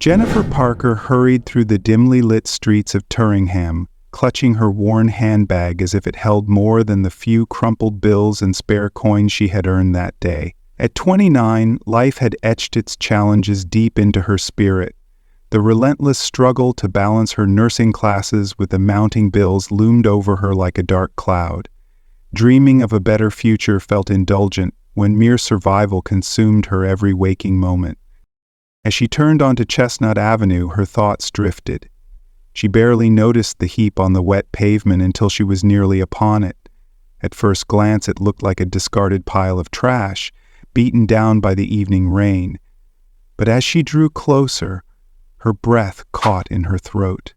Jennifer Parker hurried through the dimly lit streets of Turingham, clutching her worn handbag as if it held more than the few crumpled bills and spare coins she had earned that day. At 29, life had etched its challenges deep into her spirit. The relentless struggle to balance her nursing classes with the mounting bills loomed over her like a dark cloud. Dreaming of a better future felt indulgent when mere survival consumed her every waking moment. As she turned onto Chestnut Avenue, her thoughts drifted. She barely noticed the heap on the wet pavement until she was nearly upon it. At first glance, it looked like a discarded pile of trash, beaten down by the evening rain. But as she drew closer, her breath caught in her throat.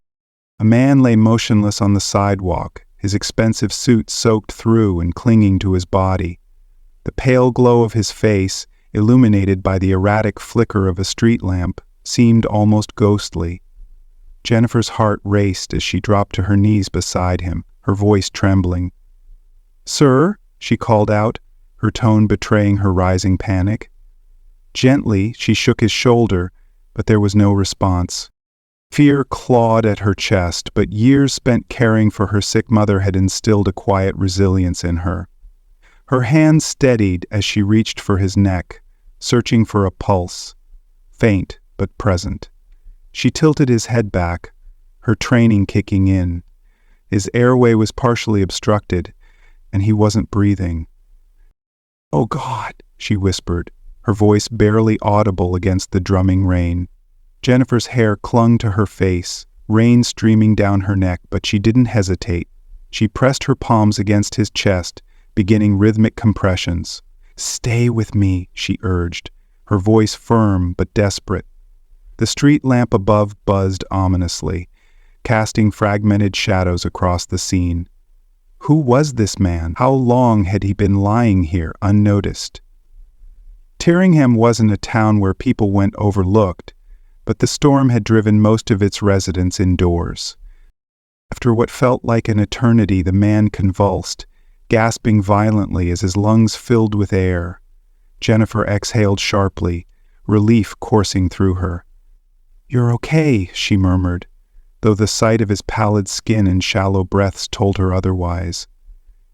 A man lay motionless on the sidewalk, his expensive suit soaked through and clinging to his body. The pale glow of his face, illuminated by the erratic flicker of a street lamp, seemed almost ghostly. Jennifer's heart raced as she dropped to her knees beside him, her voice trembling. "Sir?" she called out, her tone betraying her rising panic. Gently, she shook his shoulder, but there was no response. Fear clawed at her chest, but years spent caring for her sick mother had instilled a quiet resilience in her. Her hand steadied as she reached for his neck, searching for a pulse, faint but present. She tilted his head back, her training kicking in. His airway was partially obstructed, and he wasn't breathing. "Oh God," she whispered, her voice barely audible against the drumming rain. Jennifer's hair clung to her face, rain streaming down her neck, but she didn't hesitate. She pressed her palms against his chest, beginning rhythmic compressions. "Stay with me," she urged, her voice firm but desperate. The street lamp above buzzed ominously, casting fragmented shadows across the scene. Who was this man? How long had he been lying here, unnoticed? Tyringham wasn't a town where people went overlooked, but the storm had driven most of its residents indoors. After what felt like an eternity, the man convulsed, gasping violently as his lungs filled with air. Jennifer exhaled sharply, relief coursing through her. "You're okay," she murmured, though the sight of his pallid skin and shallow breaths told her otherwise.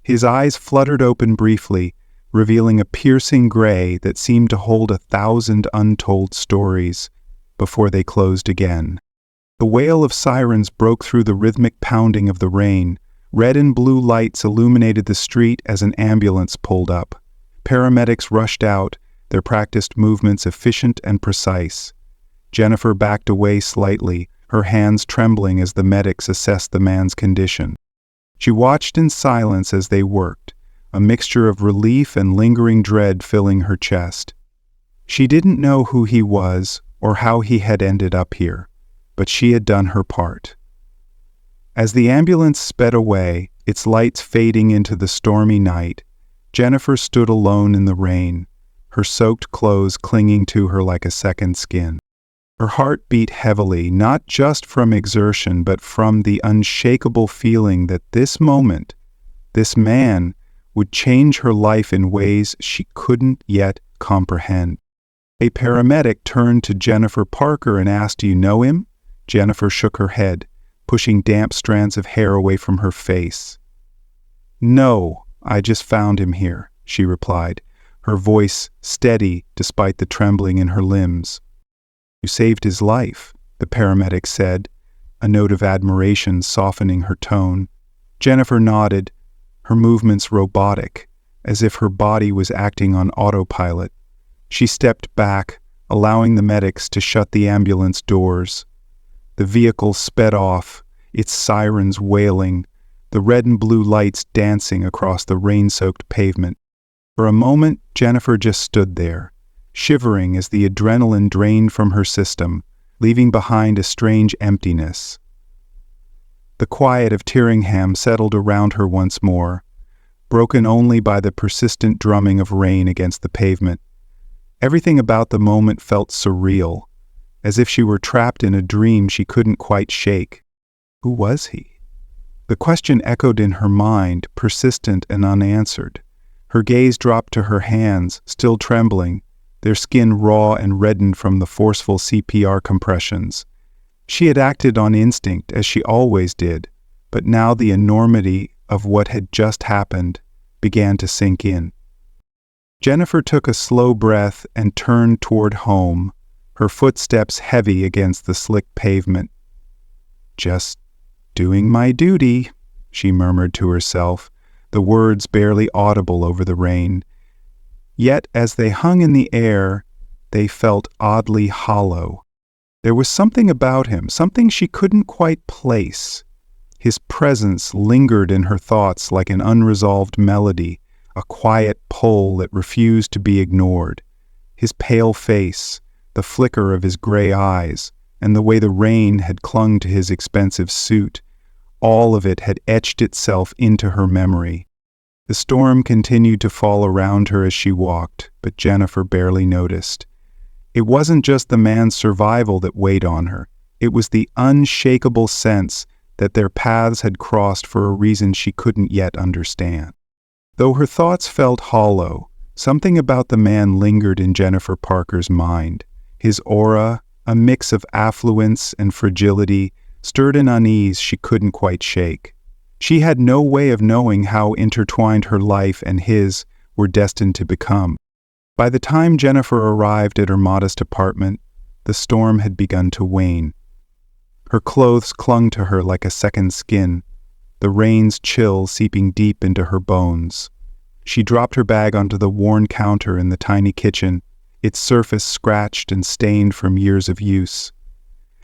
His eyes fluttered open briefly, revealing a piercing gray that seemed to hold 1,000 untold stories, before they closed again. The wail of sirens broke through the rhythmic pounding of the rain. Red and blue lights illuminated the street as an ambulance pulled up. Paramedics rushed out, their practiced movements efficient and precise. Jennifer backed away slightly, her hands trembling as the medics assessed the man's condition. She watched in silence as they worked, a mixture of relief and lingering dread filling her chest. She didn't know who he was or how he had ended up here, but she had done her part. As the ambulance sped away, its lights fading into the stormy night, Jennifer stood alone in the rain, her soaked clothes clinging to her like a second skin. Her heart beat heavily, not just from exertion, but from the unshakable feeling that this moment, this man, would change her life in ways she couldn't yet comprehend. A paramedic turned to Jennifer Parker and asked, "Do you know him?" Jennifer shook her head, pushing damp strands of hair away from her face. "No, I just found him here," she replied, her voice steady despite the trembling in her limbs. "You saved his life," the paramedic said, a note of admiration softening her tone. Jennifer nodded, her movements robotic, as if her body was acting on autopilot. She stepped back, allowing the medics to shut the ambulance doors. The vehicle sped off, its sirens wailing, the red and blue lights dancing across the rain-soaked pavement. For a moment, Jennifer just stood there, shivering as the adrenaline drained from her system, leaving behind a strange emptiness. The quiet of Tyringham settled around her once more, broken only by the persistent drumming of rain against the pavement. Everything about the moment felt surreal, as if she were trapped in a dream she couldn't quite shake. Who was he? The question echoed in her mind, persistent and unanswered. Her gaze dropped to her hands, still trembling, their skin raw and reddened from the forceful CPR compressions. She had acted on instinct, as she always did, but now the enormity of what had just happened began to sink in. Jennifer took a slow breath and turned toward home, her footsteps heavy against the slick pavement. "Just doing my duty," she murmured to herself, the words barely audible over the rain. Yet as they hung in the air, they felt oddly hollow. There was something about him, something she couldn't quite place. His presence lingered in her thoughts like an unresolved melody, a quiet pull that refused to be ignored. His pale face, the flicker of his gray eyes, and the way the rain had clung to his expensive suit, all of it had etched itself into her memory. The storm continued to fall around her as she walked, but Jennifer barely noticed. It wasn't just the man's survival that weighed on her. It was the unshakable sense that their paths had crossed for a reason she couldn't yet understand. Though her thoughts felt hollow, something about the man lingered in Jennifer Parker's mind. His aura, a mix of affluence and fragility, stirred an unease she couldn't quite shake. She had no way of knowing how intertwined her life and his were destined to become. By the time Jennifer arrived at her modest apartment, the storm had begun to wane. Her clothes clung to her like a second skin, the rain's chill seeping deep into her bones. She dropped her bag onto the worn counter in the tiny kitchen, its surface scratched and stained from years of use.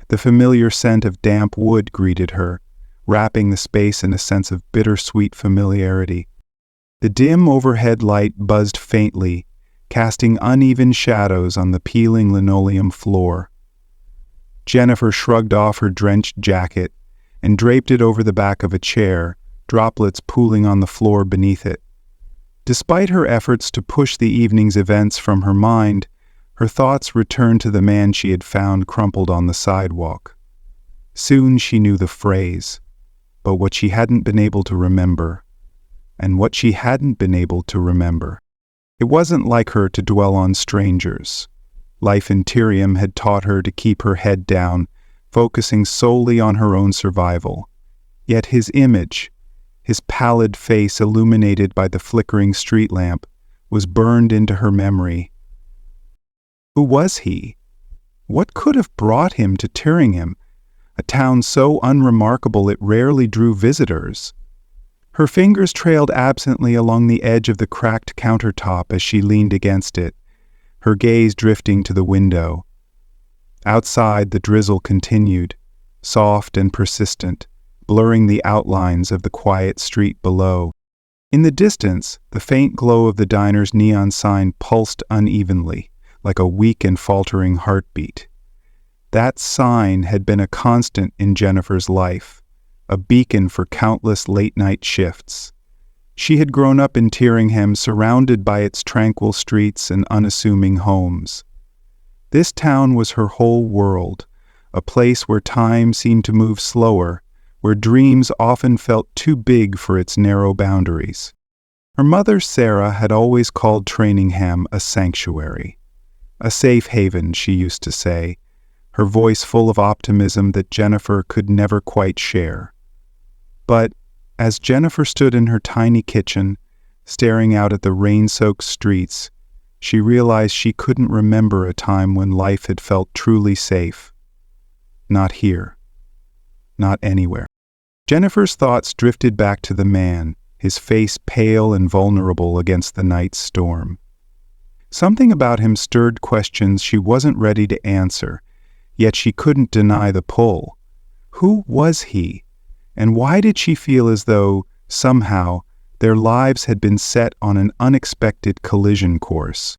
The familiar scent of damp wood greeted her, wrapping the space in a sense of bittersweet familiarity. The dim overhead light buzzed faintly, casting uneven shadows on the peeling linoleum floor. Jennifer shrugged off her drenched jacket and draped it over the back of a chair, droplets pooling on the floor beneath it. Despite her efforts to push the evening's events from her mind, her thoughts returned to the man she had found crumpled on the sidewalk. Soon she knew the phrase, but what she hadn't been able to remember, and what she hadn't been able to remember. It wasn't like her to dwell on strangers. Life in Tyrium had taught her to keep her head down, focusing solely on her own survival. Yet his image, his pallid face illuminated by the flickering street lamp, was burned into her memory. Who was he? What could have brought him to Tyrium, a town so unremarkable it rarely drew visitors? Her fingers trailed absently along the edge of the cracked countertop as she leaned against it, her gaze drifting to the window. Outside, the drizzle continued, soft and persistent, blurring the outlines of the quiet street below. In the distance, the faint glow of the diner's neon sign pulsed unevenly, like a weak and faltering heartbeat. That sign had been a constant in Jennifer's life, a beacon for countless late-night shifts. She had grown up in Tyringham, surrounded by its tranquil streets and unassuming homes. This town was her whole world, a place where time seemed to move slower, where dreams often felt too big for its narrow boundaries. Her mother, Sarah, had always called Trainingham a sanctuary. A safe haven, she used to say, her voice full of optimism that Jennifer could never quite share. But as Jennifer stood in her tiny kitchen, staring out at the rain-soaked streets, she realized she couldn't remember a time when life had felt truly safe. Not here. Not anywhere. Jennifer's thoughts drifted back to the man, his face pale and vulnerable against the night's storm. Something about him stirred questions she wasn't ready to answer, yet she couldn't deny the pull. Who was he? And why did she feel as though, somehow, their lives had been set on an unexpected collision course?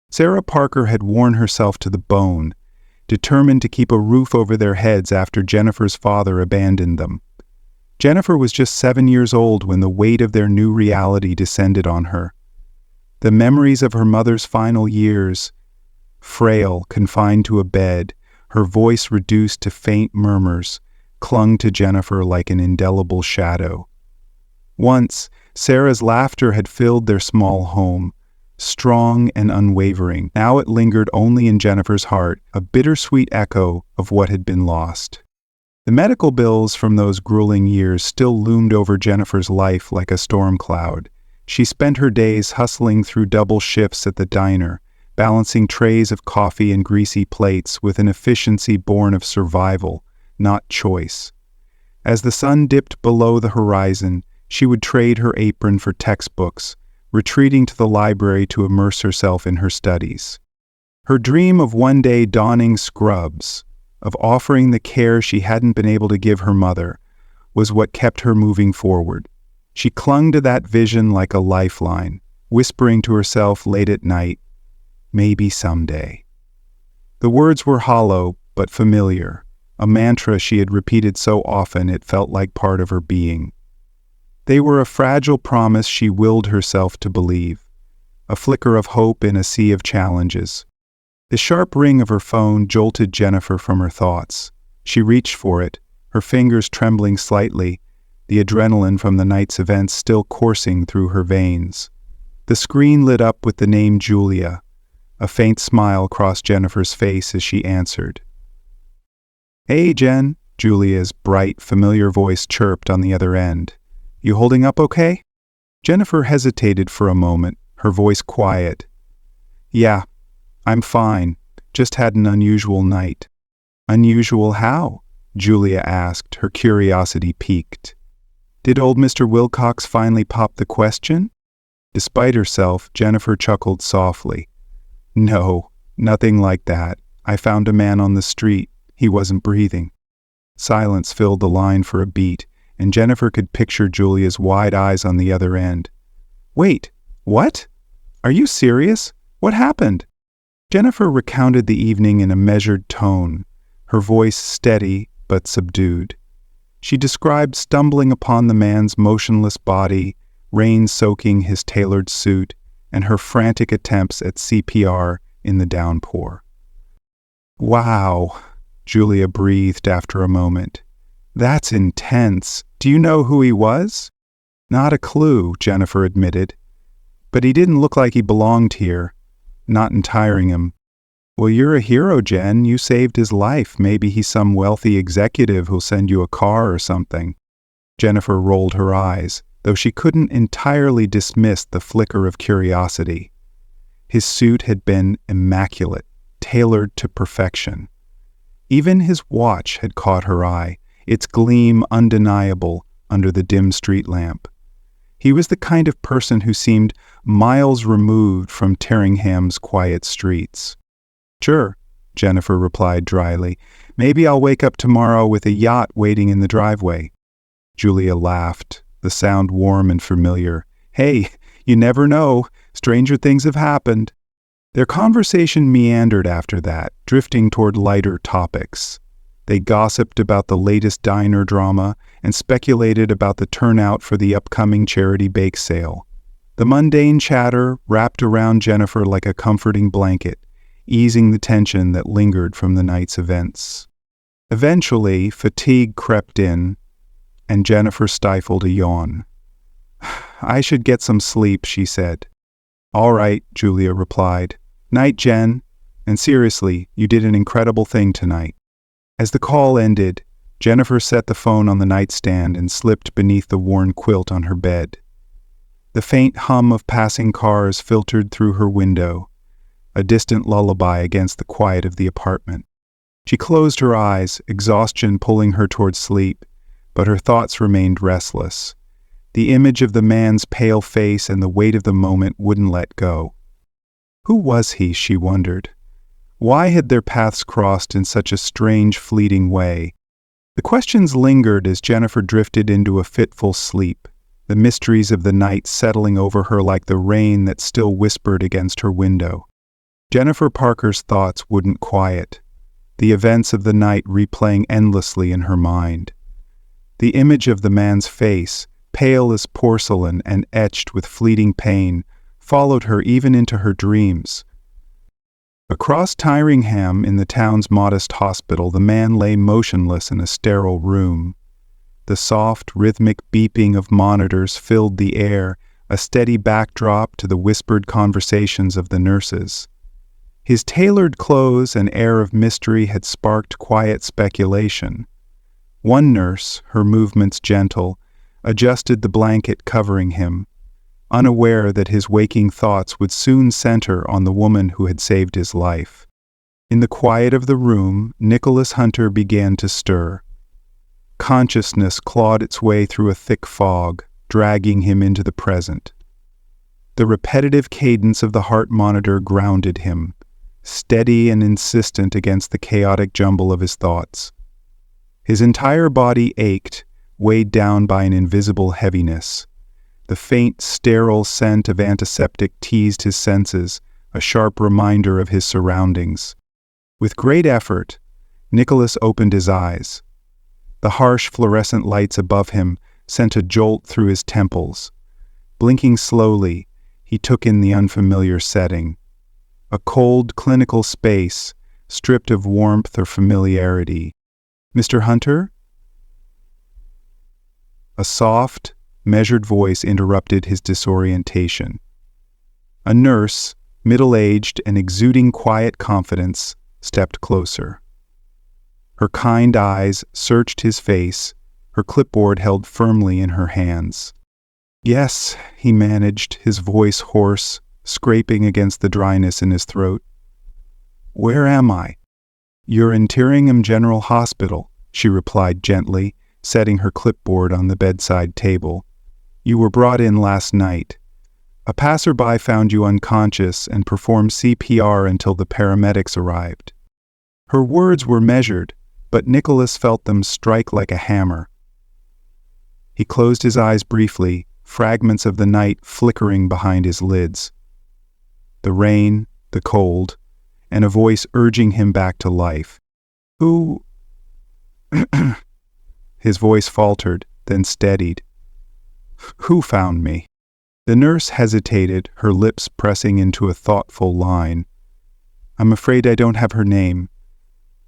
Sarah Parker had worn herself to the bone, determined to keep a roof over their heads after Jennifer's father abandoned them. Jennifer was just 7 years old when the weight of their new reality descended on her. The memories of her mother's final years, frail, confined to a bed, her voice reduced to faint murmurs, clung to Jennifer like an indelible shadow. Once, Sarah's laughter had filled their small home, strong and unwavering. Now it lingered only in Jennifer's heart, a bittersweet echo of what had been lost. The medical bills from those grueling years still loomed over Jennifer's life like a storm cloud. She spent her days hustling through double shifts at the diner, balancing trays of coffee and greasy plates with an efficiency born of survival, not choice. As the sun dipped below the horizon, she would trade her apron for textbooks, retreating to the library to immerse herself in her studies. Her dream of one day donning scrubs, of offering the care she hadn't been able to give her mother, was what kept her moving forward. She clung to that vision like a lifeline, whispering to herself late at night, "Maybe someday." The words were hollow but familiar, a mantra she had repeated so often it felt like part of her being. They were a fragile promise she willed herself to believe, a flicker of hope in a sea of challenges. The sharp ring of her phone jolted Jennifer from her thoughts. She reached for it, her fingers trembling slightly, the adrenaline from the night's events still coursing through her veins. The screen lit up with the name Julia. A faint smile crossed Jennifer's face as she answered. "Hey, Jen," Julia's bright, familiar voice chirped on the other end. "You holding up okay?" Jennifer hesitated for a moment, her voice quiet. "Yeah, I'm fine. Just had an unusual night." "Unusual how?" Julia asked, her curiosity piqued. "Did old Mr. Wilcox finally pop the question?" Despite herself, Jennifer chuckled softly. "No, nothing like that. I found a man on the street. He wasn't breathing." Silence filled the line for a beat, and Jennifer could picture Julia's wide eyes on the other end. "Wait, what? Are you serious? What happened?" Jennifer recounted the evening in a measured tone, her voice steady but subdued. She described stumbling upon the man's motionless body, rain soaking his tailored suit, and her frantic attempts at CPR in the downpour. "Wow," Julia breathed after a moment. "That's intense. Do you know who he was?" "Not a clue," Jennifer admitted. "But he didn't look like he belonged here. Not in Tyringham." "Well, you're a hero, Jen. You saved his life. Maybe he's some wealthy executive who'll send you a car or something." Jennifer rolled her eyes, though she couldn't entirely dismiss the flicker of curiosity. His suit had been immaculate, tailored to perfection. Even his watch had caught her eye, its gleam undeniable under the dim street lamp. He was the kind of person who seemed miles removed from Tyringham's quiet streets. "Sure," Jennifer replied dryly. "Maybe I'll wake up tomorrow with a yacht waiting in the driveway." Julia laughed, the sound warm and familiar. "Hey, you never know. Stranger things have happened." Their conversation meandered after that, drifting toward lighter topics. They gossiped about the latest diner drama and speculated about the turnout for the upcoming charity bake sale. The mundane chatter wrapped around Jennifer like a comforting blanket, easing the tension that lingered from the night's events. Eventually, fatigue crept in, and Jennifer stifled a yawn. "I should get some sleep," she said. "All right," Julia replied. "Night, Jen. And seriously, you did an incredible thing tonight." As the call ended, Jennifer set the phone on the nightstand and slipped beneath the worn quilt on her bed. The faint hum of passing cars filtered through her window, a distant lullaby against the quiet of the apartment. She closed her eyes, exhaustion pulling her toward sleep, but her thoughts remained restless. The image of the man's pale face and the weight of the moment wouldn't let go. Who was he, she wondered? Why had their paths crossed in such a strange, fleeting way? The questions lingered as Jennifer drifted into a fitful sleep, the mysteries of the night settling over her like the rain that still whispered against her window. Jennifer Parker's thoughts wouldn't quiet, the events of the night replaying endlessly in her mind. The image of the man's face, pale as porcelain and etched with fleeting pain, followed her even into her dreams. Across Tyringham, in the town's modest hospital, the man lay motionless in a sterile room. The soft, rhythmic beeping of monitors filled the air, a steady backdrop to the whispered conversations of the nurses. His tailored clothes and air of mystery had sparked quiet speculation. One nurse, her movements gentle, adjusted the blanket covering him, unaware that his waking thoughts would soon center on the woman who had saved his life. In the quiet of the room, Nicholas Hunter began to stir. Consciousness clawed its way through a thick fog, dragging him into the present. The repetitive cadence of the heart monitor grounded him, steady and insistent against the chaotic jumble of his thoughts. His entire body ached, weighed down by an invisible heaviness. The faint, sterile scent of antiseptic teased his senses, a sharp reminder of his surroundings. With great effort, Nicholas opened his eyes. The harsh fluorescent lights above him sent a jolt through his temples. Blinking slowly, he took in the unfamiliar setting. A cold, clinical space, stripped of warmth or familiarity. "Mr. Hunter?" A soft, measured voice interrupted his disorientation. A nurse, middle-aged and exuding quiet confidence, stepped closer. Her kind eyes searched his face, her clipboard held firmly in her hands. "Yes," he managed, his voice hoarse, scraping against the dryness in his throat. "Where am I?" "You're in Tyringham General Hospital," she replied gently, setting her clipboard on the bedside table. "You were brought in last night. A passerby found you unconscious and performed CPR until the paramedics arrived." Her words were measured, but Nicholas felt them strike like a hammer. He closed his eyes briefly, fragments of the night flickering behind his lids. The rain, the cold, and a voice urging him back to life. "Who?" His voice faltered, then steadied. "Who found me?" The nurse hesitated, her lips pressing into a thoughtful line. "I'm afraid I don't have her name,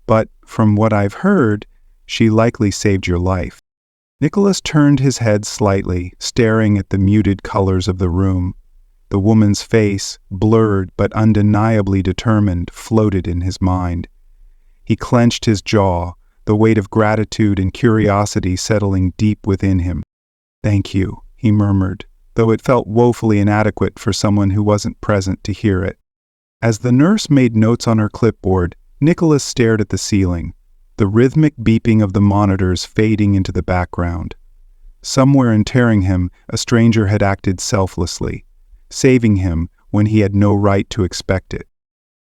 but from what I've heard, she likely saved your life." Nicholas turned his head slightly, staring at the muted colors of the room. The woman's face, blurred but undeniably determined, floated in his mind. He clenched his jaw, the weight of gratitude and curiosity settling deep within him. "Thank you," he murmured, though it felt woefully inadequate for someone who wasn't present to hear it. As the nurse made notes on her clipboard, Nicholas stared at the ceiling, the rhythmic beeping of the monitors fading into the background. Somewhere in Tyringham, a stranger had acted selflessly, saving him when he had no right to expect it.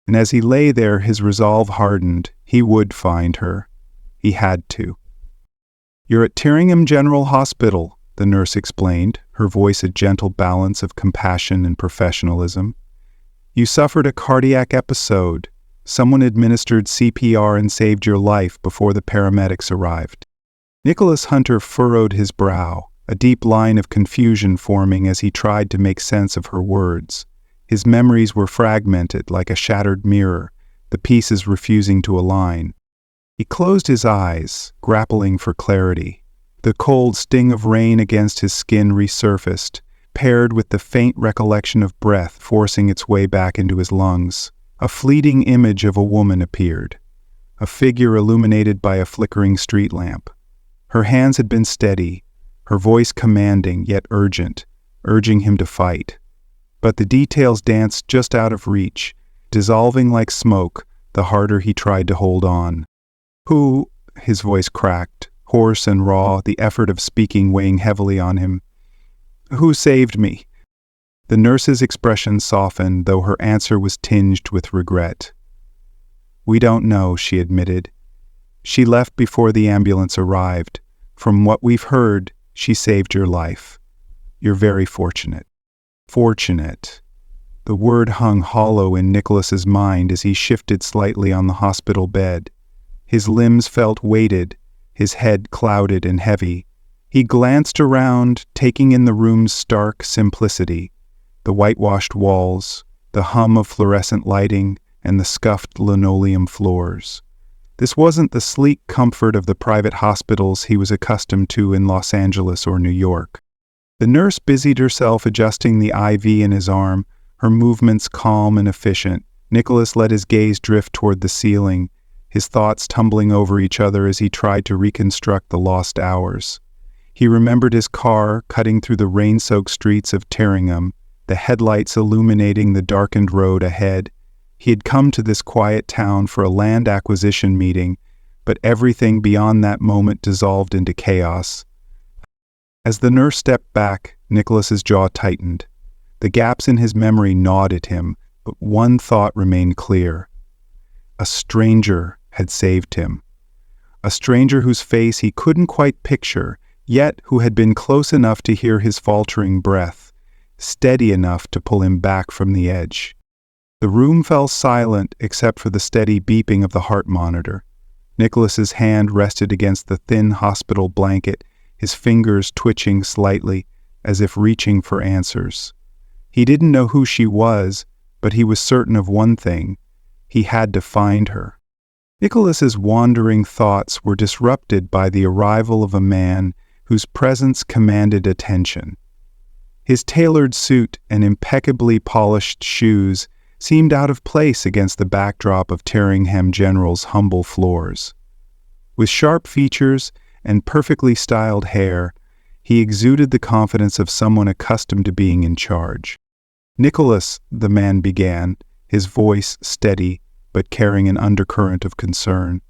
And as he lay there, his resolve hardened. He would find her. He had to. "You're at Tyringham General Hospital," the nurse explained, her voice a gentle balance of compassion and professionalism. "You suffered a cardiac episode. Someone administered CPR and saved your life before the paramedics arrived." Nicholas Hunter furrowed his brow, a deep line of confusion forming as he tried to make sense of her words. His memories were fragmented like a shattered mirror, the pieces refusing to align. He closed his eyes, grappling for clarity. The cold sting of rain against his skin resurfaced, paired with the faint recollection of breath forcing its way back into his lungs. A fleeting image of a woman appeared, a figure illuminated by a flickering street lamp. Her hands had been steady, her voice commanding yet urgent, urging him to fight. But the details danced just out of reach, dissolving like smoke the harder he tried to hold on. "Who?" His voice cracked, hoarse and raw, the effort of speaking weighing heavily on him. "Who saved me?" The nurse's expression softened, though her answer was tinged with regret. "We don't know," she admitted. "She left before the ambulance arrived. From what we've heard, she saved your life. You're very fortunate." Fortunate. The word hung hollow in Nicholas's mind as he shifted slightly on the hospital bed. His limbs felt weighted, his head clouded and heavy. He glanced around, taking in the room's stark simplicity. The whitewashed walls, the hum of fluorescent lighting, and the scuffed linoleum floors. This wasn't the sleek comfort of the private hospitals he was accustomed to in Los Angeles or New York. The nurse busied herself adjusting the IV in his arm, her movements calm and efficient. Nicholas let his gaze drift toward the ceiling, his thoughts tumbling over each other as he tried to reconstruct the lost hours. He remembered his car cutting through the rain-soaked streets of Tyringham, the headlights illuminating the darkened road ahead. He had come to this quiet town for a land acquisition meeting, but everything beyond that moment dissolved into chaos. As the nurse stepped back, Nicholas's jaw tightened. The gaps in his memory gnawed at him, but one thought remained clear. A stranger had saved him. A stranger whose face he couldn't quite picture, yet who had been close enough to hear his faltering breath, steady enough to pull him back from the edge. The room fell silent except for the steady beeping of the heart monitor. Nicholas's hand rested against the thin hospital blanket, his fingers twitching slightly, as if reaching for answers. He didn't know who she was, but he was certain of one thing: he had to find her. Nicholas's wandering thoughts were disrupted by the arrival of a man whose presence commanded attention. His tailored suit and impeccably polished shoes seemed out of place against the backdrop of Tyringham General's humble floors. With sharp features and perfectly styled hair, he exuded the confidence of someone accustomed to being in charge. "Nicholas," the man began, his voice steady but carrying an undercurrent of concern.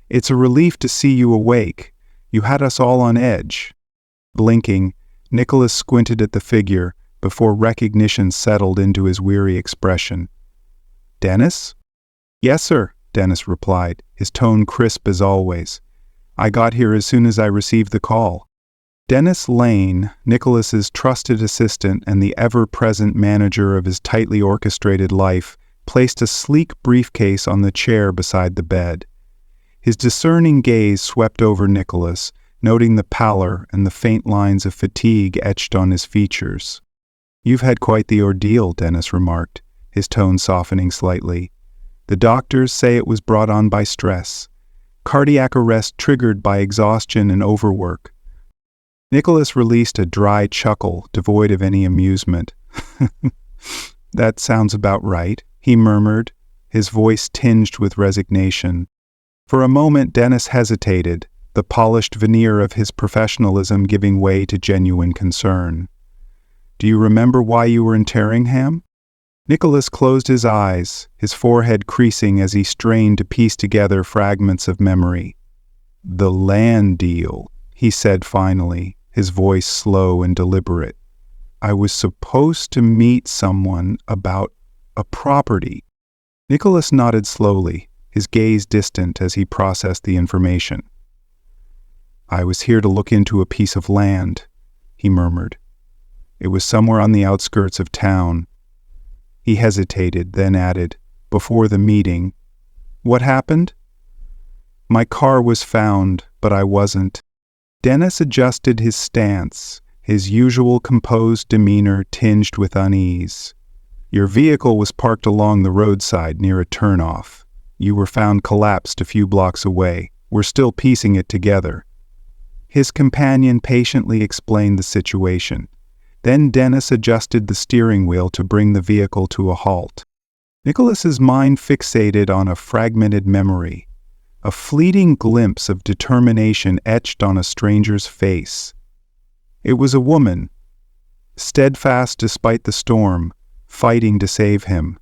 "It's a relief to see you awake. You had us all on edge." Blinking, Nicholas squinted at the figure before recognition settled into his weary expression. "Dennis?" "Yes, sir," Dennis replied, his tone crisp as always. "I got here as soon as I received the call." Dennis Lane, Nicholas's trusted assistant and the ever-present manager of his tightly orchestrated life, placed a sleek briefcase on the chair beside the bed. His discerning gaze swept over Nicholas, noting the pallor and the faint lines of fatigue etched on his features. "You've had quite the ordeal," Dennis remarked, his tone softening slightly. "The doctors say it was brought on by stress. Cardiac arrest triggered by exhaustion and overwork." Nicholas released a dry chuckle, devoid of any amusement. "That sounds about right," he murmured, his voice tinged with resignation. For a moment Dennis hesitated, the polished veneer of his professionalism giving way to genuine concern. "Do you remember why you were in Tyringham?" Nicholas closed his eyes, his forehead creasing as he strained to piece together fragments of memory. "The land deal," he said finally, his voice slow and deliberate. "I was supposed to meet someone about a property." Nicholas nodded slowly, his gaze distant as he processed the information. "I was here to look into a piece of land," he murmured. "It was somewhere on the outskirts of town." He hesitated, then added, "Before the meeting." "What happened?" "My car was found, but I wasn't." Dennis adjusted his stance, his usual composed demeanor tinged with unease. "Your vehicle was parked along the roadside near a turnoff. You were found collapsed a few blocks away. We're still piecing it together." His companion patiently explained the situation. Then Dennis adjusted the steering wheel to bring the vehicle to a halt. Nicholas's mind fixated on a fragmented memory, a fleeting glimpse of determination etched on a stranger's face. It was a woman, steadfast despite the storm, fighting to save him.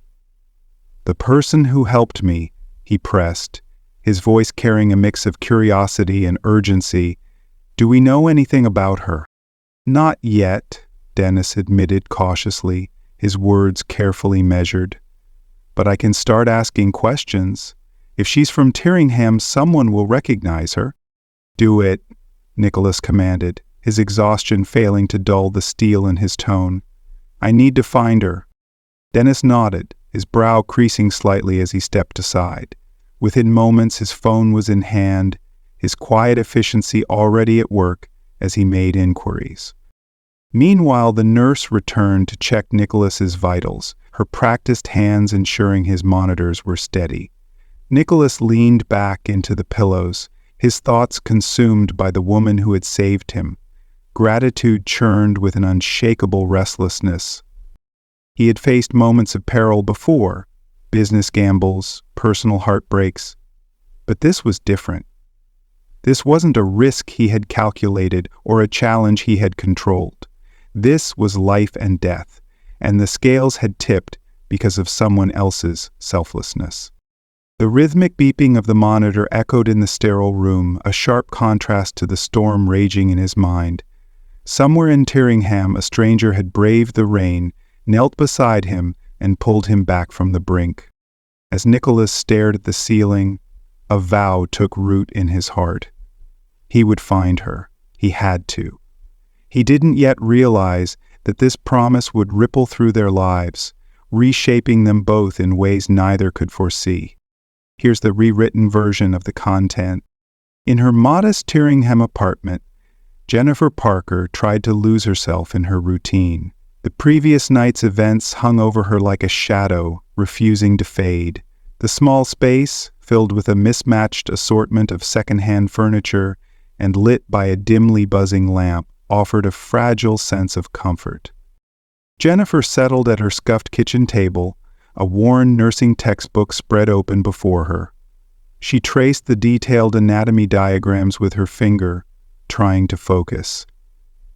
"The person who helped me," he pressed, his voice carrying a mix of curiosity and urgency. "Do we know anything about her?" "Not yet," Dennis admitted cautiously, his words carefully measured. "But I can start asking questions. If she's from Tyringham, someone will recognize her." "Do it," Nicholas commanded, his exhaustion failing to dull the steel in his tone. "I need to find her." Dennis nodded, his brow creasing slightly as he stepped aside. Within moments his phone was in hand, his quiet efficiency already at work as he made inquiries. Meanwhile, the nurse returned to check Nicholas's vitals, her practiced hands ensuring his monitors were steady. Nicholas leaned back into the pillows, his thoughts consumed by the woman who had saved him. Gratitude churned with an unshakable restlessness. He had faced moments of peril before, business gambles, personal heartbreaks, but this was different. This wasn't a risk he had calculated or a challenge he had controlled. This was life and death, and the scales had tipped because of someone else's selflessness. The rhythmic beeping of the monitor echoed in the sterile room, a sharp contrast to the storm raging in his mind. Somewhere in Tyringham, a stranger had braved the rain, knelt beside him, and pulled him back from the brink. As Nicholas stared at the ceiling, a vow took root in his heart. He would find her. He had to. He didn't yet realize that this promise would ripple through their lives, reshaping them both in ways neither could foresee. Here's the rewritten version of the content. In her modest Tyringham apartment, Jennifer Parker tried to lose herself in her routine. The previous night's events hung over her like a shadow, refusing to fade. The small space, filled with a mismatched assortment of second-hand furniture and lit by a dimly buzzing lamp, offered a fragile sense of comfort. Jennifer settled at her scuffed kitchen table, a worn nursing textbook spread open before her. She traced the detailed anatomy diagrams with her finger, trying to focus.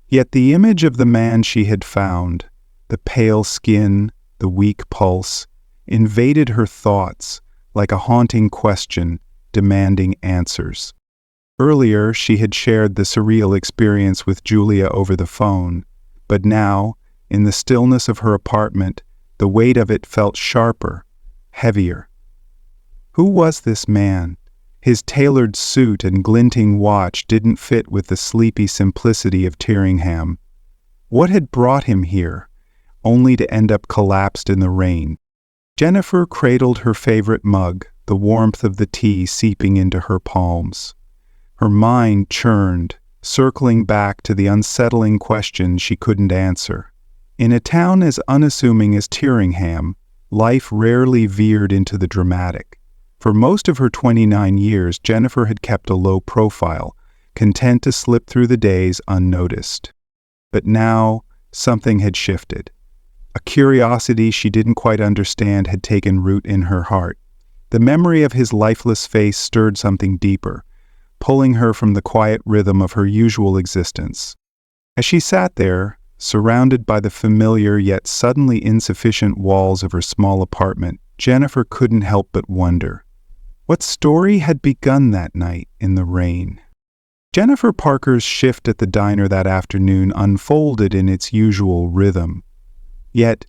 Yet the image of the man she had found, the pale skin, the weak pulse, invaded her thoughts like a haunting question demanding answers. Earlier, she had shared the surreal experience with Julia over the phone, but now, in the stillness of her apartment, the weight of it felt sharper, heavier. Who was this man? His tailored suit and glinting watch didn't fit with the sleepy simplicity of Tyringham. What had brought him here, only to end up collapsed in the rain? Jennifer cradled her favorite mug, the warmth of the tea seeping into her palms. Her mind churned, circling back to the unsettling questions she couldn't answer. In a town as unassuming as Tyringham, life rarely veered into the dramatic. For most of her 29 years, Jennifer had kept a low profile, content to slip through the days unnoticed. But now, something had shifted. A curiosity she didn't quite understand had taken root in her heart. The memory of his lifeless face stirred something deeper, pulling her from the quiet rhythm of her usual existence. As she sat there, surrounded by the familiar yet suddenly insufficient walls of her small apartment, Jennifer couldn't help but wonder. What story had begun that night in the rain? Jennifer Parker's shift at the diner that afternoon unfolded in its usual rhythm. Yet,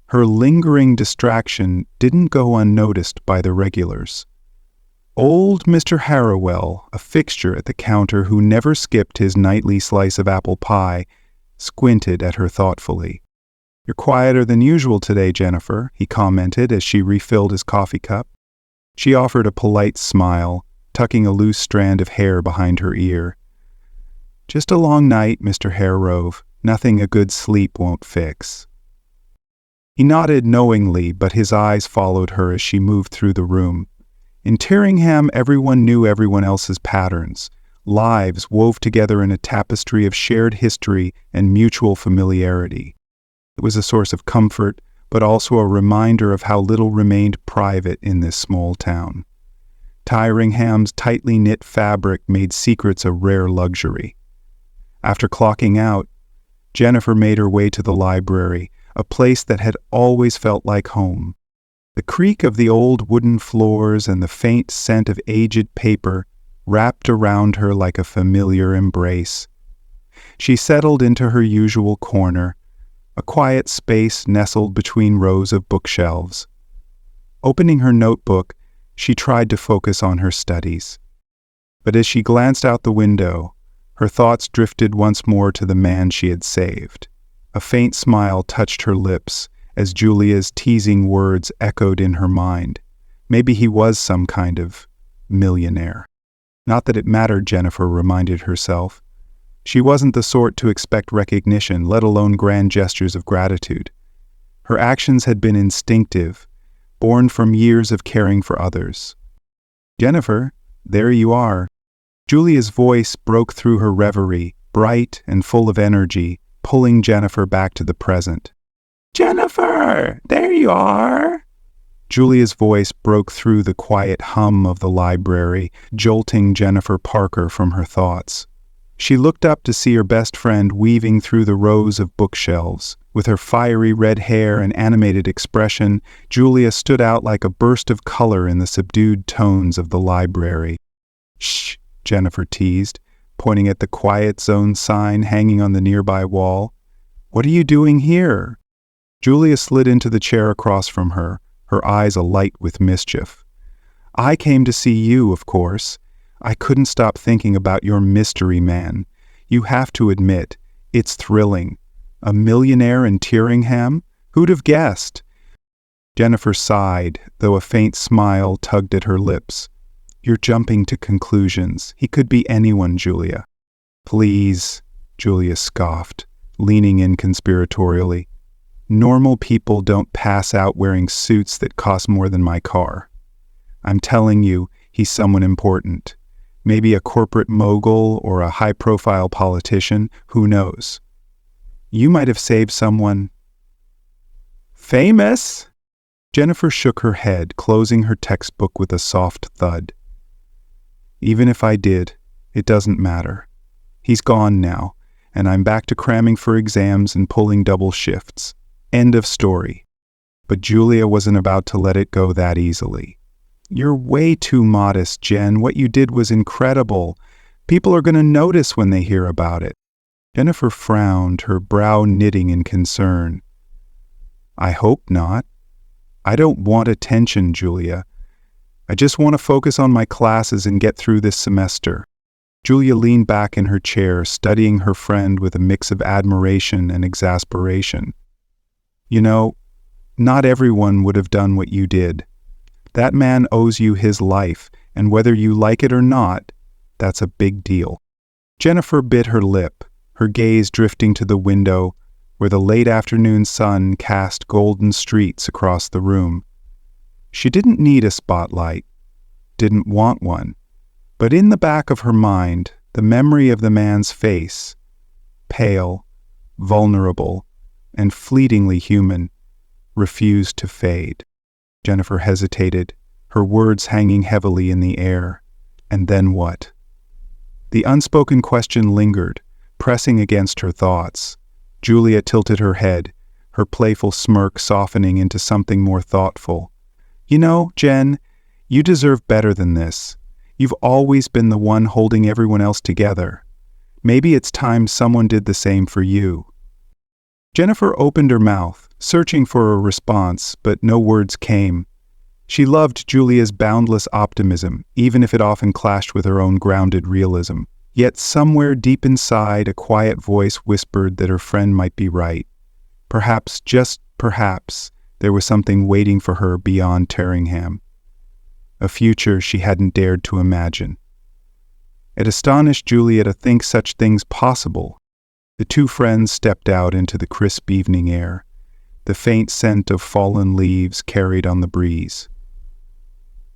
her lingering distraction didn't go unnoticed by the regulars. Old Mr. Harrowell, a fixture at the counter who never skipped his nightly slice of apple pie, squinted at her thoughtfully. "You're quieter than usual today, Jennifer," he commented as she refilled his coffee cup. She offered a polite smile, tucking a loose strand of hair behind her ear. "Just a long night, Mr. Harrove. Nothing a good sleep won't fix." He nodded knowingly, but his eyes followed her as she moved through the room. In Tyringham, everyone knew everyone else's patterns, lives wove together in a tapestry of shared history and mutual familiarity. It was a source of comfort, but also a reminder of how little remained private in this small town. Tyringham's tightly knit fabric made secrets a rare luxury. After clocking out, Jennifer made her way to the library, a place that had always felt like home. The creak of the old wooden floors and the faint scent of aged paper wrapped around her like a familiar embrace. She settled into her usual corner, a quiet space nestled between rows of bookshelves. Opening her notebook, she tried to focus on her studies. But as she glanced out the window, her thoughts drifted once more to the man she had saved. A faint smile touched her lips as Julia's teasing words echoed in her mind. Maybe he was some kind of millionaire. Not that it mattered, Jennifer reminded herself. She wasn't the sort to expect recognition, let alone grand gestures of gratitude. Her actions had been instinctive, born from years of caring for others. "Jennifer, there you are." Julia's voice broke through her reverie, bright and full of energy, pulling Jennifer back to the present. "Jennifer, there you are!" Julia's voice broke through the quiet hum of the library, jolting Jennifer Parker from her thoughts. She looked up to see her best friend weaving through the rows of bookshelves. With her fiery red hair and animated expression, Julia stood out like a burst of color in the subdued tones of the library. "Shh," Jennifer teased, pointing at the quiet zone sign hanging on the nearby wall. "What are you doing here?" Julia slid into the chair across from her, her eyes alight with mischief. "I came to see you, of course. I couldn't stop thinking about your mystery man. You have to admit, it's thrilling. A millionaire in Tyringham? Who'd have guessed?" Jennifer sighed, though a faint smile tugged at her lips. "You're jumping to conclusions. He could be anyone, Julia." "Please," Julia scoffed, leaning in conspiratorially. "Normal people don't pass out wearing suits that cost more than my car. I'm telling you, he's someone important. Maybe a corporate mogul or a high-profile politician, who knows? You might have saved someone famous." Jennifer shook her head, closing her textbook with a soft thud. "Even if I did, it doesn't matter. He's gone now, and I'm back to cramming for exams and pulling double shifts. End of story." But Julia wasn't about to let it go that easily. "You're way too modest, Jen. What you did was incredible. People are going to notice when they hear about it." Jennifer frowned, her brow knitting in concern. "I hope not. I don't want attention, Julia. I just want to focus on my classes and get through this semester." Julia leaned back in her chair, studying her friend with a mix of admiration and exasperation. "You know, not everyone would have done what you did. That man owes you his life, and whether you like it or not, that's a big deal." Jennifer bit her lip, her gaze drifting to the window, where the late afternoon sun cast golden streaks across the room. She didn't need a spotlight, didn't want one, but in the back of her mind, the memory of the man's face, pale, vulnerable, and fleetingly human, refused to fade. Jennifer hesitated, her words hanging heavily in the air. And then what? The unspoken question lingered, pressing against her thoughts. Julia tilted her head, her playful smirk softening into something more thoughtful. "You know, Jen, you deserve better than this. You've always been the one holding everyone else together. Maybe it's time someone did the same for you." Jennifer opened her mouth, searching for a response, but no words came. She loved Julia's boundless optimism, even if it often clashed with her own grounded realism. Yet somewhere deep inside, a quiet voice whispered that her friend might be right. Perhaps, just perhaps, there was something waiting for her beyond Tyringham. A future she hadn't dared to imagine. It astonished Julia to think such things possible. The two friends stepped out into the crisp evening air, the faint scent of fallen leaves carried on the breeze.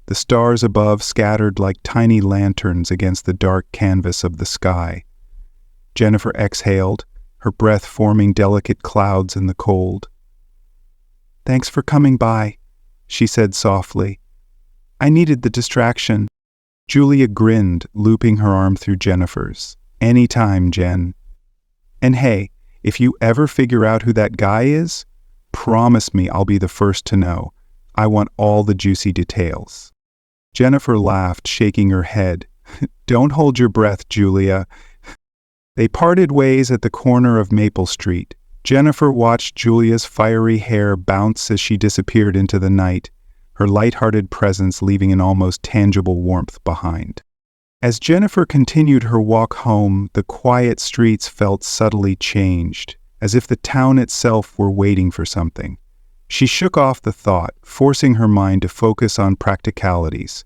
The stars above scattered like tiny lanterns against the dark canvas of the sky. Jennifer exhaled, her breath forming delicate clouds in the cold. "Thanks for coming by," she said softly. "I needed the distraction." Julia grinned, looping her arm through Jennifer's. "Anytime, Jen. And hey, if you ever figure out who that guy is, promise me I'll be the first to know. I want all the juicy details." Jennifer laughed, shaking her head. "Don't hold your breath, Julia." They parted ways at the corner of Maple Street. Jennifer watched Julia's fiery hair bounce as she disappeared into the night, her light-hearted presence leaving an almost tangible warmth behind. As Jennifer continued her walk home, the quiet streets felt subtly changed, as if the town itself were waiting for something. She shook off the thought, forcing her mind to focus on practicalities.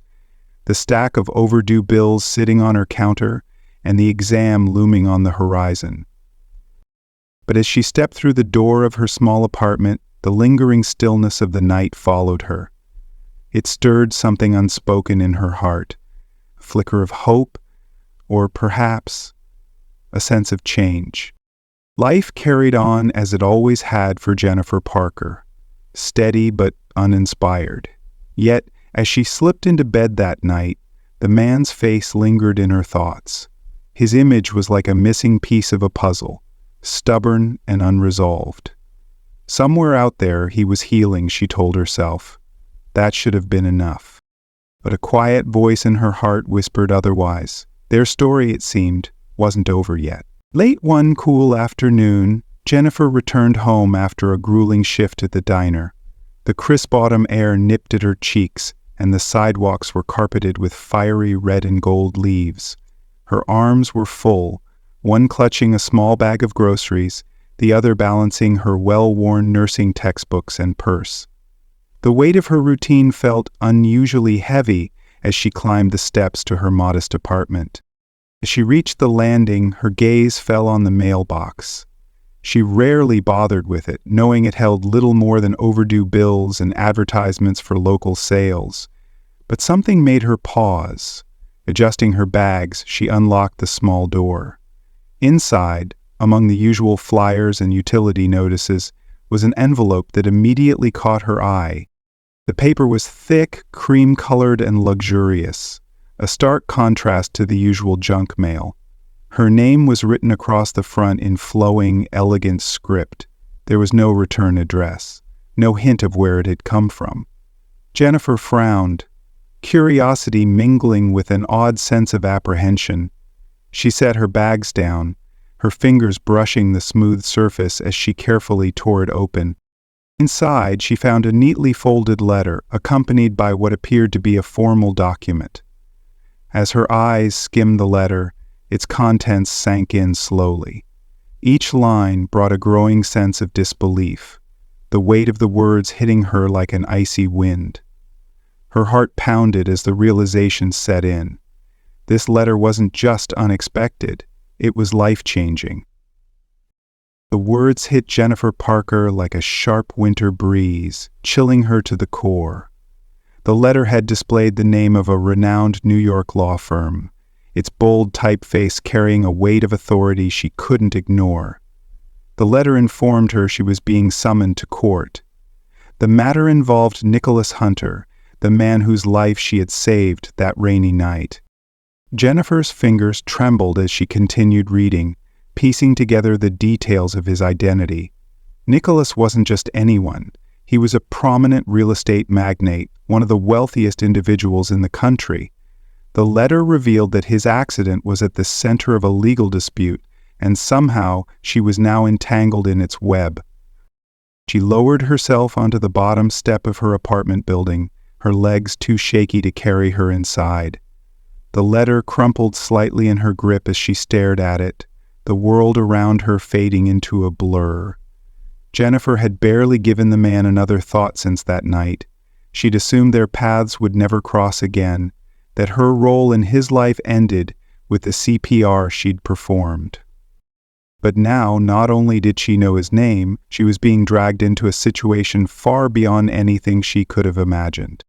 The stack of overdue bills sitting on her counter, and the exam looming on the horizon. But as she stepped through the door of her small apartment, the lingering stillness of the night followed her. It stirred something unspoken in her heart. A flicker of hope, or perhaps a sense of change. Life carried on as it always had for Jennifer Parker, steady but uninspired. Yet, as she slipped into bed that night, the man's face lingered in her thoughts. His image was like a missing piece of a puzzle, stubborn and unresolved. Somewhere out there he was healing, she told herself. That should have been enough. But a quiet voice in her heart whispered otherwise. Their story, it seemed, wasn't over yet. Late one cool afternoon, Jennifer returned home after a grueling shift at the diner. The crisp autumn air nipped at her cheeks, and the sidewalks were carpeted with fiery red and gold leaves. Her arms were full, one clutching a small bag of groceries, the other balancing her well-worn nursing textbooks and purse. The weight of her routine felt unusually heavy as she climbed the steps to her modest apartment. As she reached the landing, her gaze fell on the mailbox. She rarely bothered with it, knowing it held little more than overdue bills and advertisements for local sales. But something made her pause. Adjusting her bags, she unlocked the small door. Inside, among the usual flyers and utility notices, was an envelope that immediately caught her eye. The paper was thick, cream-colored, and luxurious, a stark contrast to the usual junk mail. Her name was written across the front in flowing, elegant script. There was no return address, no hint of where it had come from. Jennifer frowned, curiosity mingling with an odd sense of apprehension. She set her bags down, her fingers brushing the smooth surface as she carefully tore it open. Inside, she found a neatly folded letter, accompanied by what appeared to be a formal document. As her eyes skimmed the letter, its contents sank in slowly. Each line brought a growing sense of disbelief, the weight of the words hitting her like an icy wind. Her heart pounded as the realization set in. This letter wasn't just unexpected, it was life-changing. The words hit Jennifer Parker like a sharp winter breeze, chilling her to the core. The letter had displayed the name of a renowned New York law firm, its bold typeface carrying a weight of authority she couldn't ignore. The letter informed her she was being summoned to court. The matter involved Nicholas Hunter, the man whose life she had saved that rainy night. Jennifer's fingers trembled as she continued reading, piecing together the details of his identity. Nicholas wasn't just anyone. He was a prominent real estate magnate, one of the wealthiest individuals in the country. The letter revealed that his accident was at the center of a legal dispute, and somehow she was now entangled in its web. She lowered herself onto the bottom step of her apartment building, her legs too shaky to carry her inside. The letter crumpled slightly in her grip as she stared at it, the world around her fading into a blur. Jennifer had barely given the man another thought since that night. She'd assumed their paths would never cross again, that her role in his life ended with the CPR she'd performed. But now, not only did she know his name, she was being dragged into a situation far beyond anything she could have imagined.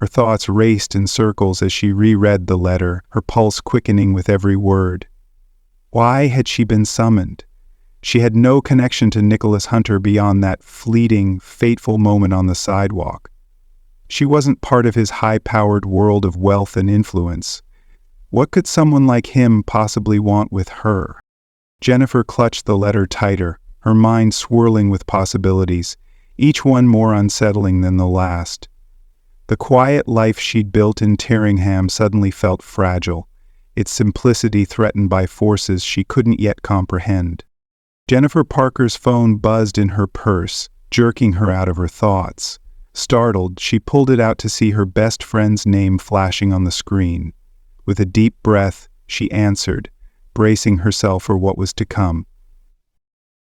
Her thoughts raced in circles as she reread the letter, her pulse quickening with every word. Why had she been summoned? She had no connection to Nicholas Hunter beyond that fleeting, fateful moment on the sidewalk. She wasn't part of his high-powered world of wealth and influence. What could someone like him possibly want with her? Jennifer clutched the letter tighter, her mind swirling with possibilities, each one more unsettling than the last. The quiet life she'd built in Terringham suddenly felt fragile, its simplicity threatened by forces she couldn't yet comprehend. Jennifer Parker's phone buzzed in her purse, jerking her out of her thoughts. Startled, she pulled it out to see her best friend's name flashing on the screen. With a deep breath, she answered, bracing herself for what was to come.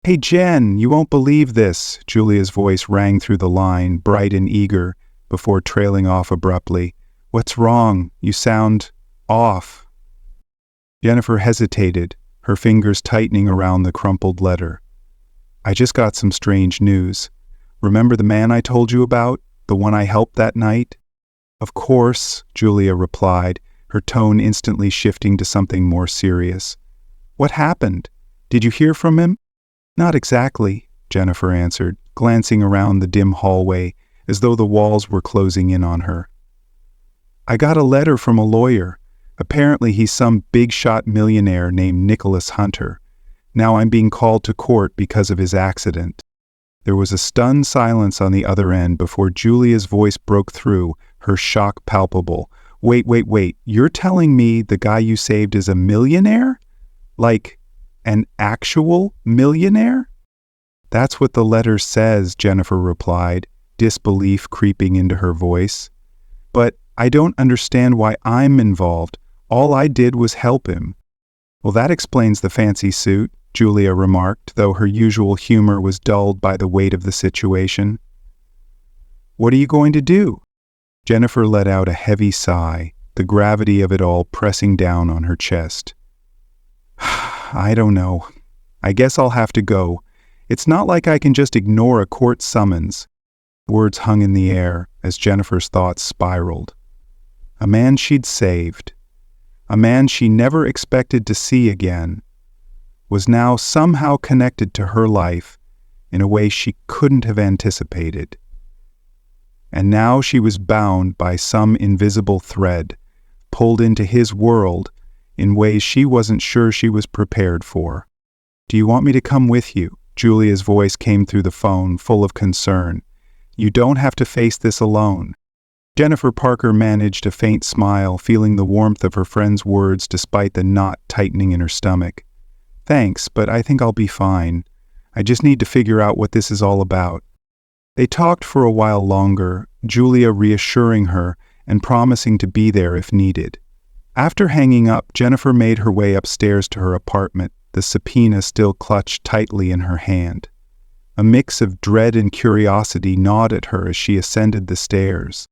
"Hey Jen, you won't believe this," Julia's voice rang through the line, bright and eager, before trailing off abruptly. "What's wrong? You sound off." Jennifer hesitated, her fingers tightening around the crumpled letter. "I just got some strange news. Remember the man I told you about? The one I helped that night?" "Of course," Julia replied, her tone instantly shifting to something more serious. What happened? Did you hear from him?" "Not exactly," Jennifer answered, glancing around the dim hallway as though the walls were closing in on her. "I got a letter from a lawyer. Apparently he's some big-shot millionaire named Nicholas Hunter. Now I'm being called to court because of his accident." There was a stunned silence on the other end before Julia's voice broke through, her shock palpable. Wait. You're telling me the guy you saved is a millionaire? Like, an actual millionaire?" "That's what the letter says," Jennifer replied, disbelief creeping into her voice. "But I don't understand why I'm involved. All I did was help him." "Well, that explains the fancy suit," Julia remarked, though her usual humor was dulled by the weight of the situation. "What are you going to do?" Jennifer let out a heavy sigh, the gravity of it all pressing down on her chest. "I don't know. I guess I'll have to go. It's not like I can just ignore a court summons." Words hung in the air as Jennifer's thoughts spiraled. A man she'd saved, a man she never expected to see again, was now somehow connected to her life in a way she couldn't have anticipated. And now she was bound by some invisible thread, pulled into his world in ways she wasn't sure she was prepared for. "Do you want me to come with you?" Julia's voice came through the phone, full of concern. "You don't have to face this alone." Jennifer Parker managed a faint smile, feeling the warmth of her friend's words despite the knot tightening in her stomach. "Thanks, but I think I'll be fine. I just need to figure out what this is all about." They talked for a while longer, Julia reassuring her and promising to be there if needed. After hanging up, Jennifer made her way upstairs to her apartment, the subpoena still clutched tightly in her hand. A mix of dread and curiosity gnawed at her as she ascended the stairs.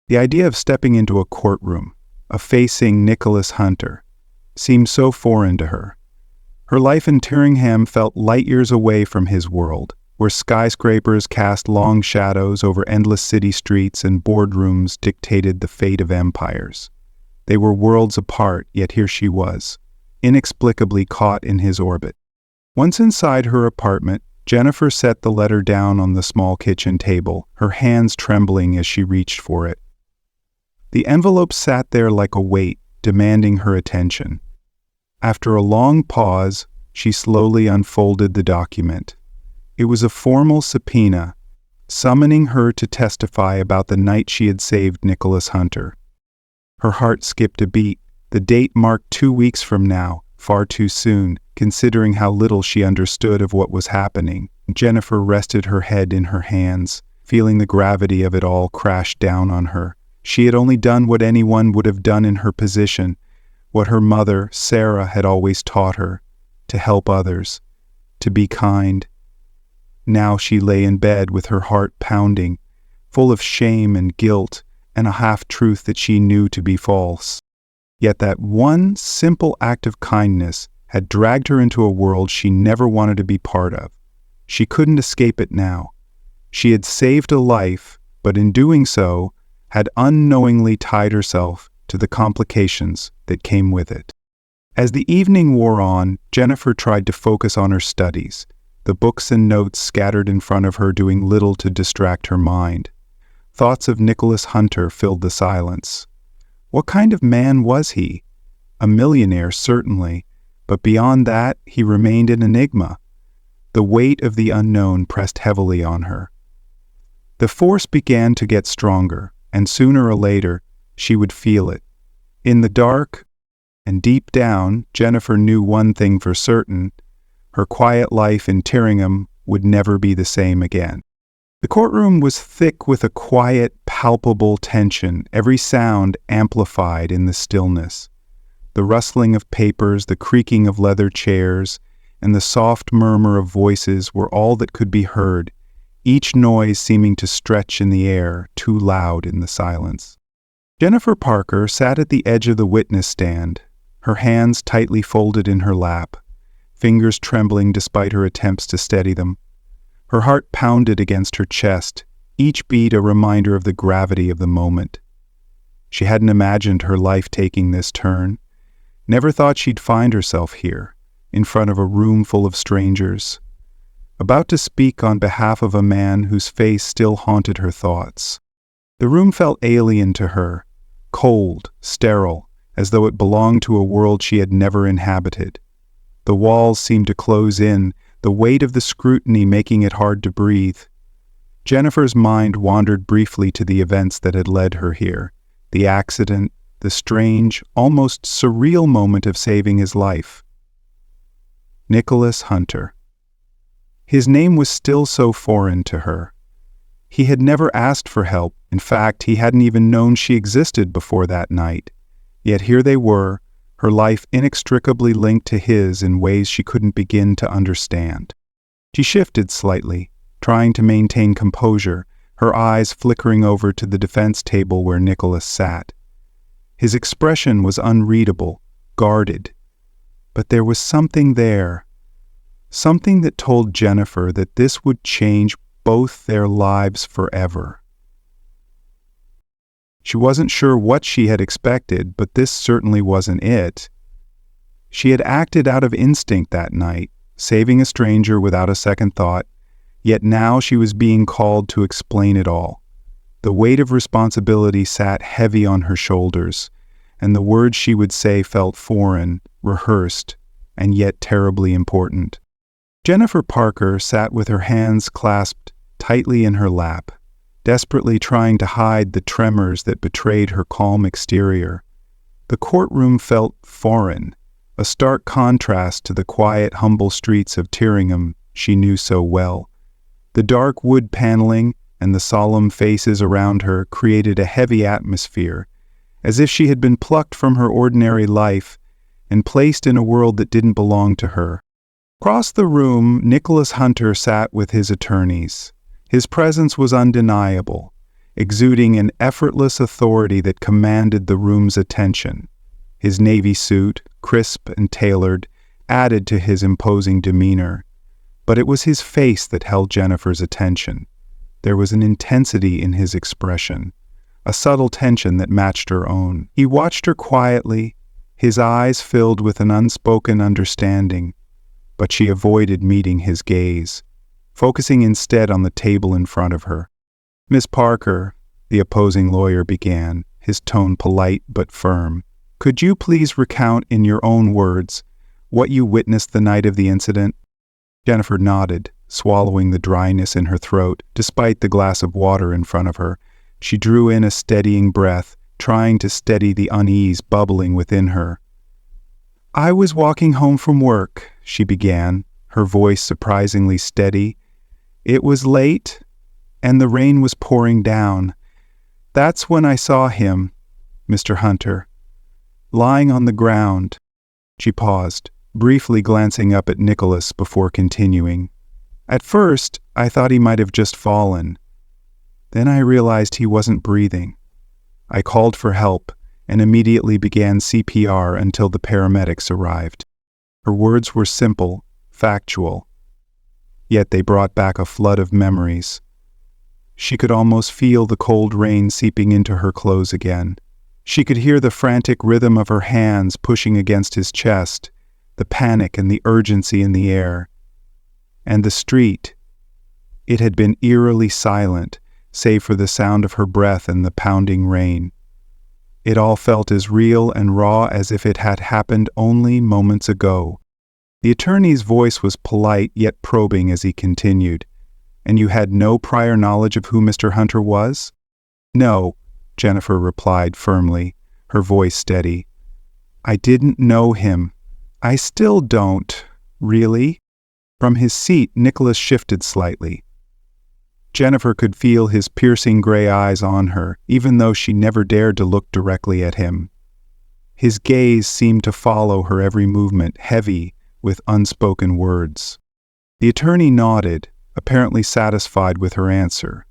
The idea of stepping into a courtroom, of facing Nicholas Hunter, seemed so foreign to her. Her life in Tyringham felt light years away from his world, where skyscrapers cast long shadows over endless city streets and boardrooms dictated the fate of empires. They were worlds apart, yet here she was, inexplicably caught in his orbit. Once inside her apartment, Jennifer set the letter down on the small kitchen table, her hands trembling as she reached for it. The envelope sat there like a weight, demanding her attention. After a long pause, she slowly unfolded the document. It was a formal subpoena, summoning her to testify about the night she had saved Nicholas Hunter. Her heart skipped a beat. The date marked 2 weeks from now, far too soon, considering how little she understood of what was happening. Jennifer rested her head in her hands, feeling the gravity of it all crash down on her. She had only done what anyone would have done in her position, what her mother, Sarah, had always taught her, to help others, to be kind. Now she lay in bed with her heart pounding, full of shame and guilt and a half-truth that she knew to be false. Yet that one simple act of kindness had dragged her into a world she never wanted to be part of. She couldn't escape it now. She had saved a life, but in doing so, had unknowingly tied herself to the complications that came with it. As the evening wore on, Jennifer tried to focus on her studies, the books and notes scattered in front of her doing little to distract her mind. Thoughts of Nicholas Hunter filled the silence. What kind of man was he? A millionaire, certainly, but beyond that, he remained an enigma. The weight of the unknown pressed heavily on her. The force began to get stronger, and sooner or later, she would feel it. In the dark, and deep down, Jennifer knew one thing for certain: her quiet life in Tyringham would never be the same again. The courtroom was thick with a quiet, palpable tension, every sound amplified in the stillness. The rustling of papers, the creaking of leather chairs, and the soft murmur of voices were all that could be heard, each noise seeming to stretch in the air, too loud in the silence. Jennifer Parker sat at the edge of the witness stand, her hands tightly folded in her lap, fingers trembling despite her attempts to steady them. Her heart pounded against her chest, each beat a reminder of the gravity of the moment. She hadn't imagined her life taking this turn, never thought she'd find herself here, in front of a room full of strangers, about to speak on behalf of a man whose face still haunted her thoughts. The room felt alien to her, cold, sterile, as though it belonged to a world she had never inhabited. The walls seemed to close in, the weight of the scrutiny making it hard to breathe. Jennifer's mind wandered briefly to the events that had led her here, the accident, the strange, almost surreal moment of saving his life. Nicholas Hunter. His name was still so foreign to her. He had never asked for help. In fact, he hadn't even known she existed before that night. Yet here they were, her life inextricably linked to his in ways she couldn't begin to understand. She shifted slightly, trying to maintain composure, her eyes flickering over to the defense table where Nicholas sat. His expression was unreadable, guarded. But there was something there, something that told Jennifer that this would change both their lives forever. She wasn't sure what she had expected, but this certainly wasn't it. She had acted out of instinct that night, saving a stranger without a second thought, yet now she was being called to explain it all. The weight of responsibility sat heavy on her shoulders, and the words she would say felt foreign, rehearsed, and yet terribly important. Jennifer Parker sat with her hands clasped tightly in her lap, desperately trying to hide the tremors that betrayed her calm exterior. The courtroom felt foreign, a stark contrast to the quiet, humble streets of Tyringham she knew so well. The dark wood paneling and the solemn faces around her created a heavy atmosphere, as if she had been plucked from her ordinary life and placed in a world that didn't belong to her. Across the room, Nicholas Hunter sat with his attorneys. His presence was undeniable, exuding an effortless authority that commanded the room's attention. His navy suit, crisp and tailored, added to his imposing demeanor. But it was his face that held Jennifer's attention. There was an intensity in his expression, a subtle tension that matched her own. He watched her quietly, his eyes filled with an unspoken understanding, but she avoided meeting his gaze, focusing instead on the table in front of her. "Miss Parker," the opposing lawyer began, his tone polite but firm, "could you please recount in your own words what you witnessed the night of the incident?" Jennifer nodded, swallowing the dryness in her throat, despite the glass of water in front of her. She drew in a steadying breath, trying to steady the unease bubbling within her. "I was walking home from work," she began, her voice surprisingly steady. "It was late, and the rain was pouring down. That's when I saw him, Mr. Hunter, lying on the ground." She paused, briefly glancing up at Nicholas before continuing. "At first, I thought he might have just fallen. Then I realized he wasn't breathing. I called for help and immediately began CPR until the paramedics arrived." Her words were simple, factual, yet they brought back a flood of memories. She could almost feel the cold rain seeping into her clothes again. She could hear the frantic rhythm of her hands pushing against his chest, the panic and the urgency in the air. And the street. It had been eerily silent, save for the sound of her breath and the pounding rain. It all felt as real and raw as if it had happened only moments ago. The attorney's voice was polite yet probing as he continued. "And you had no prior knowledge of who Mr. Hunter was?" "No," Jennifer replied firmly, her voice steady. "I didn't know him. I still don't, really." From his seat, Nicholas shifted slightly. Jennifer could feel his piercing gray eyes on her, even though she never dared to look directly at him. His gaze seemed to follow her every movement, heavy with unspoken words. The attorney nodded, apparently satisfied with her answer.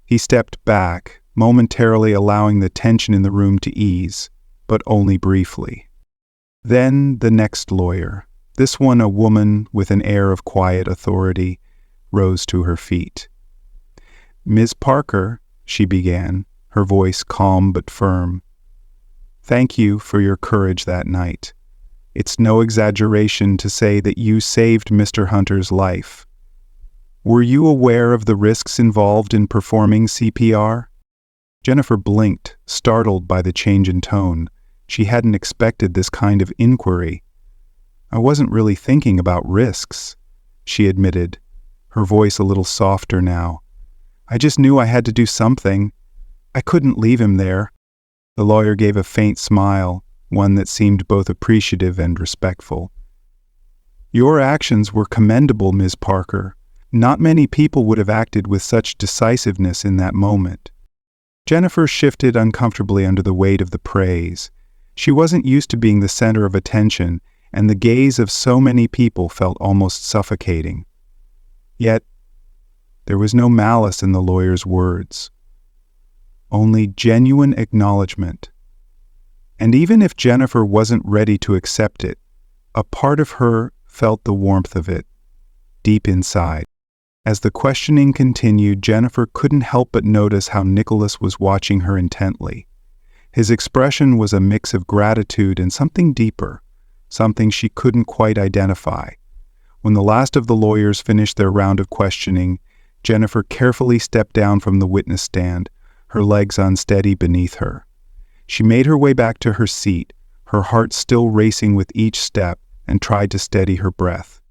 He stepped back, momentarily allowing the tension in the room to ease, but only briefly. Then the next lawyer, this one a woman with an air of quiet authority, rose to her feet. "Ms. Parker," she began, her voice calm but firm, "thank you for your courage that night. It's no exaggeration to say that you saved Mr. Hunter's life. Were you aware of the risks involved in performing CPR? Jennifer blinked, startled by the change in tone. She hadn't expected this kind of inquiry. I wasn't really thinking about risks, she admitted, her voice a little softer now. I just knew I had to do something. I couldn't leave him there. The lawyer gave a faint smile, one that seemed both appreciative and respectful. Your actions were commendable, Ms. Parker. Not many people would have acted with such decisiveness in that moment. Jennifer shifted uncomfortably under the weight of the praise. She wasn't used to being the center of attention, and the gaze of so many people felt almost suffocating. Yet, there was no malice in the lawyer's words. Only genuine acknowledgement. And even if Jennifer wasn't ready to accept it, a part of her felt the warmth of it, deep inside. As the questioning continued, Jennifer couldn't help but notice how Nicholas was watching her intently. His expression was a mix of gratitude and something deeper, something she couldn't quite identify. When the last of the lawyers finished their round of questioning, Jennifer carefully stepped down from the witness stand, her legs unsteady beneath her. She made her way back to her seat, her heart still racing with each step, and tried to steady her breath.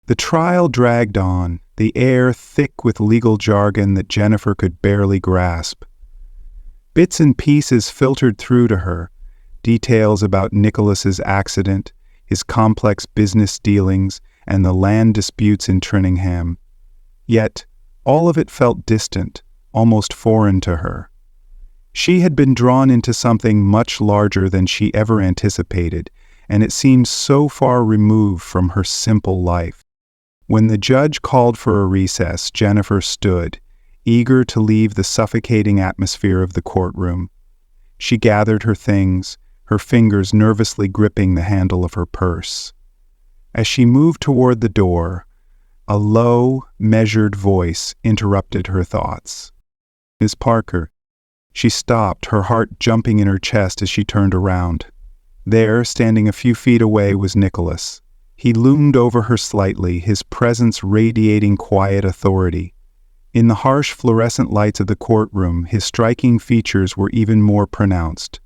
The trial dragged on, the air thick with legal jargon that Jennifer could barely grasp. Bits and pieces filtered through to her, details about Nicholas's accident, his complex business dealings, and the land disputes in Trinningham. Yet, all of it felt distant, almost foreign to her. She had been drawn into something much larger than she ever anticipated, and it seemed so far removed from her simple life. When the judge called for a recess, Jennifer stood, eager to leave the suffocating atmosphere of the courtroom. She gathered her things, her fingers nervously gripping the handle of her purse. As she moved toward the door, a low, measured voice interrupted her thoughts. Miss Parker. She stopped, her heart jumping in her chest as she turned around. There, standing a few feet away, was Nicholas. He loomed over her slightly, his presence radiating quiet authority. In the harsh fluorescent lights of the courtroom, his striking features were even more pronounced.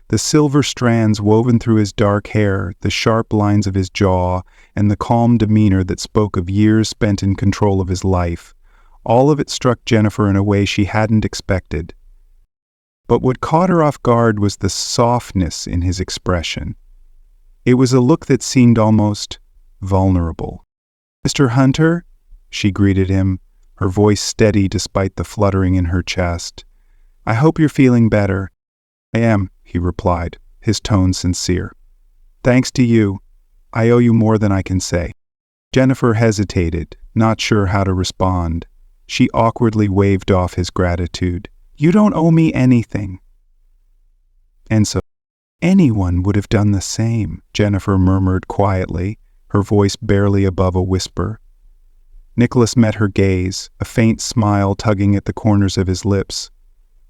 The silver strands woven through his dark hair, the sharp lines of his jaw, and the calm demeanor that spoke of years spent in control of his life. All of it struck Jennifer in a way she hadn't expected. But what caught her off guard was the softness in his expression. It was a look that seemed almost vulnerable. Mr. Hunter, she greeted him, her voice steady despite the fluttering in her chest. I hope you're feeling better. I am, he replied, his tone sincere. Thanks to you, I owe you more than I can say. Jennifer hesitated, not sure how to respond. She awkwardly waved off his gratitude. You don't owe me anything. And so, anyone would have done the same, Jennifer murmured quietly, her voice barely above a whisper. Nicholas met her gaze, a faint smile tugging at the corners of his lips.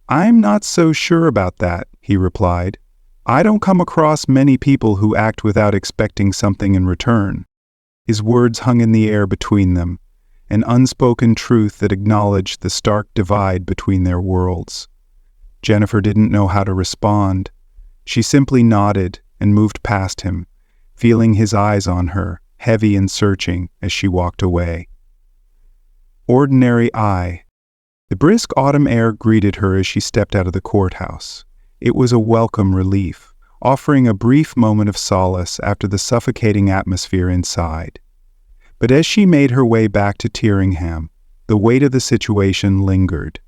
I'm not so sure about that, he replied. I don't come across many people who act without expecting something in return. His words hung in the air between them, an unspoken truth that acknowledged the stark divide between their worlds. Jennifer didn't know how to respond. She simply nodded and moved past him, feeling his eyes on her, heavy and searching, as she walked away. Ordinary eye. The brisk autumn air greeted her as she stepped out of the courthouse. It was a welcome relief, offering a brief moment of solace after the suffocating atmosphere inside. But as she made her way back to Tyringham, the weight of the situation lingered.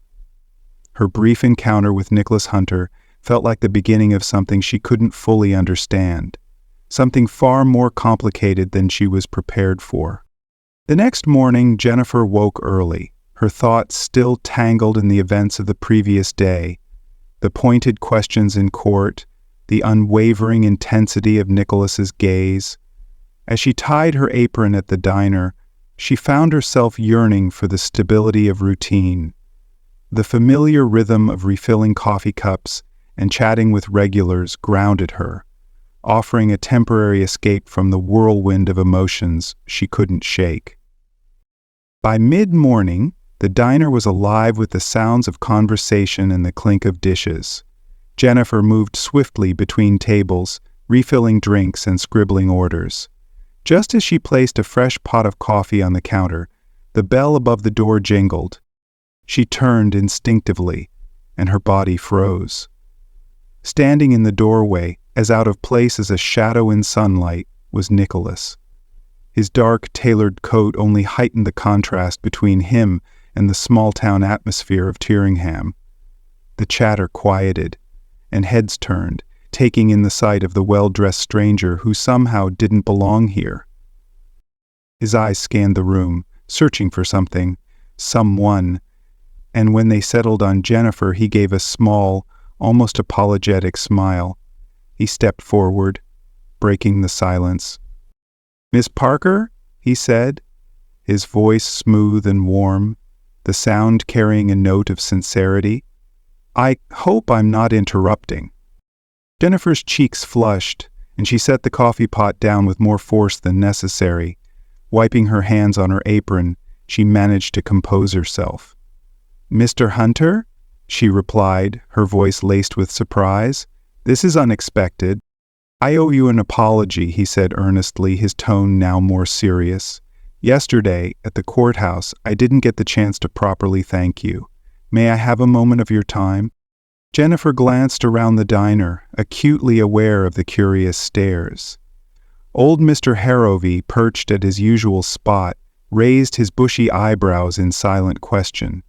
Her brief encounter with Nicholas Hunter felt like the beginning of something she couldn't fully understand, something far more complicated than she was prepared for. The next morning, Jennifer woke early, her thoughts still tangled in the events of the previous day, the pointed questions in court, the unwavering intensity of Nicholas's gaze. As she tied her apron at the diner, she found herself yearning for the stability of routine. The familiar rhythm of refilling coffee cups and chatting with regulars grounded her, offering a temporary escape from the whirlwind of emotions she couldn't shake. By mid-morning, the diner was alive with the sounds of conversation and the clink of dishes. Jennifer moved swiftly between tables, refilling drinks and scribbling orders. Just as she placed a fresh pot of coffee on the counter, the bell above the door jingled. She turned instinctively, and her body froze. Standing in the doorway, as out of place as a shadow in sunlight, was Nicholas. His dark, tailored coat only heightened the contrast between him and the small-town atmosphere of Tyringham. The chatter quieted, and heads turned, taking in the sight of the well-dressed stranger who somehow didn't belong here. His eyes scanned the room, searching for something, someone, and when they settled on Jennifer, he gave a small, almost apologetic smile. He stepped forward, breaking the silence. "Miss Parker?" he said, his voice smooth and warm, the sound carrying a note of sincerity. "I hope I'm not interrupting." Jennifer's cheeks flushed, and she set the coffee pot down with more force than necessary. Wiping her hands on her apron, she managed to compose herself. "Mr. Hunter?" she replied, her voice laced with surprise. "This is unexpected." "I owe you an apology," he said earnestly, his tone now more serious. "Yesterday, at the courthouse, I didn't get the chance to properly thank you. May I have a moment of your time?" Jennifer glanced around the diner, acutely aware of the curious stares. Old Mr. Harrowby, perched at his usual spot, raised his bushy eyebrows in silent question.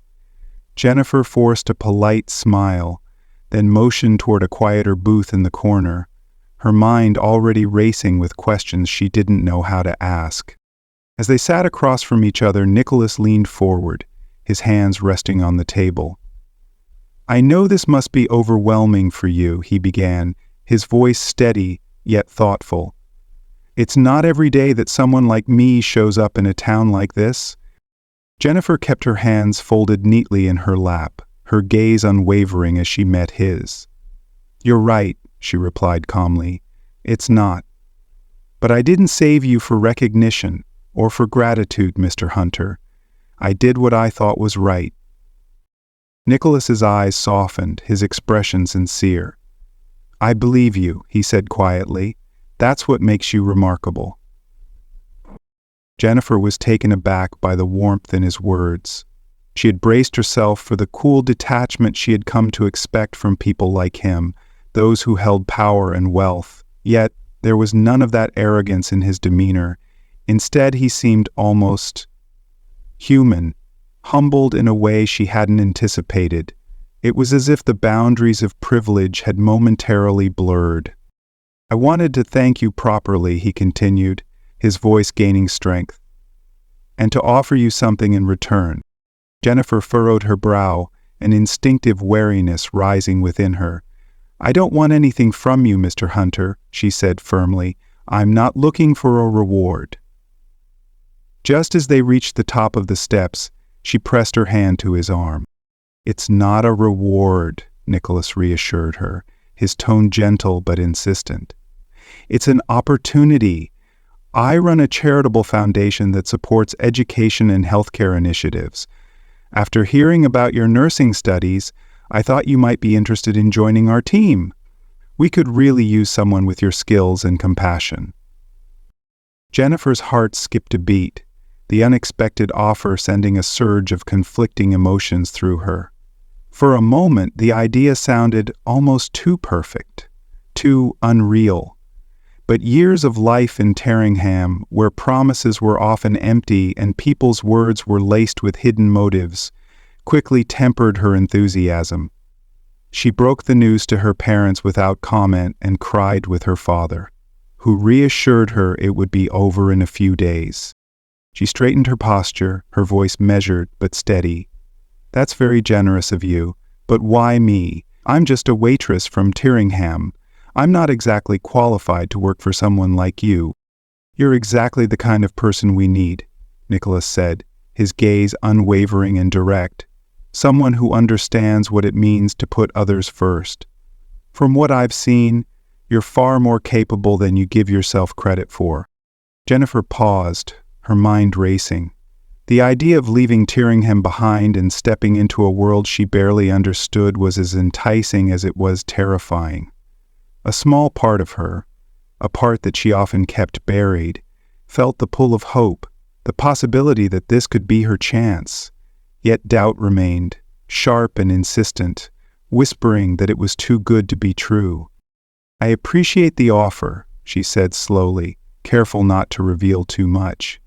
Jennifer forced a polite smile, then motioned toward a quieter booth in the corner, her mind already racing with questions she didn't know how to ask. As they sat across from each other, Nicholas leaned forward, his hands resting on the table. "I know this must be overwhelming for you," he began, his voice steady yet thoughtful. "It's not every day that someone like me shows up in a town like this." Jennifer kept her hands folded neatly in her lap, her gaze unwavering as she met his. "You're right," she replied calmly. "It's not. But I didn't save you for recognition or for gratitude, Mr. Hunter. I did what I thought was right." Nicholas's eyes softened, his expression sincere. "I believe you," he said quietly. "That's what makes you remarkable." Jennifer was taken aback by the warmth in his words. She had braced herself for the cool detachment she had come to expect from people like him, those who held power and wealth. Yet there was none of that arrogance in his demeanor. Instead, he seemed almost human, humbled in a way she hadn't anticipated. It was as if the boundaries of privilege had momentarily blurred. "I wanted to thank you properly," he continued, his voice gaining strength, "and to offer you something in return." Jennifer furrowed her brow, an instinctive wariness rising within her. "I don't want anything from you, Mr. Hunter," she said firmly. "I'm not looking for a reward." Just as they reached the top of the steps, she pressed her hand to his arm. "It's not a reward," Nicholas reassured her, his tone gentle but insistent. "It's an opportunity. I run a charitable foundation that supports education and healthcare initiatives. After hearing about your nursing studies, I thought you might be interested in joining our team. We could really use someone with your skills and compassion." Jennifer's heart skipped a beat, the unexpected offer sending a surge of conflicting emotions through her. For a moment, the idea sounded almost too perfect, too unreal. But years of life in Tyringham, where promises were often empty and people's words were laced with hidden motives, quickly tempered her enthusiasm. She broke the news to her parents without comment and cried with her father, who reassured her it would be over in a few days. She straightened her posture, her voice measured but steady. "That's very generous of you, but why me? I'm just a waitress from Tyringham. I'm not exactly qualified to work for someone like you." "You're exactly the kind of person we need," Nicholas said, his gaze unwavering and direct. "Someone who understands what it means to put others first. From what I've seen, You're far more capable than you give yourself credit for." Jennifer paused, her mind racing. The idea of leaving Tyringham behind and stepping into a world she barely understood was as enticing as it was terrifying. A small part of her, a part that she often kept buried, felt the pull of hope, the possibility that this could be her chance. Yet doubt remained, sharp and insistent, whispering that it was too good to be true. "I appreciate the offer," she said slowly, careful not to reveal too much.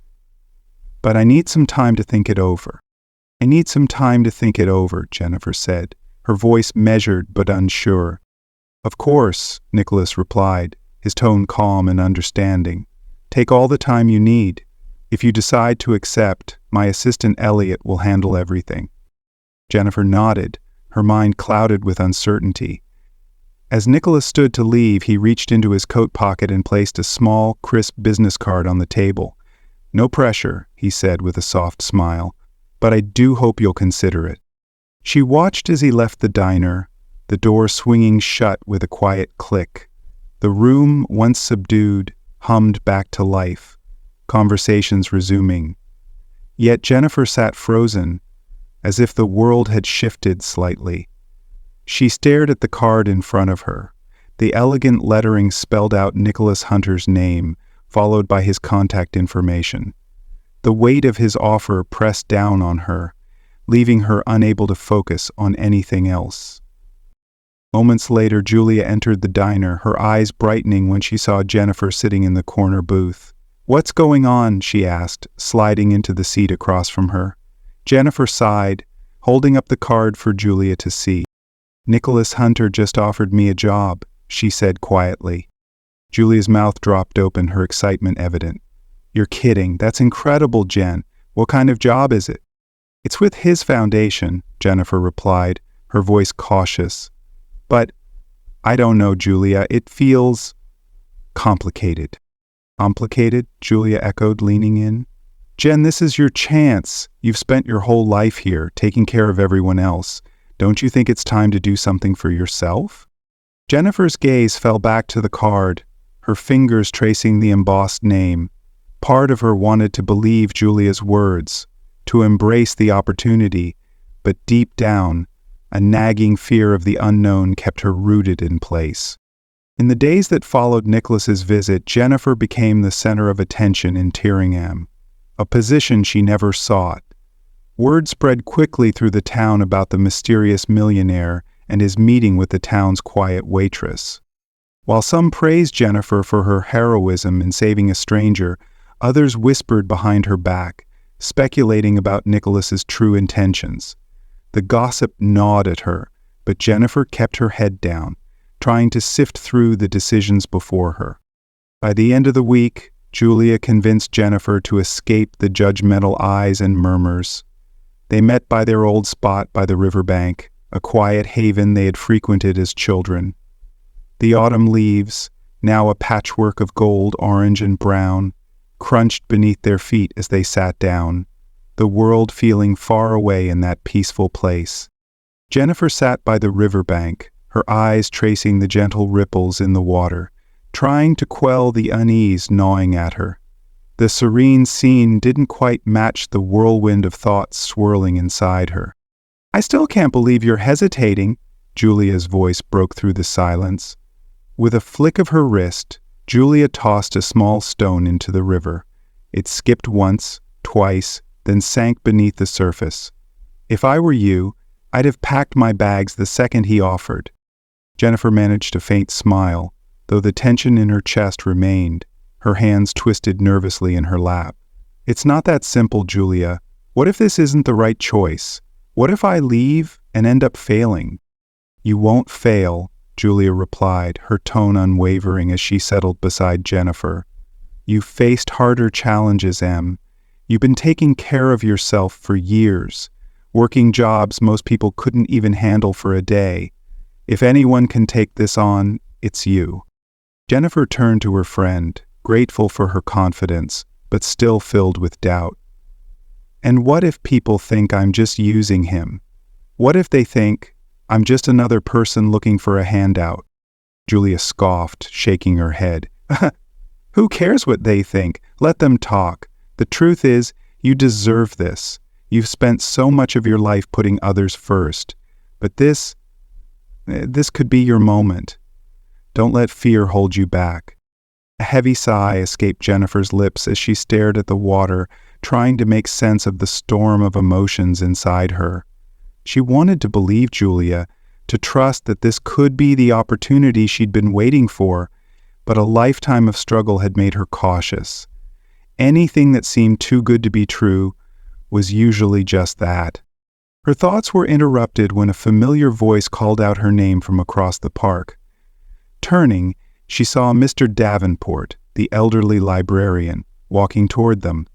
"But I need some time to think it over." "I need some time to think it over," Jennifer said, her voice measured but unsure. "Of course," Nicholas replied, his tone calm and understanding. "Take all the time you need. If you decide to accept, my assistant Elliot will handle everything." Jennifer nodded, her mind clouded with uncertainty. As Nicholas stood to leave, he reached into his coat pocket and placed a small, crisp business card on the table. "No pressure," he said with a soft smile, "but I do hope you'll consider it." She watched as he left the diner, the door swinging shut with a quiet click. The room, once subdued, hummed back to life, conversations resuming. Yet Jennifer sat frozen, as if the world had shifted slightly. She stared at the card in front of her. The elegant lettering spelled out Nicholas Hunter's name, followed by his contact information. The weight of his offer pressed down on her, leaving her unable to focus on anything else. Moments later, Julia entered the diner, her eyes brightening when she saw Jennifer sitting in the corner booth. "What's going on?" she asked, sliding into the seat across from her. Jennifer sighed, holding up the card for Julia to see. "Nicholas Hunter just offered me a job," she said quietly. Julia's mouth dropped open, her excitement evident. "You're kidding. That's incredible, Jen. What kind of job is it?" "It's with his foundation," Jennifer replied, her voice cautious. "But, I don't know, Julia. It feels complicated." "Complicated?" Julia echoed, leaning in. "Jen, this is your chance. You've spent your whole life here, taking care of everyone else. Don't you think it's time to do something for yourself?" Jennifer's gaze fell back to the card, her fingers tracing the embossed name. Part of her wanted to believe Julia's words, to embrace the opportunity, but deep down, a nagging fear of the unknown kept her rooted in place. In the days that followed Nicholas's visit, Jennifer became the center of attention in Tyringham, a position she never sought. Word spread quickly through the town about the mysterious millionaire and his meeting with the town's quiet waitress. While some praised Jennifer for her heroism in saving a stranger, others whispered behind her back, speculating about Nicholas's true intentions. The gossip gnawed at her, but Jennifer kept her head down, trying to sift through the decisions before her. By the end of the week, Julia convinced Jennifer to escape the judgmental eyes and murmurs. They met by their old spot by the riverbank, a quiet haven they had frequented as children. The autumn leaves, now a patchwork of gold, orange, and brown, crunched beneath their feet as they sat down, the world feeling far away in that peaceful place. Jennifer sat by the riverbank, her eyes tracing the gentle ripples in the water, trying to quell the unease gnawing at her. The serene scene didn't quite match the whirlwind of thoughts swirling inside her. "I still can't believe you're hesitating," Julia's voice broke through the silence. With a flick of her wrist, Julia tossed a small stone into the river. It skipped once, twice, then sank beneath the surface. "If I were you, I'd have packed my bags the second he offered." Jennifer managed a faint smile, though the tension in her chest remained, her hands twisted nervously in her lap. "It's not that simple, Julia. What if this isn't the right choice? What if I leave and end up failing?" "You won't fail," Julia replied, her tone unwavering as she settled beside Jennifer. "You've faced harder challenges, Em. You've been taking care of yourself for years, working jobs most people couldn't even handle for a day. If anyone can take this on, it's you." Jennifer turned to her friend, grateful for her confidence, but still filled with doubt. "And what if people think I'm just using him? What if they think I'm just another person looking for a handout?" Julia scoffed, shaking her head. Who cares what they think? Let them talk. The truth is, you deserve this. You've spent so much of your life putting others first. But this could be your moment. Don't let fear hold you back. A heavy sigh escaped Jennifer's lips as she stared at the water, trying to make sense of the storm of emotions inside her. She wanted to believe Julia, to trust that this could be the opportunity she'd been waiting for, but a lifetime of struggle had made her cautious. Anything that seemed too good to be true was usually just that. Her thoughts were interrupted when a familiar voice called out her name from across the park. Turning, she saw Mr. Davenport, the elderly librarian, walking toward them.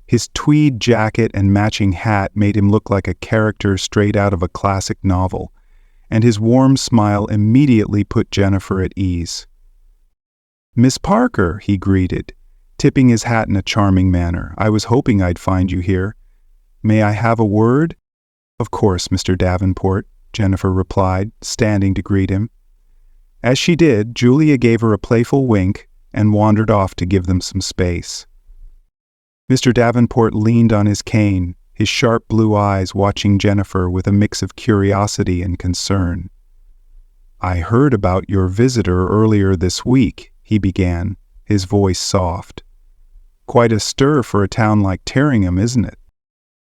His tweed jacket and matching hat made him look like a character straight out of a classic novel, and his warm smile immediately put Jennifer at ease. "Miss Parker," he greeted, tipping his hat in a charming manner. "I was hoping I'd find you here. May I have a word?" "Of course, Mr. Davenport," Jennifer replied, standing to greet him. As she did, Julia gave her a playful wink and wandered off to give them some space. Mr. Davenport leaned on his cane, his sharp blue eyes watching Jennifer with a mix of curiosity and concern. "I heard about your visitor earlier this week," he began, his voice soft. "Quite a stir for a town like Terringham, isn't it?"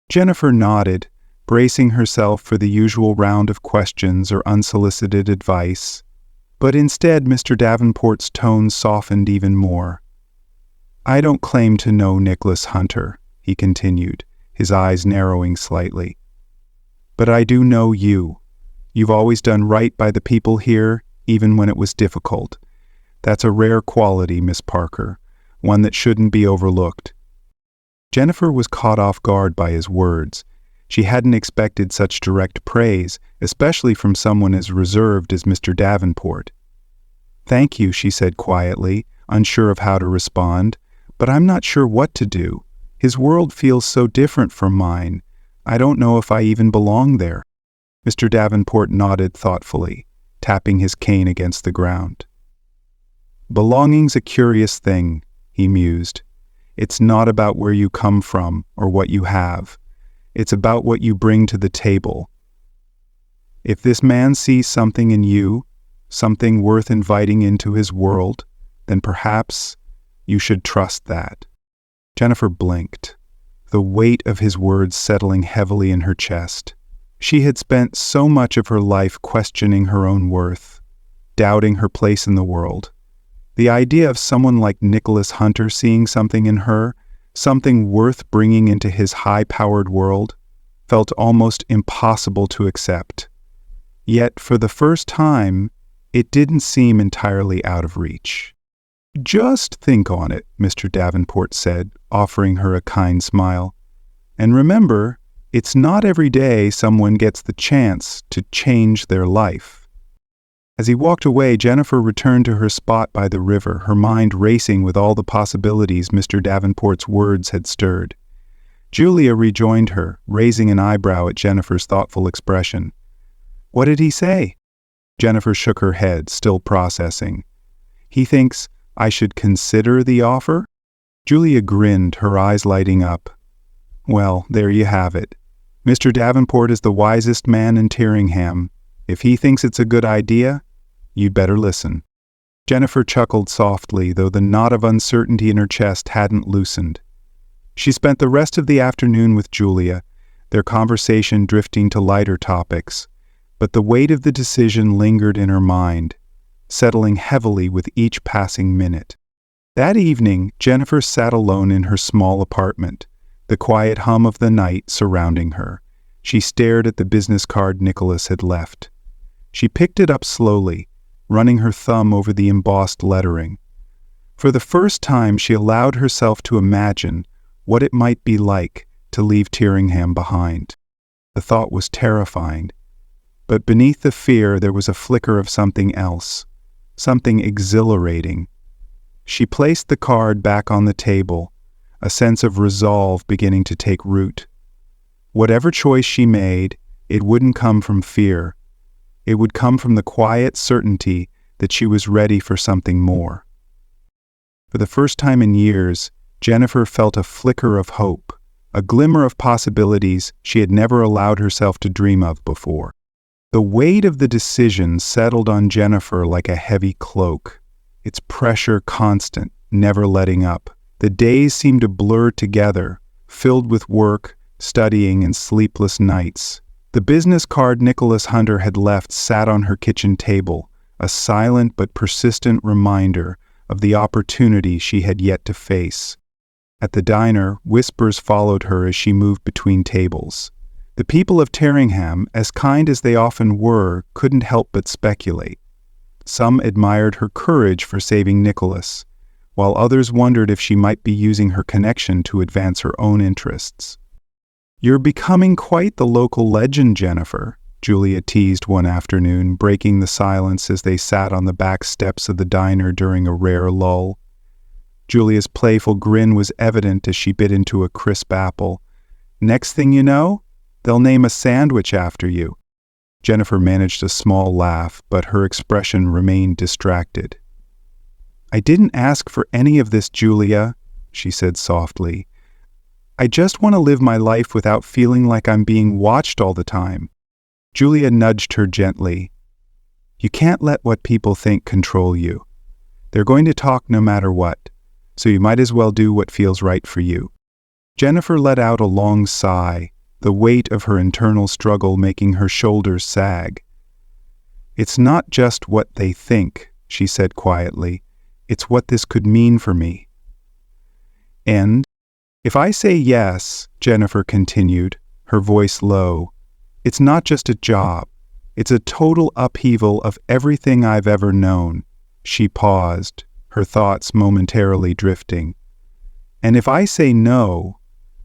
Jennifer nodded, bracing herself for the usual round of questions or unsolicited advice. But instead, Mr. Davenport's tone softened even more. "I don't claim to know Nicholas Hunter," he continued, his eyes narrowing slightly. "But I do know you. You've always done right by the people here, even when it was difficult. That's a rare quality, Miss Parker, one that shouldn't be overlooked." Jennifer was caught off guard by his words. She hadn't expected such direct praise, especially from someone as reserved as Mr. Davenport. "Thank you," she said quietly, unsure of how to respond, "but I'm not sure what to do. His world feels so different from mine. I don't know if I even belong there." Mr. Davenport nodded thoughtfully, tapping his cane against the ground. "Belonging's a curious thing," he mused. "It's not about where you come from or what you have. It's about what you bring to the table. If this man sees something in you, something worth inviting into his world, then perhaps you should trust that." Jennifer blinked, the weight of his words settling heavily in her chest. She had spent so much of her life questioning her own worth, doubting her place in the world. The idea of someone like Nicholas Hunter seeing something in her, something worth bringing into his high-powered world, felt almost impossible to accept. Yet, for the first time, it didn't seem entirely out of reach. "Just think on it," Mr. Davenport said, offering her a kind smile. "And remember, it's not every day someone gets the chance to change their life." As he walked away, Jennifer returned to her spot by the river, her mind racing with all the possibilities Mr. Davenport's words had stirred. Julia rejoined her, raising an eyebrow at Jennifer's thoughtful expression. "What did he say?" Jennifer shook her head, still processing. "He thinks I should consider the offer?" Julia grinned, her eyes lighting up. "Well, there you have it. Mr. Davenport is the wisest man in Terringham. If he thinks it's a good idea, you'd better listen." Jennifer chuckled softly, though the knot of uncertainty in her chest hadn't loosened. She spent the rest of the afternoon with Julia, their conversation drifting to lighter topics, but the weight of the decision lingered in her mind, settling heavily with each passing minute. That evening, Jennifer sat alone in her small apartment, the quiet hum of the night surrounding her. She stared at the business card Nicholas had left. She picked it up slowly, running her thumb over the embossed lettering. For the first time, she allowed herself to imagine what it might be like to leave Terringham behind. The thought was terrifying, but beneath the fear there was a flicker of something else, something exhilarating. She placed the card back on the table, a sense of resolve beginning to take root. Whatever choice she made, it wouldn't come from fear. It would come from the quiet certainty that she was ready for something more. For the first time in years, Jennifer felt a flicker of hope, a glimmer of possibilities she had never allowed herself to dream of before. The weight of the decision settled on Jennifer like a heavy cloak, its pressure constant, never letting up. The days seemed to blur together, filled with work, studying, and sleepless nights. The business card Nicholas Hunter had left sat on her kitchen table, a silent but persistent reminder of the opportunity she had yet to face. At the diner, whispers followed her as she moved between tables. The people of Terringham, as kind as they often were, couldn't help but speculate. Some admired her courage for saving Nicholas, while others wondered if she might be using her connection to advance her own interests. "You're becoming quite the local legend, Jennifer," Julia teased one afternoon, breaking the silence as they sat on the back steps of the diner during a rare lull. Julia's playful grin was evident as she bit into a crisp apple. "Next thing you know, they'll name a sandwich after you." Jennifer managed a small laugh, but her expression remained distracted. "I didn't ask for any of this, Julia," she said softly. "I just want to live my life without feeling like I'm being watched all the time." Julia nudged her gently. "You can't let what people think control you. They're going to talk no matter what, so you might as well do what feels right for you." Jennifer let out a long sigh, the weight of her internal struggle making her shoulders sag. "It's not just what they think," she said quietly. "It's what this could mean for me." "And if I say yes," Jennifer continued, her voice low, "it's not just a job. It's a total upheaval of everything I've ever known." She paused, her thoughts momentarily drifting. "And if I say no,"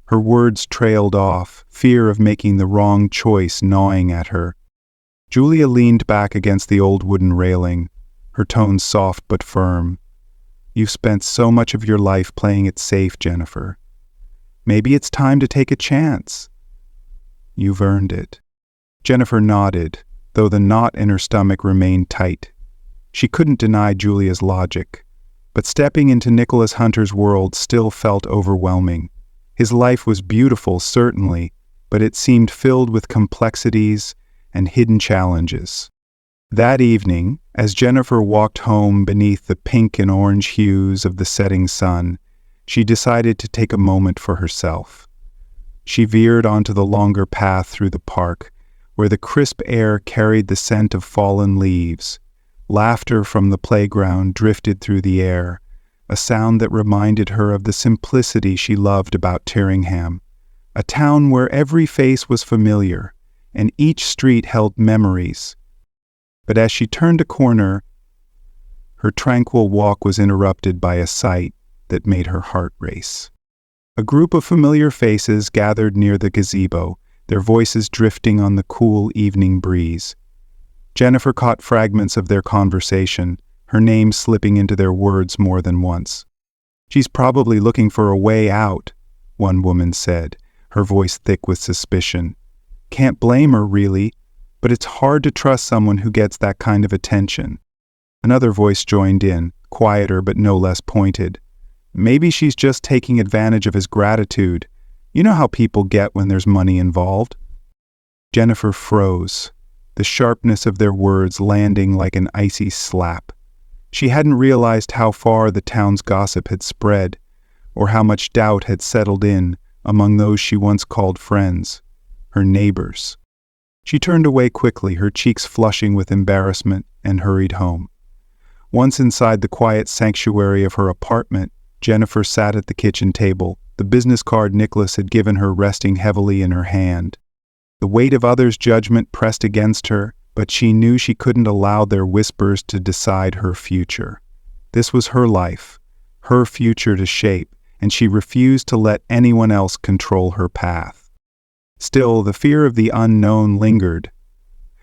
her words trailed off, fear of making the wrong choice gnawing at her. Julia leaned back against the old wooden railing, her tone soft but firm. "You've spent so much of your life playing it safe, Jennifer. Maybe it's time to take a chance. You've earned it." Jennifer nodded, though the knot in her stomach remained tight. She couldn't deny Julia's logic, but stepping into Nicholas Hunter's world still felt overwhelming. His life was beautiful, certainly, but it seemed filled with complexities and hidden challenges. That evening, as Jennifer walked home beneath the pink and orange hues of the setting sun, she decided to take a moment for herself. She veered onto the longer path through the park, where the crisp air carried the scent of fallen leaves. Laughter from the playground drifted through the air, a sound that reminded her of the simplicity she loved about Terringham, a town where every face was familiar, and each street held memories. But as she turned a corner, her tranquil walk was interrupted by a sight that made her heart race. A group of familiar faces gathered near the gazebo, their voices drifting on the cool evening breeze. Jennifer caught fragments of their conversation, her name slipping into their words more than once. "She's probably looking for a way out," one woman said, her voice thick with suspicion. "Can't blame her, really, but it's hard to trust someone who gets that kind of attention." Another voice joined in, quieter but no less pointed. "Maybe she's just taking advantage of his gratitude. You know how people get when there's money involved." Jennifer froze, the sharpness of their words landing like an icy slap. She hadn't realized how far the town's gossip had spread, or how much doubt had settled in among those she once called friends, her neighbors. She turned away quickly, her cheeks flushing with embarrassment, and hurried home. Once inside the quiet sanctuary of her apartment, Jennifer sat at the kitchen table, the business card Nicholas had given her resting heavily in her hand. The weight of others' judgment pressed against her, but she knew she couldn't allow their whispers to decide her future. This was her life, her future to shape, and she refused to let anyone else control her path. Still, the fear of the unknown lingered.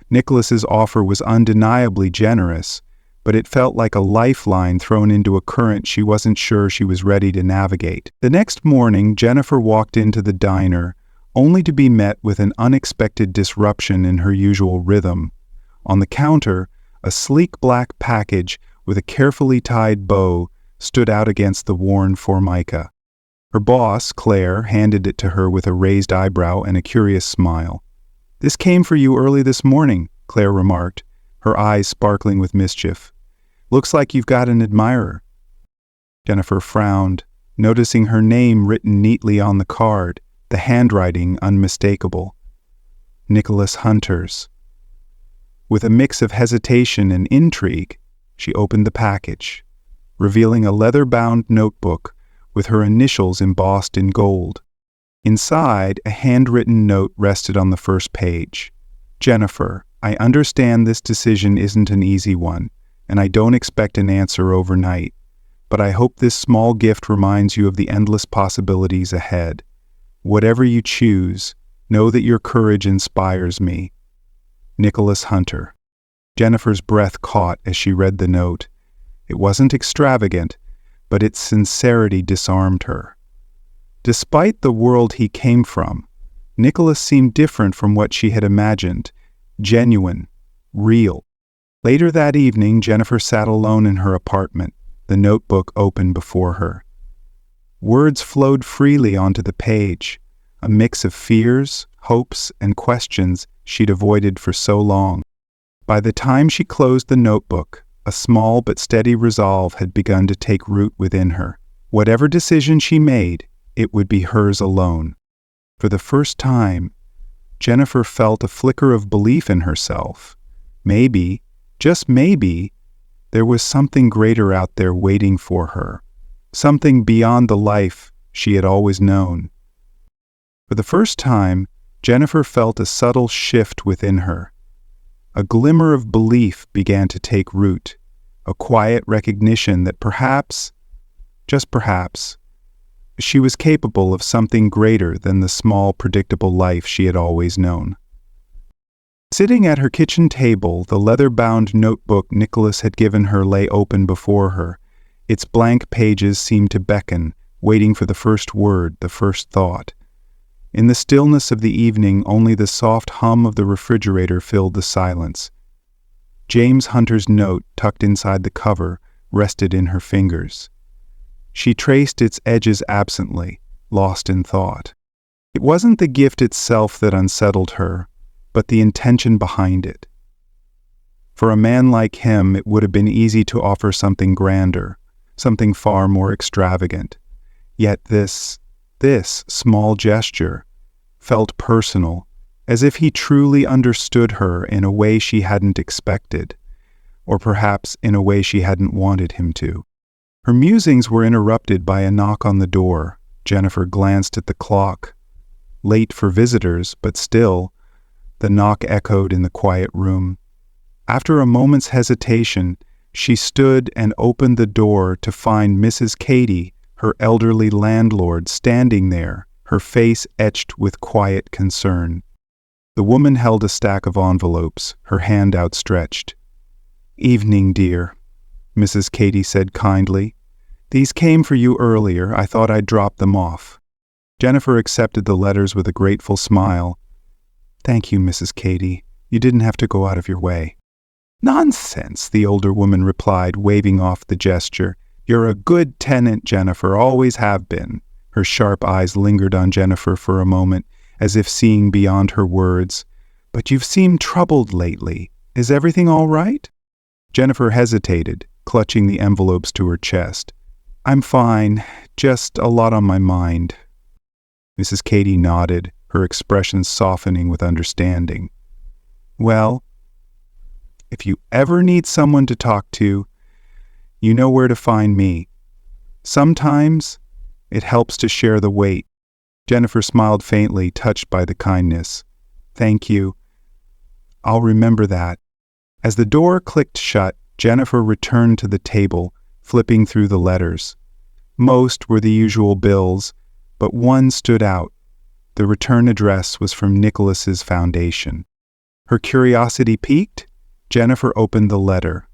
Nicholas's offer was undeniably generous, but it felt like a lifeline thrown into a current she wasn't sure she was ready to navigate. The next morning, Jennifer walked into the diner, only to be met with an unexpected disruption in her usual rhythm. On the counter, A sleek black package with a carefully tied bow stood out against the worn formica. Her boss, Claire, handed it to her with a raised eyebrow and a curious smile. "This came for you early this morning," Claire remarked, her eyes sparkling with mischief. "Looks like you've got an admirer." Jennifer frowned, noticing her name written neatly on the card, the handwriting unmistakable. Nicholas Hunter's. With a mix of hesitation and intrigue, she opened the package, revealing a leather-bound notebook with her initials embossed in gold. Inside, a handwritten note rested on the first page. "Jennifer, I understand this decision isn't an easy one, and I don't expect an answer overnight, but I hope this small gift reminds you of the endless possibilities ahead. Whatever you choose, know that your courage inspires me. Nicholas Hunter." Jennifer's breath caught as she read the note. It wasn't extravagant, but its sincerity disarmed her. Despite the world he came from, Nicholas seemed different from what she had imagined, genuine, real. Later that evening, Jennifer sat alone in her apartment, the notebook open before her. Words flowed freely onto the page, a mix of fears, hopes, and questions she'd avoided for so long. By the time she closed the notebook, a small but steady resolve had begun to take root within her. Whatever decision she made, it would be hers alone. For the first time, Jennifer felt a flicker of belief in herself. Maybe, just maybe, there was something greater out there waiting for her, something beyond the life she had always known. For the first time, Jennifer felt a subtle shift within her. A glimmer of belief began to take root, a quiet recognition that perhaps, just perhaps, she was capable of something greater than the small, predictable life she had always known. Sitting at her kitchen table, the leather-bound notebook Nicholas had given her lay open before her. Its blank pages seemed to beckon, waiting for the first word, the first thought. In the stillness of the evening, only the soft hum of the refrigerator filled the silence. James Hunter's note, tucked inside the cover, rested in her fingers. She traced its edges absently, lost in thought. It wasn't the gift itself that unsettled her, but the intention behind it. For a man like him, it would have been easy to offer something grander, something far more extravagant. Yet this small gesture felt personal, as if he truly understood her in a way she hadn't expected, or perhaps in a way she hadn't wanted him to. Her musings were interrupted by a knock on the door. Jennifer glanced at the clock. Late for visitors, but still, the knock echoed in the quiet room. After a moment's hesitation, she stood and opened the door to find Mrs. Katie, her elderly landlord, standing there, her face etched with quiet concern. The woman held a stack of envelopes, her hand outstretched. "Evening, dear," Mrs. Katie said kindly. "These came for you earlier. I thought I'd drop them off." Jennifer accepted the letters with a grateful smile. "Thank you, Mrs. Katie. You didn't have to go out of your way." "Nonsense," the older woman replied, waving off the gesture. "You're a good tenant, Jennifer, always have been." Her sharp eyes lingered on Jennifer for a moment, as if seeing beyond her words. "But you've seemed troubled lately. Is everything all right?" Jennifer hesitated, clutching the envelopes to her chest. "I'm fine, just a lot on my mind." Mrs. Katie nodded, her expression softening with understanding. "Well, if you ever need someone to talk to, you know where to find me. Sometimes it helps to share the weight." Jennifer smiled faintly, touched by the kindness. "Thank you. I'll remember that." As the door clicked shut, Jennifer returned to the table, flipping through the letters. Most were the usual bills, but one stood out. The return address was from Nicholas's foundation. Her curiosity piqued, Jennifer opened the letter.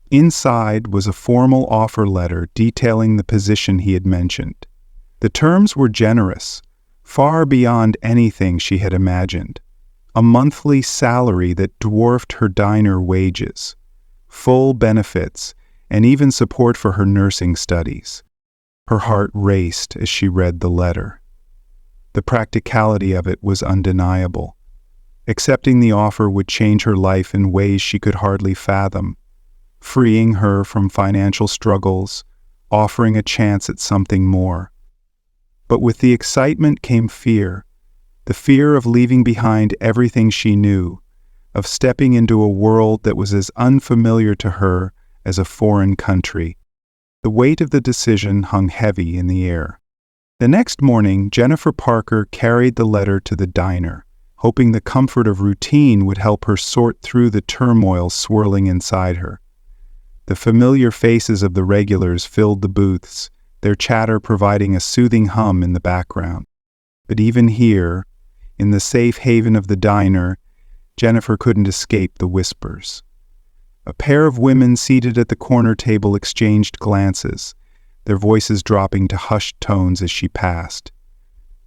Inside was a formal offer letter detailing the position he had mentioned. The terms were generous, far beyond anything she had imagined. A monthly salary that dwarfed her diner wages. full benefits, and even support for her nursing studies. Her heart raced as she read the letter. The practicality of it was undeniable. Accepting the offer would change her life in ways she could hardly fathom, freeing her from financial struggles, offering a chance at something more. But with the excitement came fear, the fear of leaving behind everything she knew, of stepping into a world that was as unfamiliar to her as a foreign country. The weight of the decision hung heavy in the air. The next morning, Jennifer Parker carried the letter to the diner, hoping the comfort of routine would help her sort through the turmoil swirling inside her. The familiar faces of the regulars filled the booths, their chatter providing a soothing hum in the background. But even here, in the safe haven of the diner, Jennifer couldn't escape the whispers. A pair of women seated at the corner table exchanged glances, their voices dropping to hushed tones as she passed.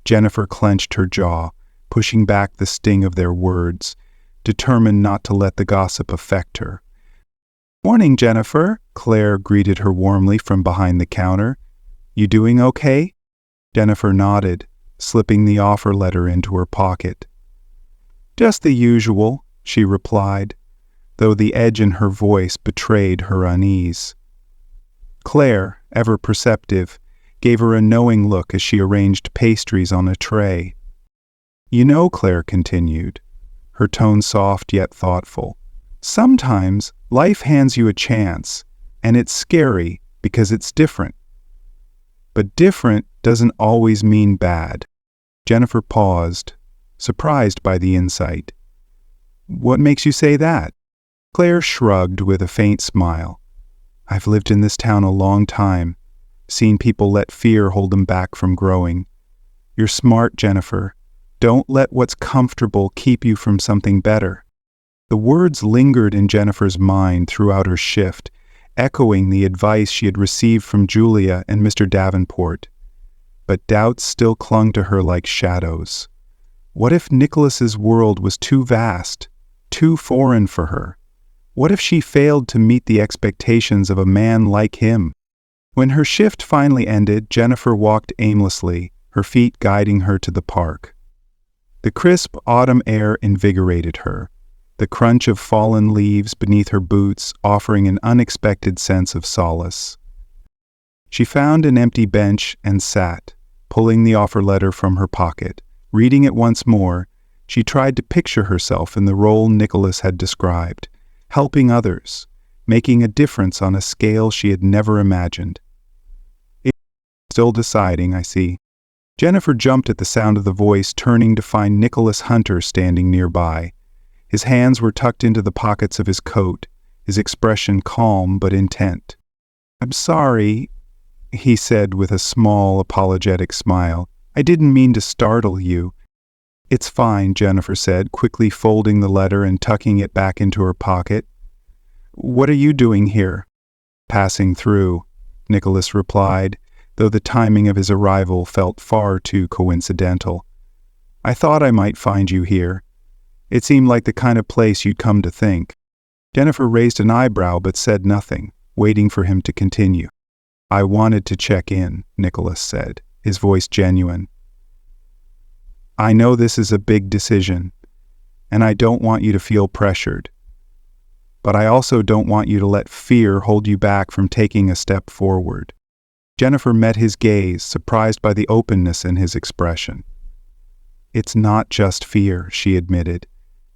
Jennifer clenched her jaw, pushing back the sting of their words, determined not to let the gossip affect her. "Morning, Jennifer," Claire greeted her warmly from behind the counter. "You doing okay?" Jennifer nodded, slipping the offer letter into her pocket. "Just the usual," she replied, though the edge in her voice betrayed her unease. Claire, ever perceptive, gave her a knowing look as she arranged pastries on a tray. "You know," Claire continued, her tone soft yet thoughtful, "sometimes life hands you a chance, and it's scary because it's different. But different doesn't always mean bad." Jennifer paused, surprised by the insight. "What makes you say that?" Claire shrugged with a faint smile. "I've lived in this town a long time, seen people let fear hold them back from growing. You're smart, Jennifer. Don't let what's comfortable keep you from something better." The words lingered in Jennifer's mind throughout her shift, echoing the advice she had received from Julia and Mr. Davenport. But doubts still clung to her like shadows. What if Nicholas's world was too vast, too foreign for her? What if she failed to meet the expectations of a man like him? When her shift finally ended, Jennifer walked aimlessly, her feet guiding her to the park. The crisp autumn air invigorated her, the crunch of fallen leaves beneath her boots offering an unexpected sense of solace. She found an empty bench and sat, pulling the offer letter from her pocket. Reading it once more, she tried to picture herself in the role Nicholas had described, helping others, making a difference on a scale she had never imagined. "Still deciding, I see." Jennifer jumped at the sound of the voice, turning to find Nicholas Hunter standing nearby. His hands were tucked into the pockets of his coat, his expression calm but intent. "I'm sorry," he said with a small, apologetic smile. "I didn't mean to startle you." "It's fine," Jennifer said, quickly folding the letter and tucking it back into her pocket. "What are you doing here?" "Passing through," Nicholas replied, though the timing of his arrival felt far too coincidental. "I thought I might find you here. It seemed like the kind of place you'd come to think." Jennifer raised an eyebrow but said nothing, waiting for him to continue. "I wanted to check in," Nicholas said, his voice genuine. "I know this is a big decision, and I don't want you to feel pressured. But I also don't want you to let fear hold you back from taking a step forward." Jennifer met his gaze, surprised by the openness in his expression. "It's not just fear," she admitted.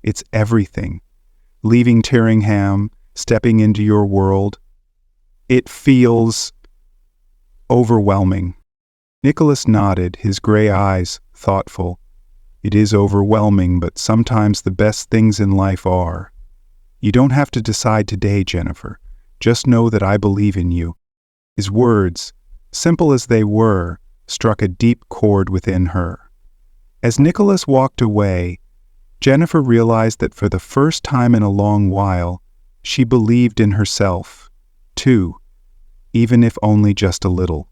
"It's everything. Leaving Tyringham, stepping into your world. It feels overwhelming." Nicholas nodded, his gray eyes thoughtful. "It is overwhelming, but sometimes the best things in life are. You don't have to decide today, Jennifer. Just know that I believe in you." His words, simple as they were, struck a deep chord within her. As Nicholas walked away, Jennifer realized that for the first time in a long while, she believed in herself, too, even if only just a little.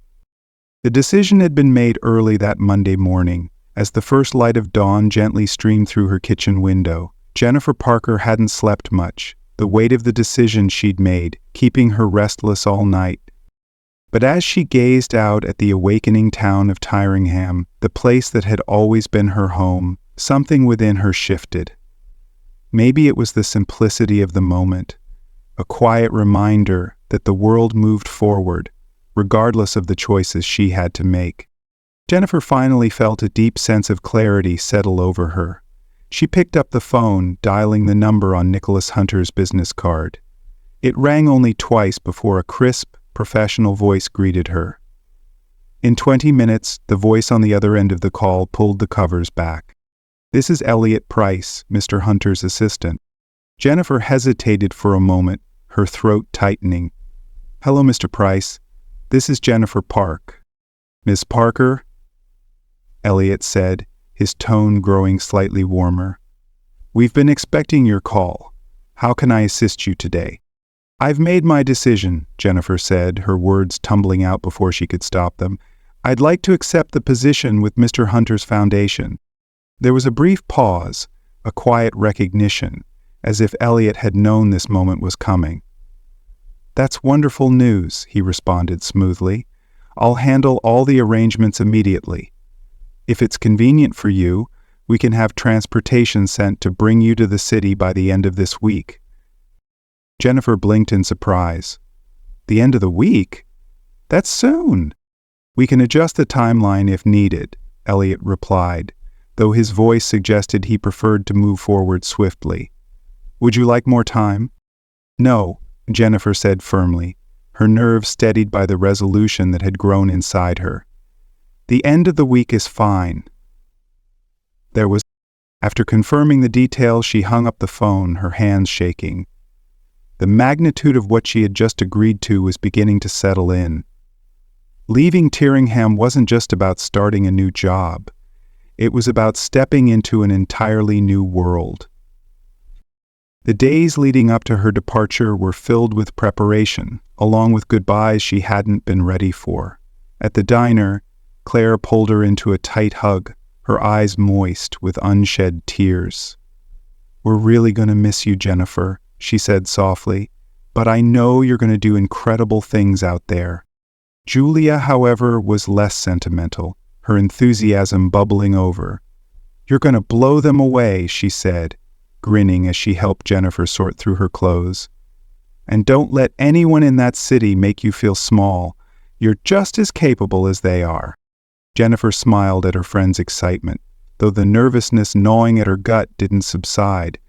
The decision had been made early that Monday morning. As the first light of dawn gently streamed through her kitchen window, Jennifer Parker hadn't slept much, the weight of the decision she'd made, keeping her restless all night. But as she gazed out at the awakening town of Tyringham, the place that had always been her home, something within her shifted. Maybe it was the simplicity of the moment, a quiet reminder that the world moved forward, regardless of the choices she had to make. Jennifer finally felt a deep sense of clarity settle over her. She picked up the phone, dialing the number on Nicholas Hunter's business card. It rang only twice before a crisp, professional voice greeted her. In 20 minutes, the voice on the other end of the call pulled the covers back. "This is Elliot Price, Mr. Hunter's assistant." Jennifer hesitated for a moment, her throat tightening. "Hello, Mr. Price. This is Jennifer Park." "Miss Parker?" Elliot said, his tone growing slightly warmer. "We've been expecting your call. How can I assist you today?" "I've made my decision," Jennifer said, her words tumbling out before she could stop them. "I'd like to accept the position with Mr. Hunter's foundation." There was a brief pause, a quiet recognition, as if Elliot had known this moment was coming. "That's wonderful news," he responded smoothly. "I'll handle all the arrangements immediately. If it's convenient for you, we can have transportation sent to bring you to the city by the end of this week." Jennifer blinked in surprise. "The end of the week? That's soon." "We can adjust the timeline if needed," Elliot replied, though his voice suggested he preferred to move forward swiftly. "Would you like more time?" "No," Jennifer said firmly, her nerves steadied by the resolution that had grown inside her. "The end of the week is fine." After confirming the details, she hung up the phone, her hands shaking. The magnitude of what she had just agreed to was beginning to settle in. Leaving Tyringham wasn't just about starting a new job. It was about stepping into an entirely new world. The days leading up to her departure were filled with preparation, along with goodbyes she hadn't been ready for. At the diner, Claire pulled her into a tight hug, her eyes moist with unshed tears. "We're really going to miss you, Jennifer," she said softly, "but I know you're going to do incredible things out there." Julia, however, was less sentimental, her enthusiasm bubbling over. "You're going to blow them away," she said, grinning as she helped Jennifer sort through her clothes. "And don't let anyone in that city make you feel small. You're just as capable as they are." Jennifer smiled at her friend's excitement, though the nervousness gnawing at her gut didn't subside.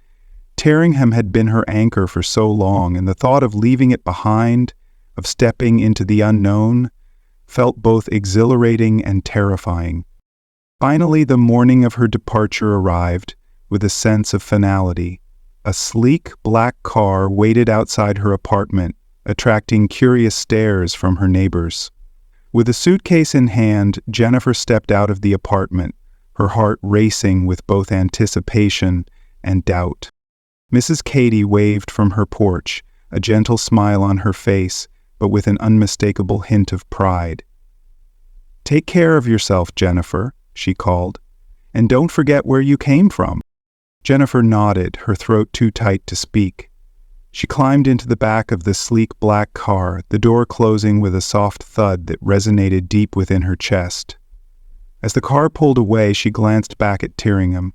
Tyringham had been her anchor for so long, and the thought of leaving it behind, of stepping into the unknown, felt both exhilarating and terrifying. Finally, the morning of her departure arrived, with a sense of finality. A sleek black car waited outside her apartment, attracting curious stares from her neighbors. With a suitcase in hand, Jennifer stepped out of the apartment, her heart racing with both anticipation and doubt. Mrs. Katie waved from her porch, a gentle smile on her face, but with an unmistakable hint of pride. "Take care of yourself, Jennifer," she called, "and don't forget where you came from." Jennifer nodded, her throat too tight to speak. She climbed into the back of the sleek black car, the door closing with a soft thud that resonated deep within her chest. As the car pulled away, she glanced back at Tyringham,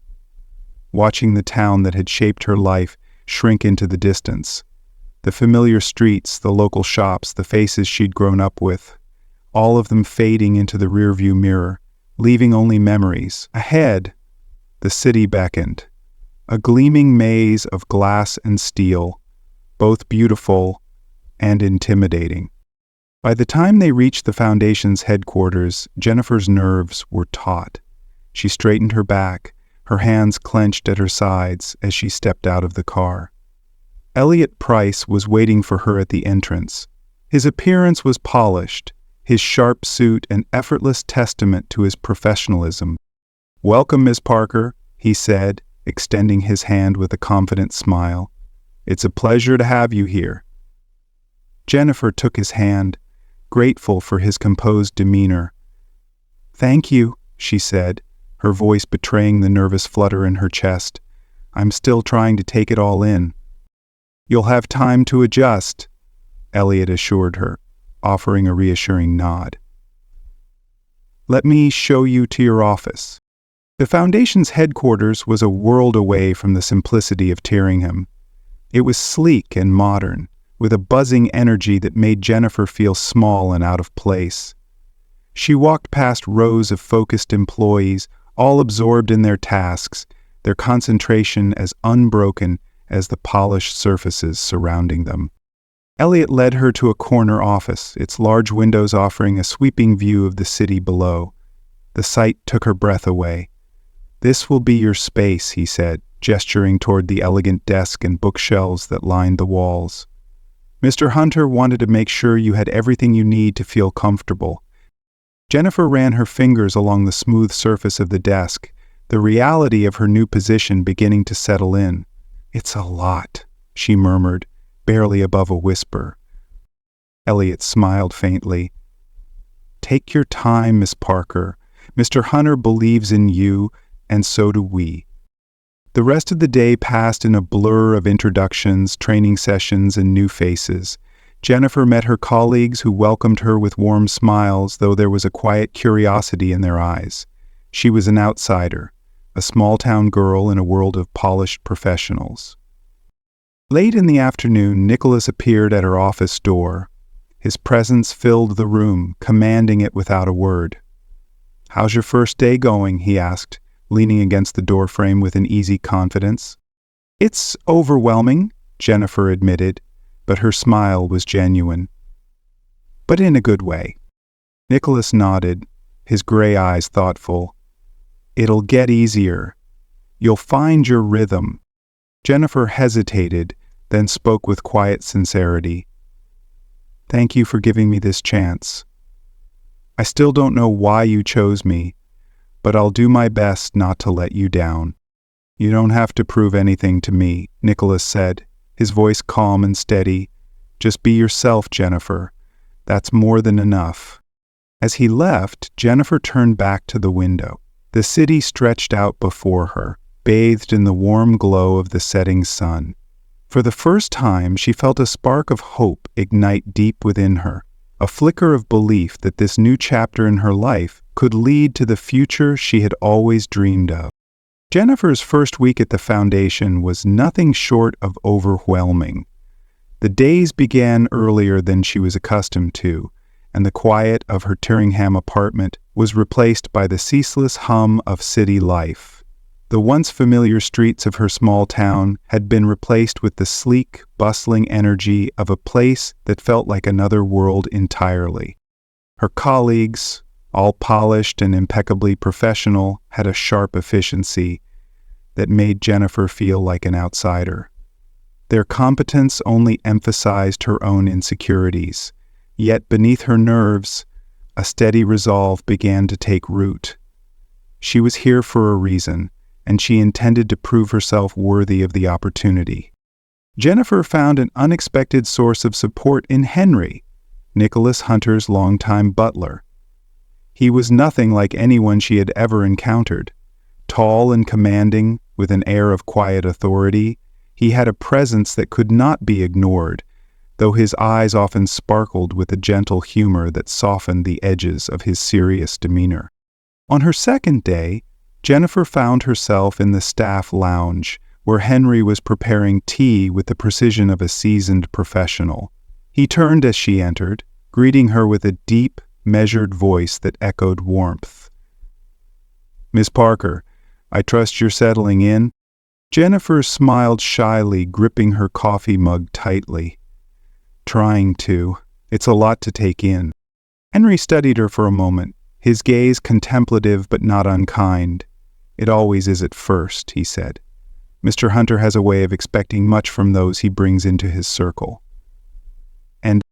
watching the town that had shaped her life shrink into the distance. The familiar streets, the local shops, the faces she'd grown up with, all of them fading into the rearview mirror, leaving only memories. Ahead, the city beckoned, a gleaming maze of glass and steel, both beautiful and intimidating. By the time they reached the Foundation's headquarters, Jennifer's nerves were taut. She straightened her back, her hands clenched at her sides as she stepped out of the car. Elliot Price was waiting for her at the entrance. His appearance was polished, his sharp suit an effortless testament to his professionalism. "Welcome, Miss Parker," he said, extending his hand with a confident smile. "It's a pleasure to have you here." Jennifer took his hand, grateful for his composed demeanor. "Thank you," she said, her voice betraying the nervous flutter in her chest. "I'm still trying to take it all in." You'll have time to adjust, Elliot assured her, offering a reassuring nod. Let me show you to your office. The Foundation's headquarters was a world away from the simplicity of Tyringham. It was sleek and modern, with a buzzing energy that made Jennifer feel small and out of place. She walked past rows of focused employees, all absorbed in their tasks, their concentration as unbroken as the polished surfaces surrounding them. Elliot led her to a corner office, its large windows offering a sweeping view of the city below. The sight took her breath away. "This will be your space," he said, gesturing toward the elegant desk and bookshelves that lined the walls. "Mr. Hunter wanted to make sure you had everything you need to feel comfortable." Jennifer ran her fingers along the smooth surface of the desk, the reality of her new position beginning to settle in. "It's a lot," she murmured, barely above a whisper. Elliot smiled faintly. "Take your time, Miss Parker. Mr. Hunter believes in you, and so do we." The rest of the day passed in a blur of introductions, training sessions, and new faces. Jennifer met her colleagues who welcomed her with warm smiles, though there was a quiet curiosity in their eyes. She was an outsider, a small-town girl in a world of polished professionals. Late in the afternoon, Nicholas appeared at her office door. His presence filled the room, commanding it without a word. "How's your first day going?" he asked, leaning against the doorframe with an easy confidence. "It's overwhelming," Jennifer admitted, but her smile was genuine. "But in a good way." Nicholas nodded, his gray eyes thoughtful. "It'll get easier. You'll find your rhythm." Jennifer hesitated, then spoke with quiet sincerity. "Thank you for giving me this chance. I still don't know why you chose me, but I'll do my best not to let you down." "You don't have to prove anything to me," Nicholas said, his voice calm and steady. "Just be yourself, Jennifer. That's more than enough." As he left, Jennifer turned back to the window. The city stretched out before her, bathed in the warm glow of the setting sun. For the first time, she felt a spark of hope ignite deep within her, a flicker of belief that this new chapter in her life could lead to the future she had always dreamed of. Jennifer's first week at the Foundation was nothing short of overwhelming. The days began earlier than she was accustomed to, and the quiet of her Tyringham apartment was replaced by the ceaseless hum of city life. The once familiar streets of her small town had been replaced with the sleek, bustling energy of a place that felt like another world entirely. Her colleagues, all polished and impeccably professional, had a sharp efficiency that made Jennifer feel like an outsider. Their competence only emphasized her own insecurities, yet beneath her nerves, a steady resolve began to take root. She was here for a reason, and she intended to prove herself worthy of the opportunity. Jennifer found an unexpected source of support in Henry, Nicholas Hunter's longtime butler. He was nothing like anyone she had ever encountered. Tall and commanding, with an air of quiet authority, he had a presence that could not be ignored, though his eyes often sparkled with a gentle humor that softened the edges of his serious demeanor. On her second day, Jennifer found herself in the staff lounge, where Henry was preparing tea with the precision of a seasoned professional. He turned as she entered, greeting her with a deep, measured voice that echoed warmth. "Miss Parker, I trust you're settling in?" Jennifer smiled shyly, gripping her coffee mug tightly. "Trying to. It's a lot to take in." Henry studied her for a moment, his gaze contemplative but not unkind. "It always is at first," he said. "Mr. Hunter has a way of expecting much from those he brings into his circle." And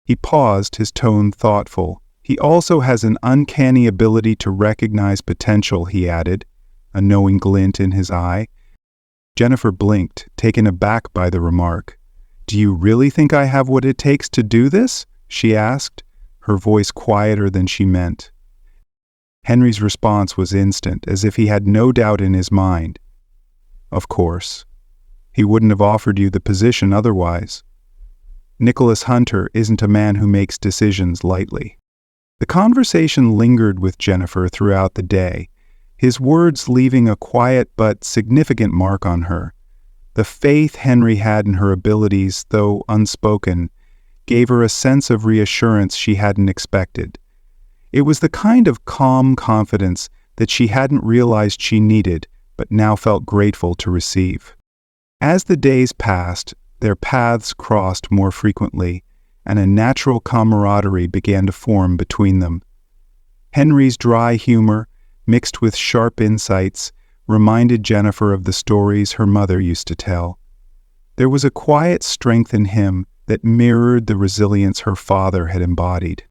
he paused, his tone thoughtful. "He also has an uncanny ability to recognize potential," he added, a knowing glint in his eye. Jennifer blinked, taken aback by the remark. "Do you really think I have what it takes to do this?" she asked, her voice quieter than she meant. Henry's response was instant, as if he had no doubt in his mind. "Of course." He wouldn't have offered you the position otherwise. Nicholas Hunter isn't a man who makes decisions lightly. The conversation lingered with Jennifer throughout the day, his words leaving a quiet but significant mark on her. The faith Henry had in her abilities, though unspoken, gave her a sense of reassurance she hadn't expected. It was the kind of calm confidence that she hadn't realized she needed, but now felt grateful to receive. As the days passed, their paths crossed more frequently, and a natural camaraderie began to form between them. Henry's dry humor, mixed with sharp insights, reminded Jennifer of the stories her mother used to tell. There was a quiet strength in him that mirrored the resilience her father had embodied.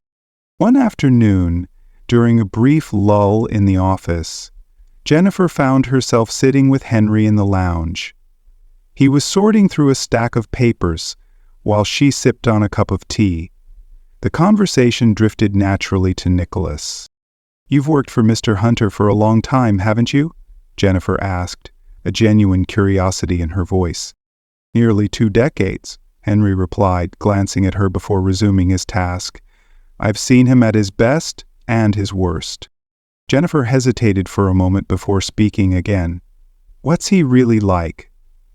One afternoon, during a brief lull in the office, Jennifer found herself sitting with Henry in the lounge. He was sorting through a stack of papers while she sipped on a cup of tea. The conversation drifted naturally to Nicholas. "You've worked for Mr. Hunter for a long time, haven't you?" Jennifer asked, a genuine curiosity in her voice. "Nearly 2 decades," Henry replied, glancing at her before resuming his task. "I've seen him at his best and his worst." Jennifer hesitated for a moment before speaking again. "What's he really like,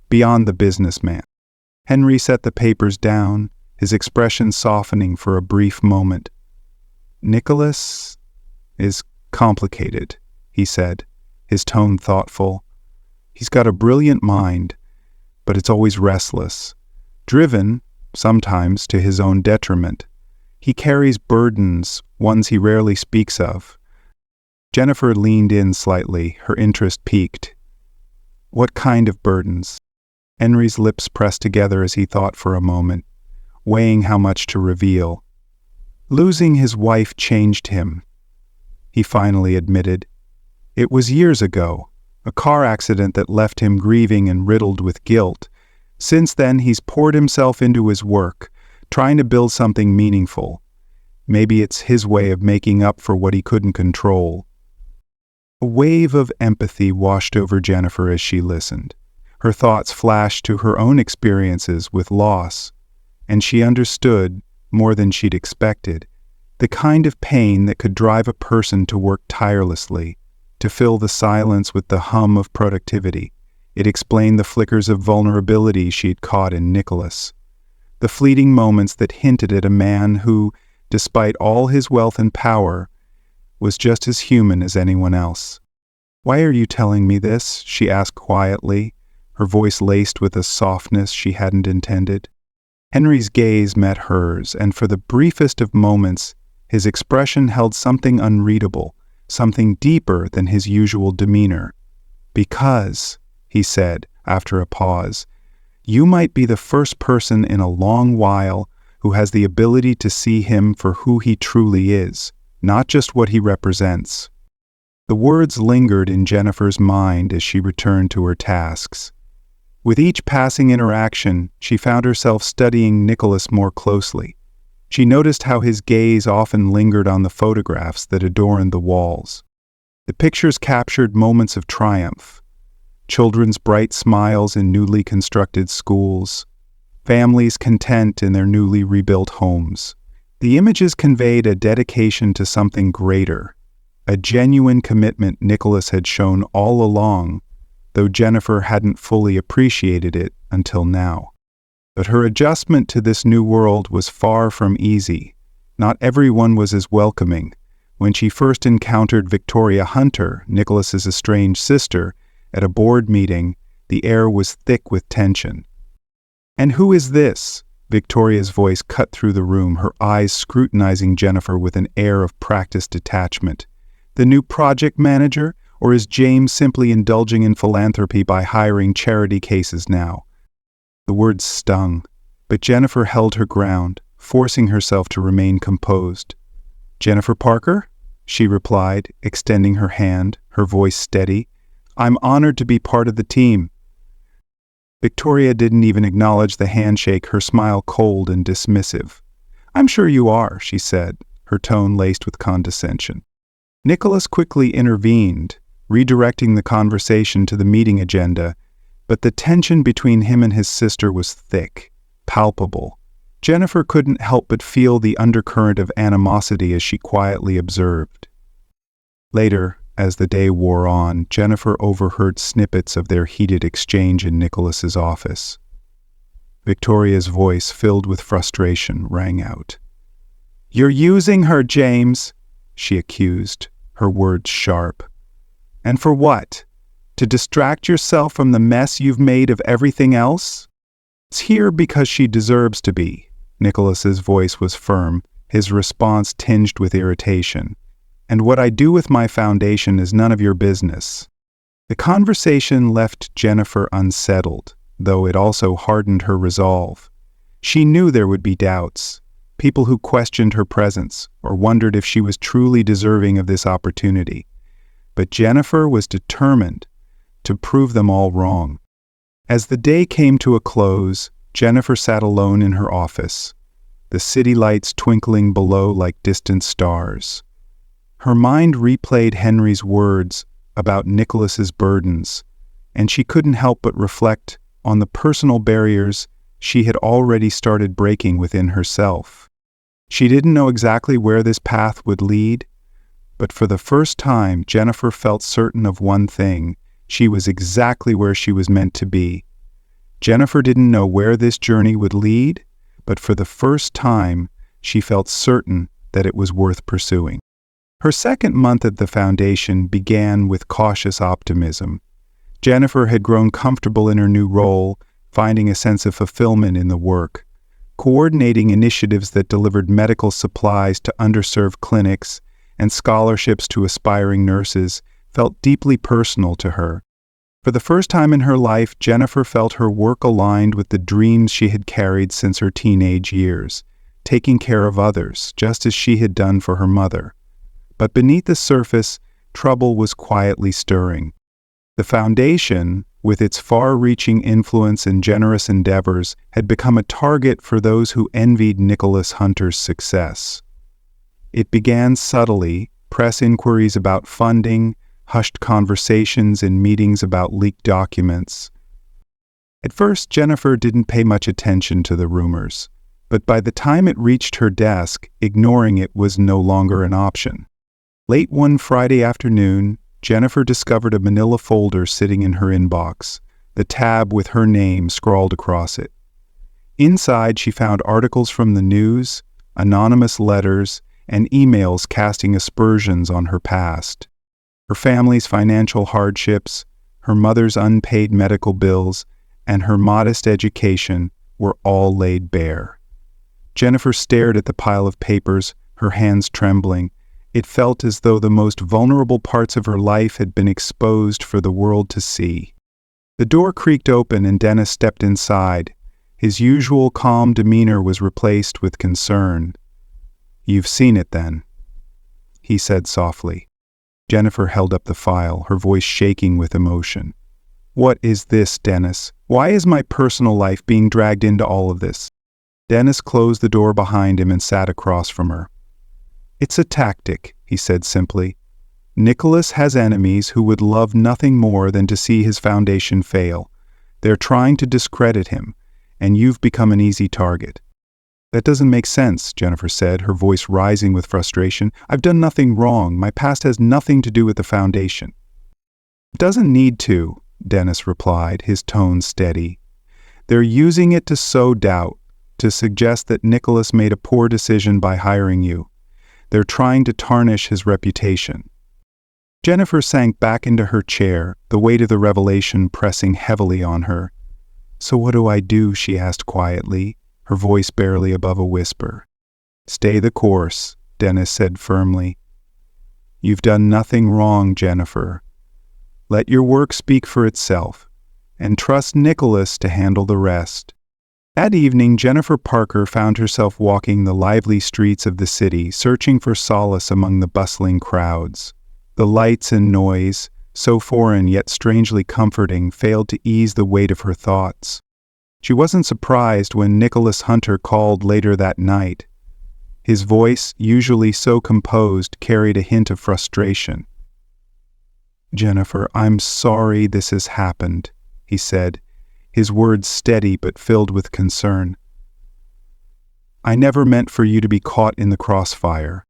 beyond the businessman?" Henry set the papers down, his expression softening for a brief moment. "Nicholas is complicated," he said, his tone thoughtful. "He's got a brilliant mind, but it's always restless, driven, sometimes to his own detriment. He carries burdens, ones he rarely speaks of." Jennifer leaned in slightly, her interest piqued. "What kind of burdens?" Henry's lips pressed together as he thought for a moment, weighing how much to reveal. "Losing his wife changed him," he finally admitted. "It was years ago, a car accident that left him grieving and riddled with guilt. Since then, he's poured himself into his work, trying to build something meaningful. Maybe it's his way of making up for what he couldn't control." A wave of empathy washed over Jennifer as she listened. Her thoughts flashed to her own experiences with loss, and she understood, more than she'd expected, the kind of pain that could drive a person to work tirelessly, to fill the silence with the hum of productivity. It explained the flickers of vulnerability she'd caught in Nicholas, the fleeting moments that hinted at a man who, despite all his wealth and power, was just as human as anyone else. "Why are you telling me this?" she asked quietly, her voice laced with a softness she hadn't intended. Henry's gaze met hers, and for the briefest of moments, his expression held something unreadable, something deeper than his usual demeanor. "Because," he said, after a pause, "you might be the first person in a long while who has the ability to see him for who he truly is, not just what he represents." The words lingered in Jennifer's mind as she returned to her tasks. With each passing interaction, she found herself studying Nicholas more closely. She noticed how his gaze often lingered on the photographs that adorned the walls. The pictures captured moments of triumph, children's bright smiles in newly constructed schools, families content in their newly rebuilt homes. The images conveyed a dedication to something greater, a genuine commitment Nicholas had shown all along, though Jennifer hadn't fully appreciated it until now. But her adjustment to this new world was far from easy. Not everyone was as welcoming. When she first encountered Victoria Hunter, Nicholas's estranged sister, at a board meeting, the air was thick with tension. "And who is this?" Victoria's voice cut through the room, her eyes scrutinizing Jennifer with an air of practiced detachment. "The new project manager? Or is James simply indulging in philanthropy by hiring charity cases now?" The words stung, but Jennifer held her ground, forcing herself to remain composed. "Jennifer Parker?" she replied, extending her hand, her voice steady. "I'm honored to be part of the team." Victoria didn't even acknowledge the handshake, her smile cold and dismissive. "I'm sure you are," she said, her tone laced with condescension. Nicholas quickly intervened, redirecting the conversation to the meeting agenda, But the tension between him and his sister was thick, palpable. Jennifer couldn't help but feel the undercurrent of animosity as she quietly observed. Later, as the day wore on, Jennifer overheard snippets of their heated exchange in Nicholas's office. Victoria's voice, filled with frustration, rang out. "You're using her, James," she accused, her words sharp. "And for what? To distract yourself from the mess you've made of everything else?" "It's here because she deserves to be." Nicholas's voice was firm, his response tinged with irritation. "And what I do with my foundation is none of your business." The conversation left Jennifer unsettled, though it also hardened her resolve. She knew there would be doubts, people who questioned her presence or wondered if she was truly deserving of this opportunity. But Jennifer was determined to prove them all wrong. As the day came to a close, Jennifer sat alone in her office, the city lights twinkling below like distant stars. Her mind replayed Henry's words about Nicholas's burdens, and she couldn't help but reflect on the personal barriers she had already started breaking within herself. She didn't know exactly where this path would lead, but for the first time, Jennifer felt certain of one thing: she was exactly where she was meant to be. Jennifer didn't know where this journey would lead, but for the first time, she felt certain that it was worth pursuing. Her second month at the foundation began with cautious optimism. Jennifer had grown comfortable in her new role, finding a sense of fulfillment in the work. Coordinating initiatives that delivered medical supplies to underserved clinics and scholarships to aspiring nurses felt deeply personal to her. For the first time in her life, Jennifer felt her work aligned with the dreams she had carried since her teenage years, taking care of others, just as she had done for her mother. But beneath the surface, trouble was quietly stirring. The foundation, with its far-reaching influence and generous endeavors, had become a target for those who envied Nicholas Hunter's success. It began subtly: press inquiries about funding, hushed conversations in meetings about leaked documents. At first, Jennifer didn't pay much attention to the rumors, but by the time it reached her desk, ignoring it was no longer an option. Late one Friday afternoon, Jennifer discovered a manila folder sitting in her inbox, the tab with her name scrawled across it. Inside, she found articles from the news, anonymous letters, and emails casting aspersions on her past. Her family's financial hardships, her mother's unpaid medical bills, and her modest education were all laid bare. Jennifer stared at the pile of papers, her hands trembling. It felt as though the most vulnerable parts of her life had been exposed for the world to see. The door creaked open and Dennis stepped inside. His usual calm demeanor was replaced with concern. "You've seen it then," he said softly. Jennifer held up the file, her voice shaking with emotion. "What is this, Dennis? Why is my personal life being dragged into all of this?" Dennis closed the door behind him and sat across from her. "It's a tactic," he said simply. "Nicholas has enemies who would love nothing more than to see his foundation fail. They're trying to discredit him, and you've become an easy target." "That doesn't make sense," Jennifer said, her voice rising with frustration. "I've done nothing wrong. My past has nothing to do with the foundation." "It doesn't need to," Dennis replied, his tone steady. "They're using it to sow doubt, to suggest that Nicholas made a poor decision by hiring you. They're trying to tarnish his reputation." Jennifer sank back into her chair, the weight of the revelation pressing heavily on her. "So what do I do?" she asked quietly, her voice barely above a whisper. "Stay the course," Dennis said firmly. "You've done nothing wrong, Jennifer. Let your work speak for itself, and trust Nicholas to handle the rest." That evening, Jennifer Parker found herself walking the lively streets of the city, searching for solace among the bustling crowds. The lights and noise, so foreign yet strangely comforting, failed to ease the weight of her thoughts. She wasn't surprised when Nicholas Hunter called later that night. His voice, usually so composed, carried a hint of frustration. "Jennifer, I'm sorry this has happened," he said, his words steady but filled with concern. "I never meant for you to be caught in the crossfire."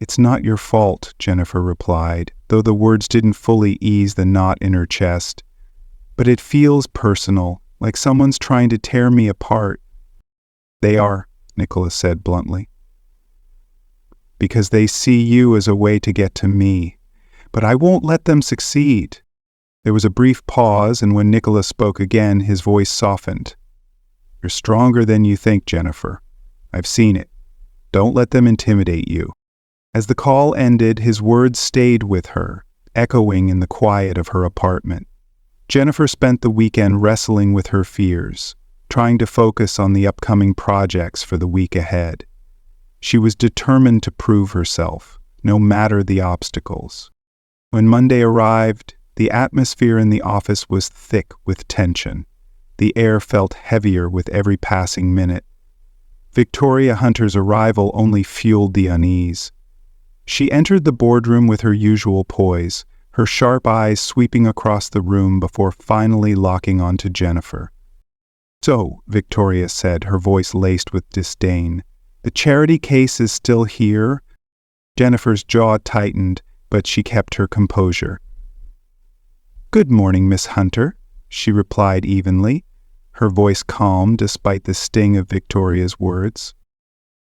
"It's not your fault," Jennifer replied, though the words didn't fully ease the knot in her chest. "But it feels personal, like someone's trying to tear me apart." "They are," Nicholas said bluntly. "Because they see you as a way to get to me. But I won't let them succeed." There was a brief pause, and when Nicholas spoke again, his voice softened. "You're stronger than you think, Jennifer. I've seen it. Don't let them intimidate you." As the call ended, his words stayed with her, echoing in the quiet of her apartment. Jennifer spent the weekend wrestling with her fears, trying to focus on the upcoming projects for the week ahead. She was determined to prove herself, no matter the obstacles. When Monday arrived, the atmosphere in the office was thick with tension. The air felt heavier with every passing minute. Victoria Hunter's arrival only fueled the unease. She entered the boardroom with her usual poise, her sharp eyes sweeping across the room before finally locking onto Jennifer. "So," Victoria said, her voice laced with disdain, "the charity case is still here?" Jennifer's jaw tightened, but she kept her composure. "Good morning, Miss Hunter," she replied evenly, her voice calm despite the sting of Victoria's words.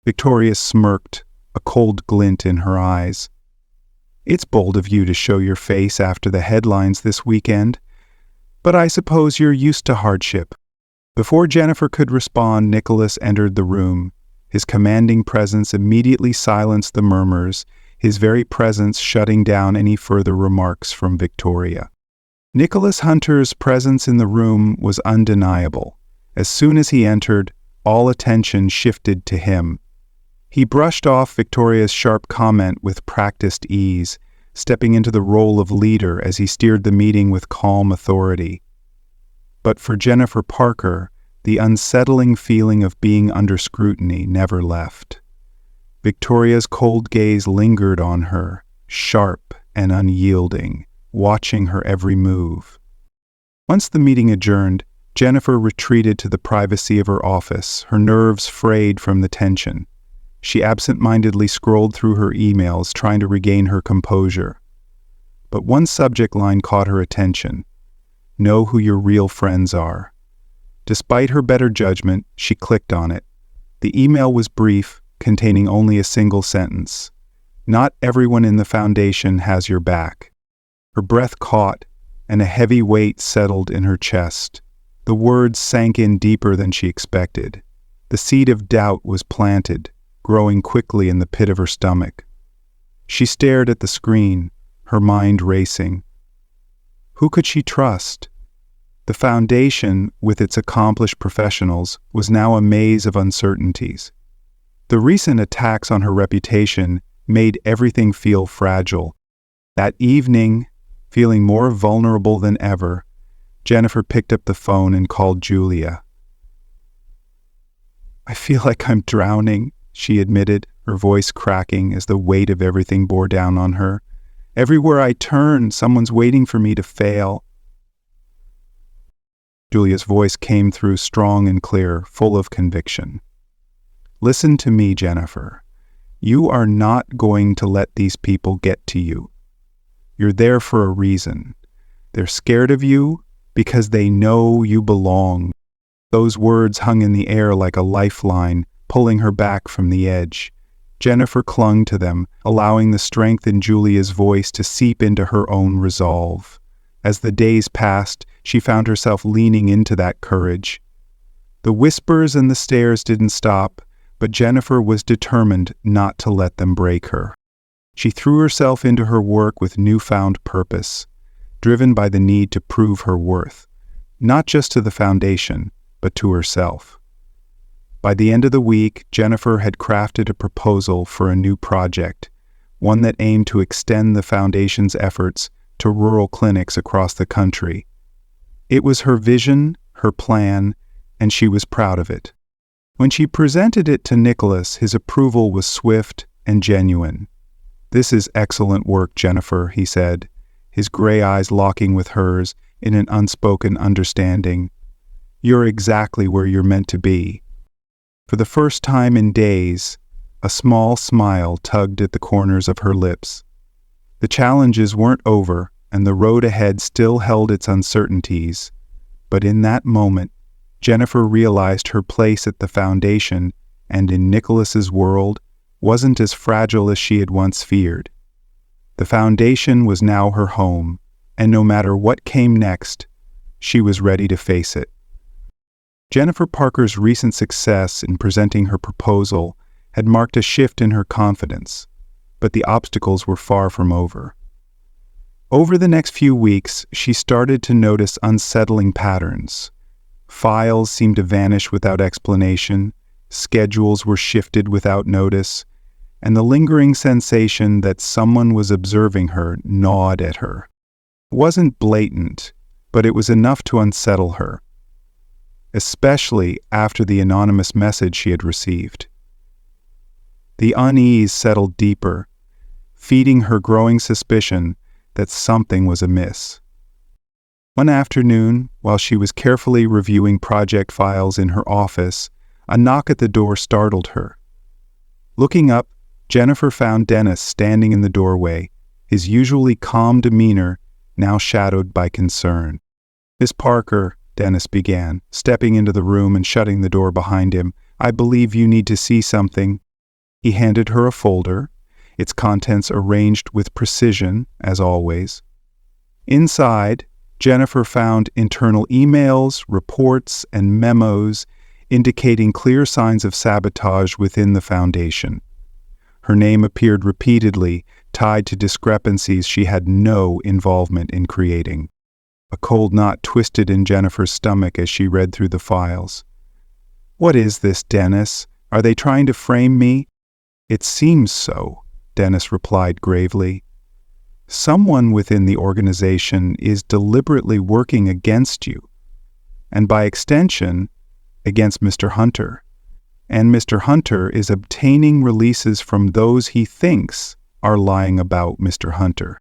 Victoria smirked, a cold glint in her eyes. "It's bold of you to show your face after the headlines this weekend, but I suppose you're used to hardship." Before Jennifer could respond, Nicholas entered the room. His commanding presence immediately silenced the murmurs, his very presence shutting down any further remarks from Victoria. Nicholas Hunter's presence in the room was undeniable. As soon as he entered, all attention shifted to him. He brushed off Victoria's sharp comment with practiced ease, stepping into the role of leader as he steered the meeting with calm authority. But for Jennifer Parker, the unsettling feeling of being under scrutiny never left. Victoria's cold gaze lingered on her, sharp and unyielding, watching her every move. Once the meeting adjourned, Jennifer retreated to the privacy of her office, her nerves frayed from the tension. She absent-mindedly scrolled through her emails, trying to regain her composure. But one subject line caught her attention. "Know who your real friends are." Despite her better judgment, she clicked on it. The email was brief, containing only a single sentence. "Not everyone in the foundation has your back." Her breath caught, and a heavy weight settled in her chest. The words sank in deeper than she expected. The seed of doubt was planted, growing quickly in the pit of her stomach. She stared at the screen, her mind racing. Who could she trust? The foundation, with its accomplished professionals, was now a maze of uncertainties. The recent attacks on her reputation made everything feel fragile. That evening, feeling more vulnerable than ever, Jennifer picked up the phone and called Julia. "I feel like I'm drowning," she admitted, her voice cracking as the weight of everything bore down on her. "Everywhere I turn, someone's waiting for me to fail." Julia's voice came through strong and clear, full of conviction. "Listen to me, Jennifer. You are not going to let these people get to you. You're there for a reason. They're scared of you because they know you belong." Those words hung in the air like a lifeline, pulling her back from the edge. Jennifer clung to them, allowing the strength in Julia's voice to seep into her own resolve. As the days passed, she found herself leaning into that courage. The whispers and the stares didn't stop, but Jennifer was determined not to let them break her. She threw herself into her work with newfound purpose, driven by the need to prove her worth, not just to the foundation, but to herself. By the end of the week, Jennifer had crafted a proposal for a new project, one that aimed to extend the foundation's efforts to rural clinics across the country. It was her vision, her plan, and she was proud of it. When she presented it to Nicholas, his approval was swift and genuine. "This is excellent work, Jennifer," he said, his gray eyes locking with hers in an unspoken understanding. You're exactly where you're meant to be." For the first time in days, a small smile tugged at the corners of her lips. The challenges weren't over, and the road ahead still held its uncertainties. But in that moment, Jennifer realized her place at the foundation and in Nicholas's world wasn't as fragile as she had once feared. The foundation was now her home, and no matter what came next, she was ready to face it. Jennifer Parker's recent success in presenting her proposal had marked a shift in her confidence, but the obstacles were far from over. Over the next few weeks, she started to notice unsettling patterns. Files seemed to vanish without explanation, schedules were shifted without notice, and the lingering sensation that someone was observing her gnawed at her. It wasn't blatant, but it was enough to unsettle her, especially after the anonymous message she had received. The unease settled deeper, feeding her growing suspicion that something was amiss. One afternoon, while she was carefully reviewing project files in her office, a knock at the door startled her. Looking up, Jennifer found Dennis standing in the doorway, his usually calm demeanor now shadowed by concern. "Miss Parker," Dennis began, stepping into the room and shutting the door behind him, "I believe you need to see something." He handed her a folder, its contents arranged with precision, as always. Inside, Jennifer found internal emails, reports, and memos indicating clear signs of sabotage within the foundation. Her name appeared repeatedly, tied to discrepancies she had no involvement in creating. A cold knot twisted in Jennifer's stomach as she read through the files. "What is this, Dennis? Are they trying to frame me?" "It seems so," Dennis replied gravely. "Someone within the organization is deliberately working against you, and by extension, against Mr. Hunter. And Mr. Hunter is obtaining releases from those he thinks are lying about Mr. Hunter."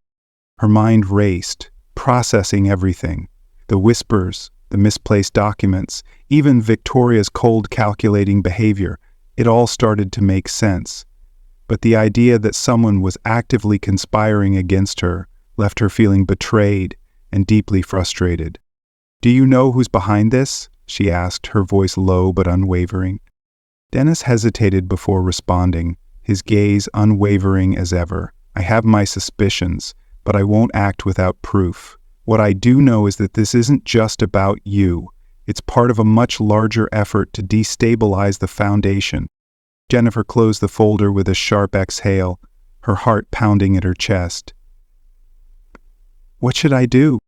Her mind raced, processing everything: the whispers, the misplaced documents, even Victoria's cold calculating behavior. It all started to make sense. But the idea that someone was actively conspiring against her left her feeling betrayed and deeply frustrated. "Do you know who's behind this?" she asked, her voice low but unwavering. Dennis hesitated before responding, his gaze unwavering as ever. "I have my suspicions, but I won't act without proof. What I do know is that this isn't just about you. It's part of a much larger effort to destabilize the foundation." Jennifer closed the folder with a sharp exhale, her heart pounding at her chest. "What should I do?"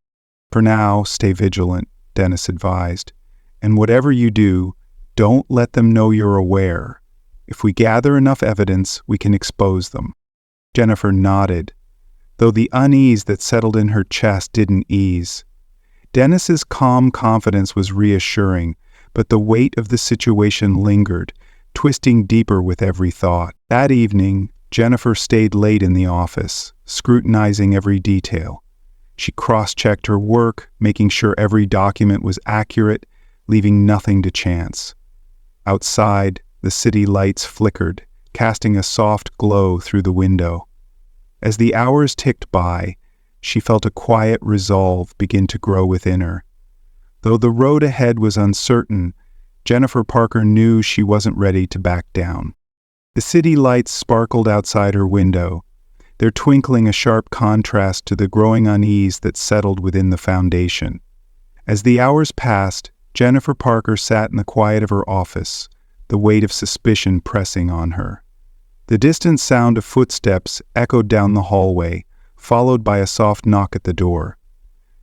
"For now, stay vigilant," Dennis advised. "And whatever you do, don't let them know you're aware. If we gather enough evidence, we can expose them." Jennifer nodded, though the unease that settled in her chest didn't ease. Dennis's calm confidence was reassuring, but the weight of the situation lingered, twisting deeper with every thought. That evening, Jennifer stayed late in the office, scrutinizing every detail. She cross-checked her work, making sure every document was accurate, leaving nothing to chance. Outside, the city lights flickered, casting a soft glow through the window. As the hours ticked by, she felt a quiet resolve begin to grow within her. Though the road ahead was uncertain, Jennifer Parker knew she wasn't ready to back down. The city lights sparkled outside her window, their twinkling a sharp contrast to the growing unease that settled within the foundation. As the hours passed, Jennifer Parker sat in the quiet of her office, the weight of suspicion pressing on her. The distant sound of footsteps echoed down the hallway, followed by a soft knock at the door.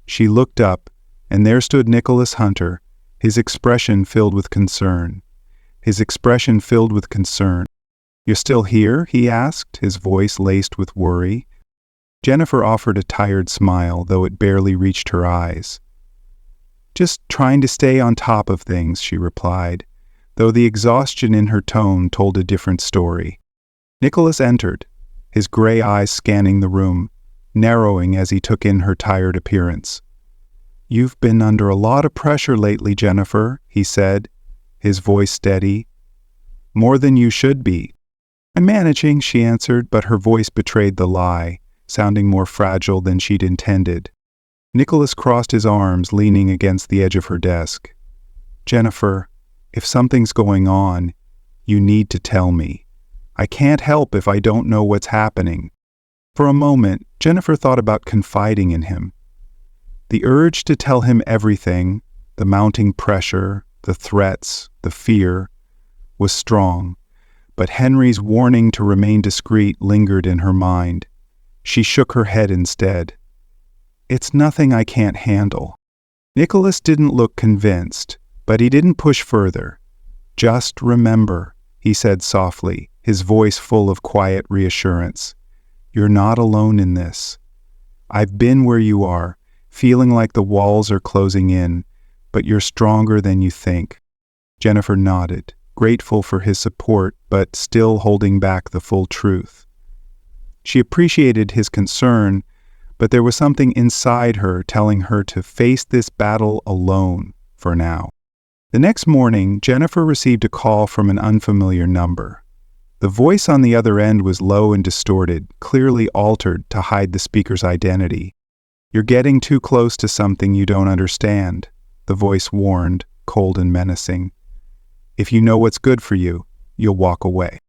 She looked up, and there stood Nicholas Hunter, his expression filled with concern. "You're still here?" he asked, his voice laced with worry. Jennifer offered a tired smile, though it barely reached her eyes. "Just trying to stay on top of things," she replied, though the exhaustion in her tone told a different story. Nicholas entered, his gray eyes scanning the room, narrowing as he took in her tired appearance. "You've been under a lot of pressure lately, Jennifer," he said, his voice steady. "More than you should be." "I'm managing," she answered, but her voice betrayed the lie, sounding more fragile than she'd intended. Nicholas crossed his arms, leaning against the edge of her desk. "Jennifer, if something's going on, you need to tell me. I can't help if I don't know what's happening." For a moment, Jennifer thought about confiding in him. The urge to tell him everything, the mounting pressure, the threats, the fear, was strong, but Henry's warning to remain discreet lingered in her mind. She shook her head instead. "It's nothing I can't handle." Nicholas didn't look convinced, but he didn't push further. "Just remember," he said softly, his voice full of quiet reassurance. "You're not alone in this. I've been where you are, feeling like the walls are closing in, but you're stronger than you think." Jennifer nodded, grateful for his support, but still holding back the full truth. She appreciated his concern, but there was something inside her telling her to face this battle alone for now. The next morning, Jennifer received a call from an unfamiliar number. The voice on the other end was low and distorted, clearly altered to hide the speaker's identity. "You're getting too close to something you don't understand," the voice warned, cold and menacing. "If you know what's good for you, you'll walk away."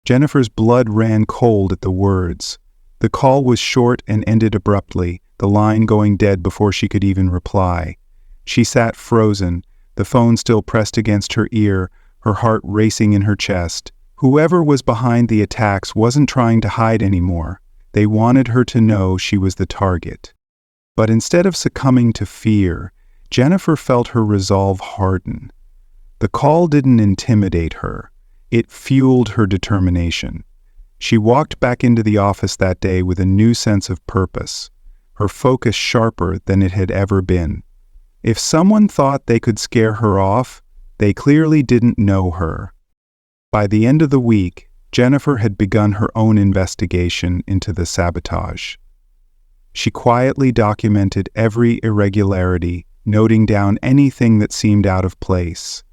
Jennifer's blood ran cold at the words. The call was short and ended abruptly, the line going dead before she could even reply. She sat frozen, the phone still pressed against her ear, her heart racing in her chest. Whoever was behind the attacks wasn't trying to hide anymore. They wanted her to know she was the target. But instead of succumbing to fear, Jennifer felt her resolve harden. The call didn't intimidate her. It fueled her determination. She walked back into the office that day with a new sense of purpose, her focus sharper than it had ever been. If someone thought they could scare her off, they clearly didn't know her. By the end of the week, Jennifer had begun her own investigation into the sabotage. She quietly documented every irregularity, noting down anything that seemed out of place.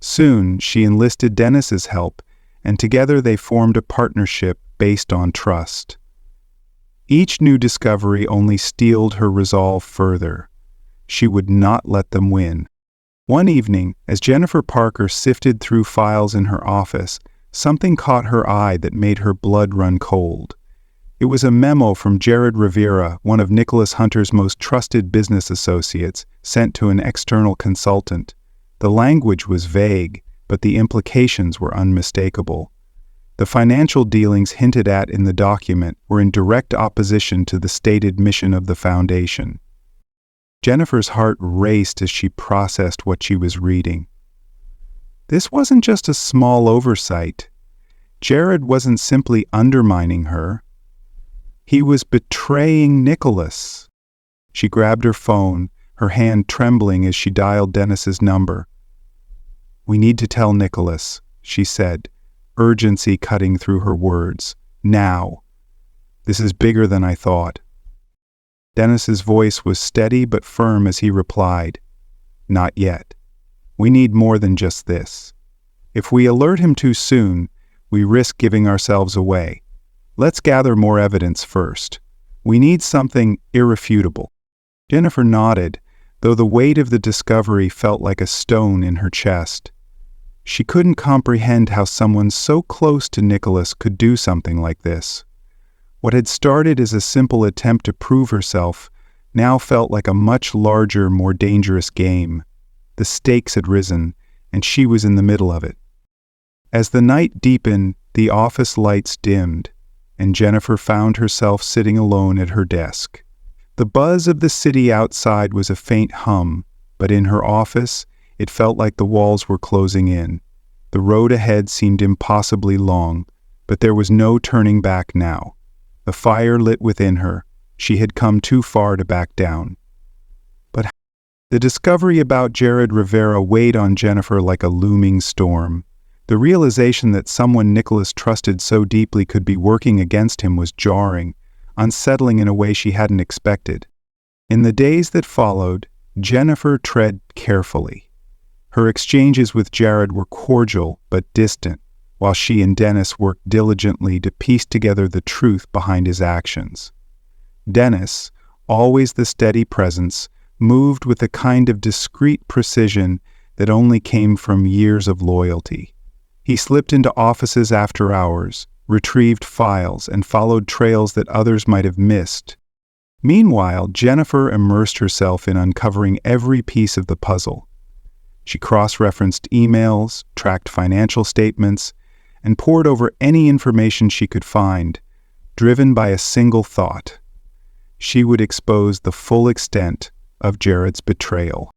Soon, she enlisted Dennis's help, and together they formed a partnership based on trust. Each new discovery only steeled her resolve further. She would not let them win. One evening, as Jennifer Parker sifted through files in her office, something caught her eye that made her blood run cold. It was a memo from Jared Rivera, one of Nicholas Hunter's most trusted business associates, sent to an external consultant. The language was vague, but the implications were unmistakable. The financial dealings hinted at in the document were in direct opposition to the stated mission of the foundation. Jennifer's heart raced as she processed what she was reading. This wasn't just a small oversight. Jared wasn't simply undermining her. He was betraying Nicholas. She grabbed her phone, her hand trembling as she dialed Dennis's number. "We need to tell Nicholas," she said, urgency cutting through her words. "Now. This is bigger than I thought." Dennis's voice was steady but firm as he replied, "Not yet. We need more than just this. If we alert him too soon, we risk giving ourselves away. Let's gather more evidence first. We need something irrefutable." Jennifer nodded, though the weight of the discovery felt like a stone in her chest. She couldn't comprehend how someone so close to Nicholas could do something like this. What had started as a simple attempt to prove herself now felt like a much larger, more dangerous game. The stakes had risen, and she was in the middle of it. As the night deepened, the office lights dimmed, and Jennifer found herself sitting alone at her desk. The buzz of the city outside was a faint hum, but in her office, it felt like the walls were closing in. The road ahead seemed impossibly long, but there was no turning back now. The fire lit within her. She had come too far to back down. But the discovery about Jared Rivera weighed on Jennifer like a looming storm. The realization that someone Nicholas trusted so deeply could be working against him was jarring, unsettling in a way she hadn't expected. In the days that followed, Jennifer tread carefully. Her exchanges with Jared were cordial but distant, while she and Dennis worked diligently to piece together the truth behind his actions. Dennis, always the steady presence, moved with a kind of discreet precision that only came from years of loyalty. He slipped into offices after hours, retrieved files, and followed trails that others might have missed. Meanwhile, Jennifer immersed herself in uncovering every piece of the puzzle. She cross-referenced emails, tracked financial statements, and pored over any information she could find, driven by a single thought. She would expose the full extent of Jared's betrayal.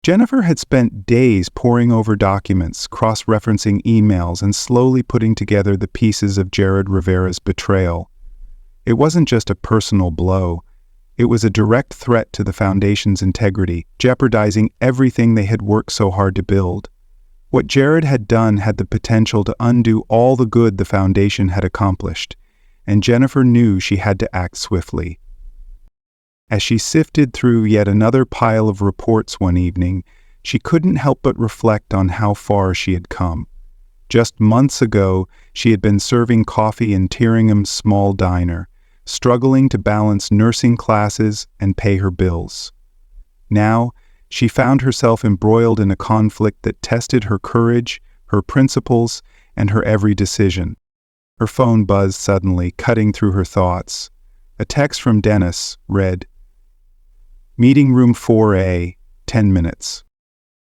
Jennifer had spent days poring over documents, cross-referencing emails, and slowly putting together the pieces of Jared Rivera's betrayal. It wasn't just a personal blow. It was a direct threat to the Foundation's integrity, jeopardizing everything they had worked so hard to build. What Jared had done had the potential to undo all the good the Foundation had accomplished, and Jennifer knew she had to act swiftly. As she sifted through yet another pile of reports one evening, she couldn't help but reflect on how far she had come. Just months ago, she had been serving coffee in Tyringham's small diner, struggling to balance nursing classes and pay her bills. Now, she found herself embroiled in a conflict that tested her courage, her principles, and her every decision. Her phone buzzed suddenly, cutting through her thoughts. A text from Dennis read, "Meeting room 4A, 10 minutes.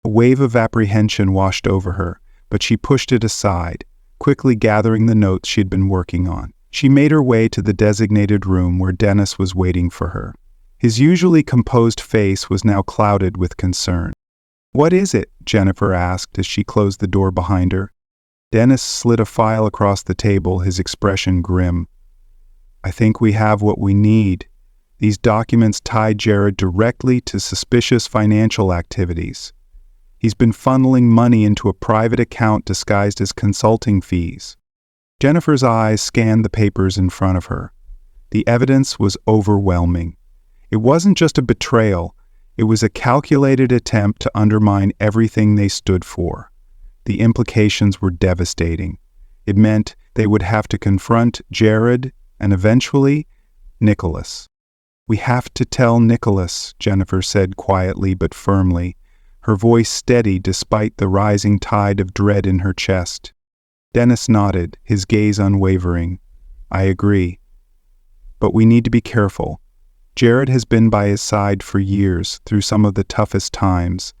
A wave of apprehension washed over her, but she pushed it aside, quickly gathering the notes she'd been working on. She made her way to the designated room where Dennis was waiting for her. His usually composed face was now clouded with concern. "What is it?" Jennifer asked as she closed the door behind her. Dennis slid a file across the table, his expression grim. "I think we have what we need. These documents tie Jared directly to suspicious financial activities. He's been funneling money into a private account disguised as consulting fees." Jennifer's eyes scanned the papers in front of her. The evidence was overwhelming. It wasn't just a betrayal, it was a calculated attempt to undermine everything they stood for. The implications were devastating. It meant they would have to confront Jared and eventually Nicholas. "We have to tell Nicholas," Jennifer said quietly but firmly, her voice steady despite the rising tide of dread in her chest. Dennis nodded, his gaze unwavering. "I agree. But we need to be careful. Jared has been by his side for years, through some of the toughest times.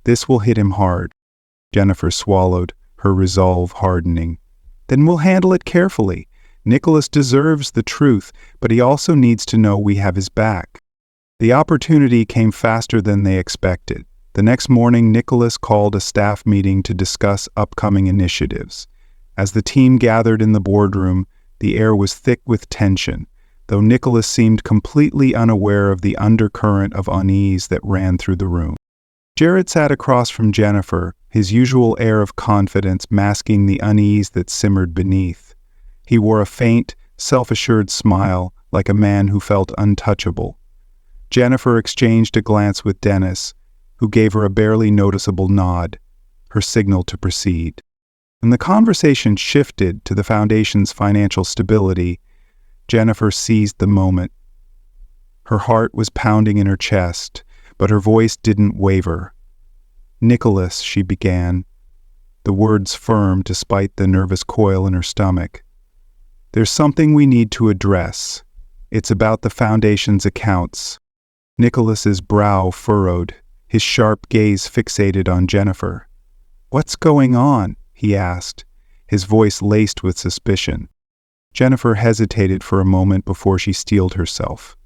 This will hit him hard." Jennifer swallowed, her resolve hardening. "Then we'll handle it carefully. Nicholas deserves the truth, but he also needs to know we have his back." The opportunity came faster than they expected. The next morning, Nicholas called a staff meeting to discuss upcoming initiatives. As the team gathered in the boardroom, the air was thick with tension, though Nicholas seemed completely unaware of the undercurrent of unease that ran through the room. Jared sat across from Jennifer, his usual air of confidence masking the unease that simmered beneath. He wore a faint, self-assured smile, like a man who felt untouchable. Jennifer exchanged a glance with Dennis, who gave her a barely noticeable nod, her signal to proceed. When the conversation shifted to the Foundation's financial stability, Jennifer seized the moment. Her heart was pounding in her chest, but her voice didn't waver. "Nicholas," she began, the words firm despite the nervous coil in her stomach. "There's something we need to address. It's about the Foundation's accounts." Nicholas's brow furrowed, his sharp gaze fixated on Jennifer. "What's going on?" he asked, his voice laced with suspicion. Jennifer hesitated for a moment before she steeled herself.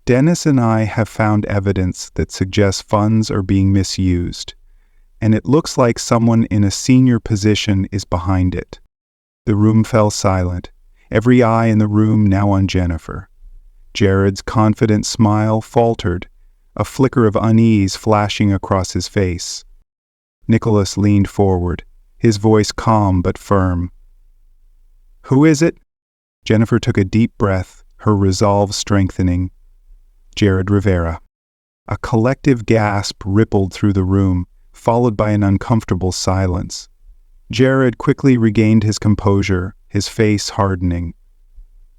"Dennis and I have found evidence that suggests funds are being misused, and it looks like someone in a senior position is behind it." The room fell silent, every eye in the room now on Jennifer. Jared's confident smile faltered, a flicker of unease flashing across his face. Nicholas leaned forward, his voice calm but firm. "Who is it?" Jennifer took a deep breath, her resolve strengthening. "Jared Rivera." A collective gasp rippled through the room, followed by an uncomfortable silence. Jared quickly regained his composure, his face hardening.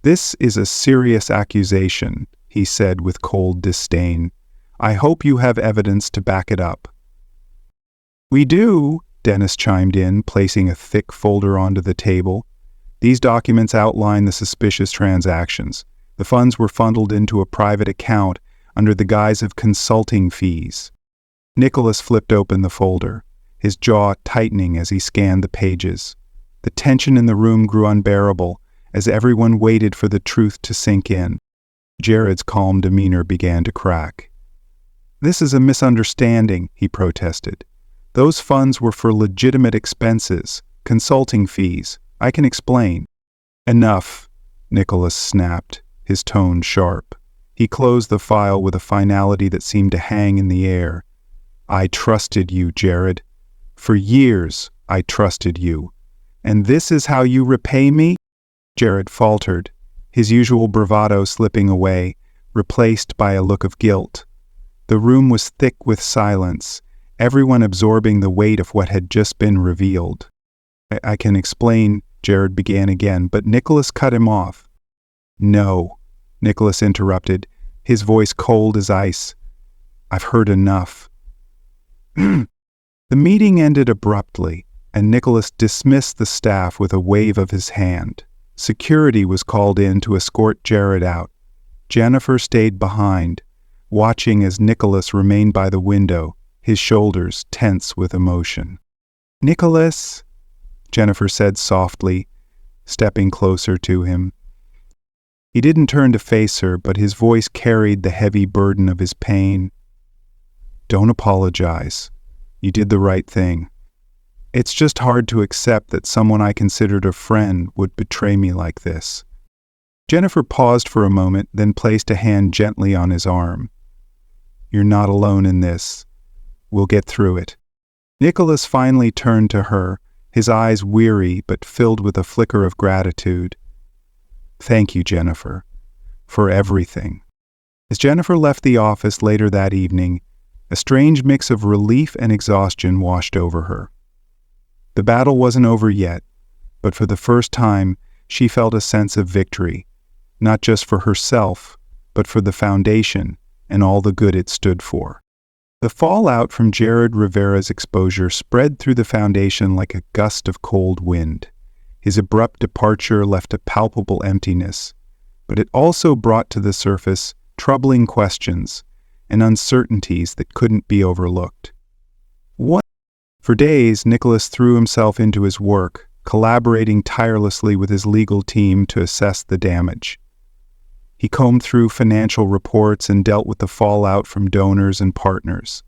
"This is a serious accusation," he said with cold disdain. "I hope you have evidence to back it up." "We do," Dennis chimed in, placing a thick folder onto the table. "These documents outline the suspicious transactions. The funds were funneled into a private account under the guise of consulting fees." Nicholas flipped open the folder, his jaw tightening as he scanned the pages. The tension in the room grew unbearable as everyone waited for the truth to sink in. Jared's calm demeanor began to crack. "This is a misunderstanding," he protested. "Those funds were for legitimate expenses, consulting fees. I can explain." "Enough," Nicholas snapped, his tone sharp. He closed the file with a finality that seemed to hang in the air. "I trusted you, Jared. For years, I trusted you. And this is how you repay me?" Jared faltered, his usual bravado slipping away, replaced by a look of guilt. The room was thick with silence, everyone absorbing the weight of what had just been revealed. I can explain," Jared began again, but Nicholas cut him off. "No," Nicholas interrupted, his voice cold as ice. "I've heard enough." The meeting ended abruptly, and Nicholas dismissed the staff with a wave of his hand. Security was called in to escort Jared out. Jennifer stayed behind, watching as Nicholas remained by the window, his shoulders tense with emotion. "Nicholas," Jennifer said softly, stepping closer to him. He didn't turn to face her, but his voice carried the heavy burden of his pain. "Don't apologize. You did the right thing. It's just hard to accept that someone I considered a friend would betray me like this." Jennifer paused for a moment, then placed a hand gently on his arm. "You're not alone in this. We'll get through it." Nicholas finally turned to her, his eyes weary but filled with a flicker of gratitude. "Thank you, Jennifer, for everything." As Jennifer left the office later that evening, a strange mix of relief and exhaustion washed over her. The battle wasn't over yet, but for the first time, she felt a sense of victory, not just for herself, but for the foundation and all the good it stood for. The fallout from Jared Rivera's exposure spread through the foundation like a gust of cold wind. His abrupt departure left a palpable emptiness, but it also brought to the surface troubling questions and uncertainties that couldn't be overlooked. For days, Nicholas threw himself into his work, collaborating tirelessly with his legal team to assess the damage. He combed through financial reports and dealt with the fallout from donors and partners.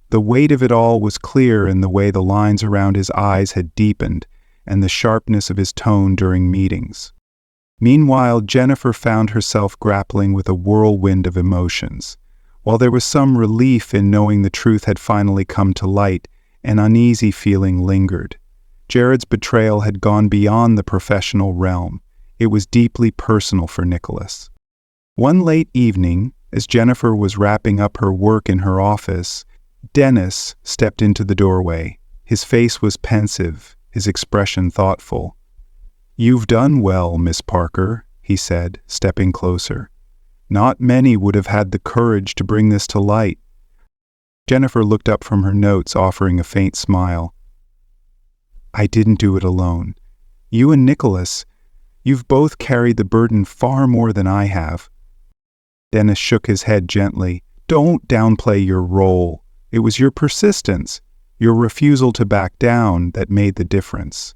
The weight of it all was clear in the way the lines around his eyes had deepened and the sharpness of his tone during meetings. Meanwhile, Jennifer found herself grappling with a whirlwind of emotions. While there was some relief in knowing the truth had finally come to light, an uneasy feeling lingered. Jared's betrayal had gone beyond the professional realm. It was deeply personal for Nicholas. One late evening, as Jennifer was wrapping up her work in her office, Dennis stepped into the doorway. His face was pensive, his expression thoughtful. "You've done well, Miss Parker," he said, stepping closer. "Not many would have had the courage to bring this to light." Jennifer looked up from her notes, offering a faint smile. "I didn't do it alone. You and Nicholas, you've both carried the burden far more than I have." Dennis shook his head gently. "Don't downplay your role. It was your persistence, your refusal to back down, that made the difference."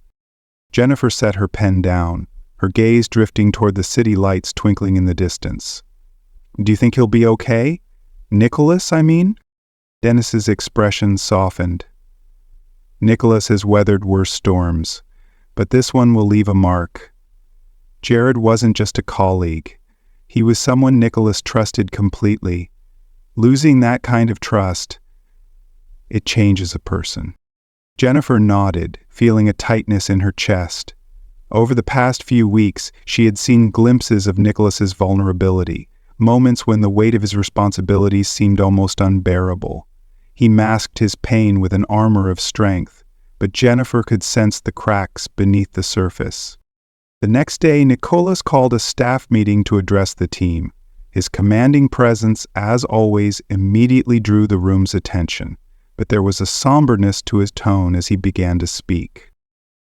Jennifer set her pen down, her gaze drifting toward the city lights twinkling in the distance. "Do you think he'll be okay? Nicholas, I mean?" Dennis's expression softened. "Nicholas has weathered worse storms, but this one will leave a mark. Jared wasn't just a colleague. He was someone Nicholas trusted completely. Losing that kind of trust, it changes a person." Jennifer nodded, feeling a tightness in her chest. Over the past few weeks, she had seen glimpses of Nicholas's vulnerability, moments when the weight of his responsibilities seemed almost unbearable. He masked his pain with an armor of strength, but Jennifer could sense the cracks beneath the surface. The next day, Nicholas called a staff meeting to address the team. His commanding presence, as always, immediately drew the room's attention, but there was a somberness to his tone as he began to speak.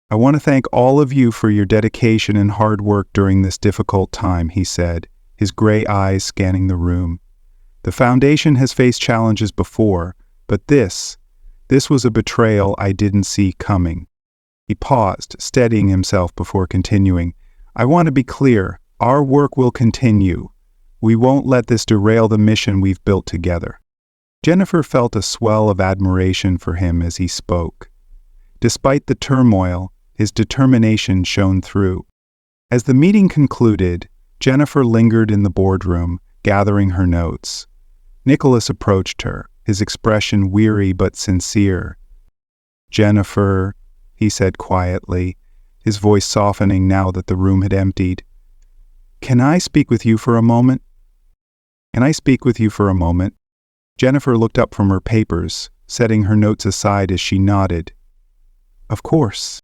"I want to thank all of you for your dedication and hard work during this difficult time," he said, his gray eyes scanning the room. "The Foundation has faced challenges before, but this was a betrayal I didn't see coming." He paused, steadying himself before continuing. "I want to be clear. Our work will continue. We won't let this derail the mission we've built together." Jennifer felt a swell of admiration for him as he spoke. Despite the turmoil, his determination shone through. As the meeting concluded, Jennifer lingered in the boardroom, gathering her notes. Nicholas approached her, his expression weary but sincere. "Jennifer," he said quietly, his voice softening now that the room had emptied. "Can I speak with you for a moment?" "Can I speak with you for a moment?" Jennifer looked up from her papers, setting her notes aside as she nodded. "Of course."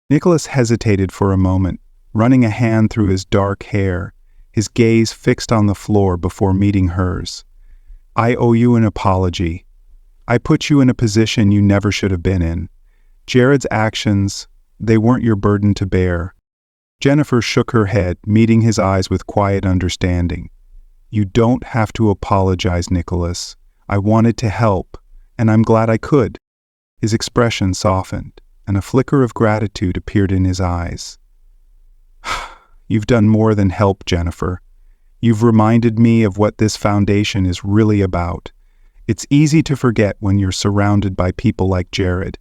Nicholas hesitated for a moment, running a hand through his dark hair, his gaze fixed on the floor before meeting hers. "I owe you an apology. I put you in a position you never should have been in. Jared's actions, they weren't your burden to bear." Jennifer shook her head, meeting his eyes with quiet understanding. "You don't have to apologize, Nicholas. I wanted to help, and I'm glad I could." His expression softened, and a flicker of gratitude appeared in his eyes. "You've done more than help, Jennifer. You've reminded me of what this foundation is really about. It's easy to forget when you're surrounded by people like Jared."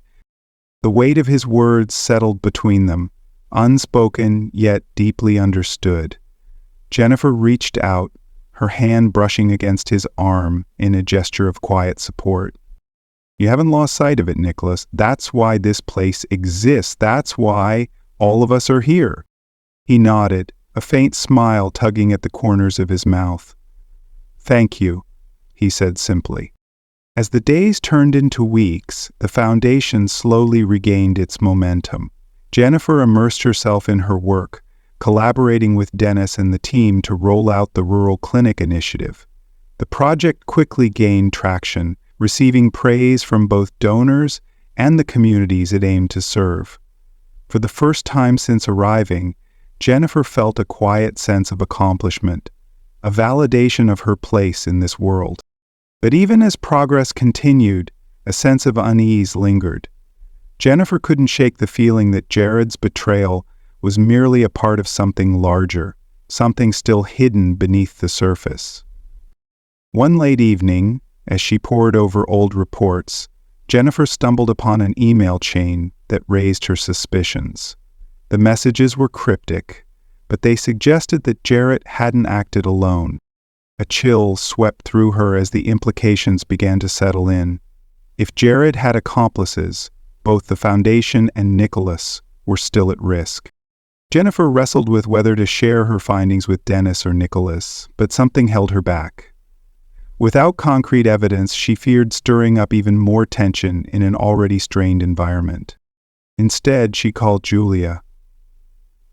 The weight of his words settled between them, unspoken yet deeply understood. Jennifer reached out, her hand brushing against his arm in a gesture of quiet support. "You haven't lost sight of it, Nicholas. That's why this place exists. That's why all of us are here." He nodded, a faint smile tugging at the corners of his mouth. "Thank you," he said simply. As the days turned into weeks, the foundation slowly regained its momentum. Jennifer immersed herself in her work, collaborating with Dennis and the team to roll out the Rural Clinic initiative. The project quickly gained traction, receiving praise from both donors and the communities it aimed to serve. For the first time since arriving, Jennifer felt a quiet sense of accomplishment, a validation of her place in this world. But even as progress continued, a sense of unease lingered. Jennifer couldn't shake the feeling that Jared's betrayal was merely a part of something larger, something still hidden beneath the surface. One late evening, as she pored over old reports, Jennifer stumbled upon an email chain that raised her suspicions. The messages were cryptic, but they suggested that Jared hadn't acted alone. A chill swept through her as the implications began to settle in. If Jared had accomplices, both the Foundation and Nicholas were still at risk. Jennifer wrestled with whether to share her findings with Dennis or Nicholas, but something held her back. Without concrete evidence, she feared stirring up even more tension in an already strained environment. Instead, she called Julia,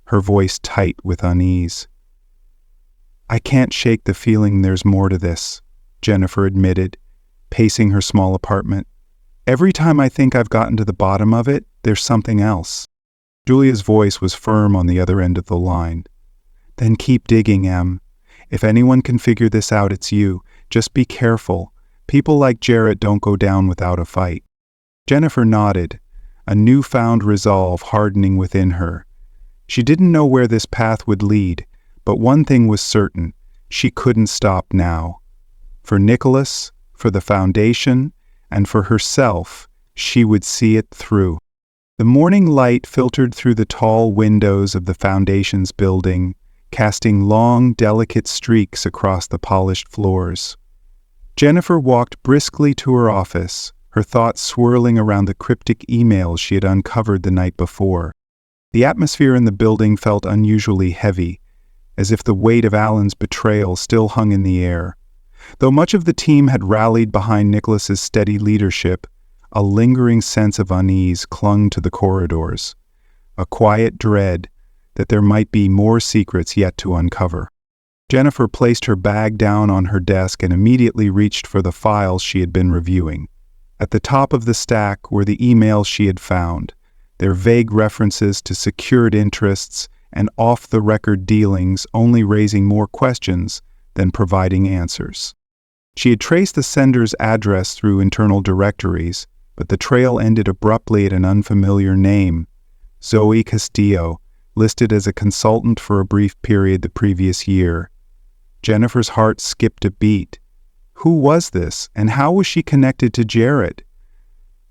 her voice tight with unease. "I can't shake the feeling there's more to this," Jennifer admitted, pacing her small apartment. "Every time I think I've gotten to the bottom of it, there's something else." Julia's voice was firm on the other end of the line. "Then keep digging, Em. If anyone can figure this out, it's you. Just be careful. People like Jared don't go down without a fight." Jennifer nodded, a newfound resolve hardening within her. She didn't know where this path would lead, but one thing was certain: she couldn't stop now. For Nicholas, for the Foundation, and for herself, she would see it through. The morning light filtered through the tall windows of the Foundation's building, casting long, delicate streaks across the polished floors. Jennifer walked briskly to her office, her thoughts swirling around the cryptic emails she had uncovered the night before. The atmosphere in the building felt unusually heavy, as if the weight of Alan's betrayal still hung in the air. Though much of the team had rallied behind Nicholas's steady leadership, a lingering sense of unease clung to the corridors, a quiet dread that there might be more secrets yet to uncover. Jennifer placed her bag down on her desk and immediately reached for the files she had been reviewing. At the top of the stack were the emails she had found, their vague references to secured interests and off-the-record dealings only raising more questions than providing answers. She had traced the sender's address through internal directories, but the trail ended abruptly at an unfamiliar name, Zoe Castillo, listed as a consultant for a brief period the previous year. Jennifer's heart skipped a beat. Who was this, and how was she connected to Jared?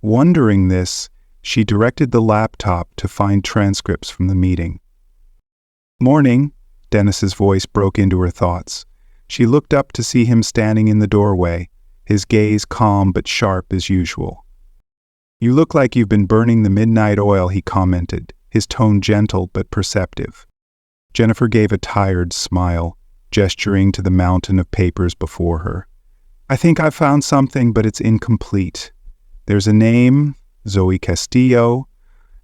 Wondering this, she directed the laptop to find transcripts from the meeting. "Morning," Dennis's voice broke into her thoughts. She looked up to see him standing in the doorway, his gaze calm but sharp as usual. "You look like you've been burning the midnight oil," he commented, his tone gentle but perceptive. Jennifer gave a tired smile, gesturing to the mountain of papers before her. "I think I've found something, but it's incomplete. There's a name, Zoe Castillo,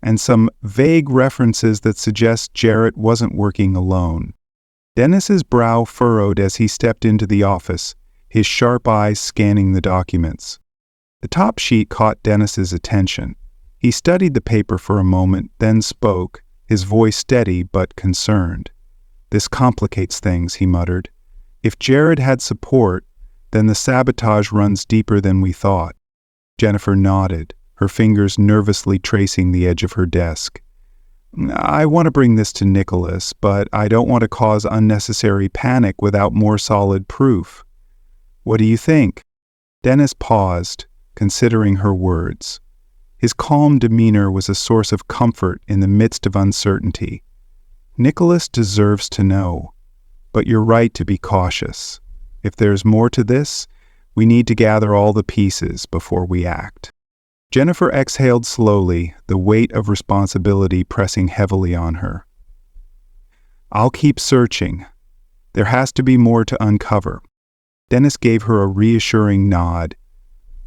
and some vague references that suggest Jarrett wasn't working alone." Dennis's brow furrowed as he stepped into the office, his sharp eyes scanning the documents. The top sheet caught Dennis's attention. He studied the paper for a moment, then spoke, his voice steady but concerned. "This complicates things," he muttered. "If Jared had support, then the sabotage runs deeper than we thought." Jennifer nodded, her fingers nervously tracing the edge of her desk. "I want to bring this to Nicholas, but I don't want to cause unnecessary panic without more solid proof. What do you think?" Dennis paused, considering her words. His calm demeanor was a source of comfort in the midst of uncertainty. "Nicholas deserves to know, but you're right to be cautious. If there's more to this, we need to gather all the pieces before we act." Jennifer exhaled slowly, the weight of responsibility pressing heavily on her. "I'll keep searching. There has to be more to uncover." Dennis gave her a reassuring nod.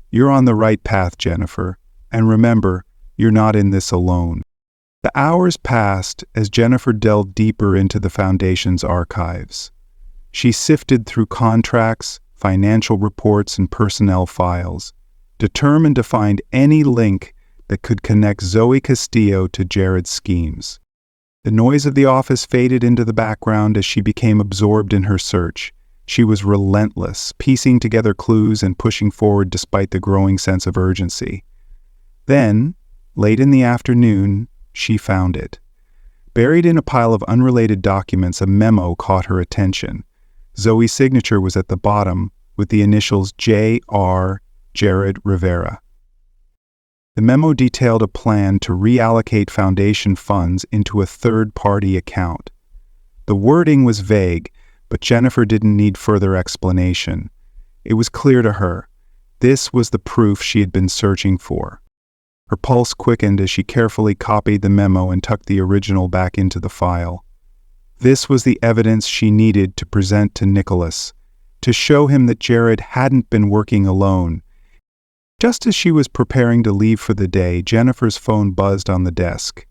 "You're on the right path, Jennifer, and remember, you're not in this alone." The hours passed as Jennifer delved deeper into the Foundation's archives. She sifted through contracts, financial reports, and personnel files, determined to find any link that could connect Zoe Castillo to Jared's schemes. The noise of the office faded into the background as she became absorbed in her search. She was relentless, piecing together clues and pushing forward despite the growing sense of urgency. Then, late in the afternoon, she found it. Buried in a pile of unrelated documents, a memo caught her attention. Zoe's signature was at the bottom, with the initials J.R. Jared Rivera. The memo detailed a plan to reallocate Foundation funds into a third-party account. The wording was vague, but Jennifer didn't need further explanation. It was clear to her. This was the proof she had been searching for. Her pulse quickened as she carefully copied the memo and tucked the original back into the file. This was the evidence she needed to present to Nicholas, to show him that Jared hadn't been working alone. Just as she was preparing to leave for the day, Jennifer's phone buzzed on the desk.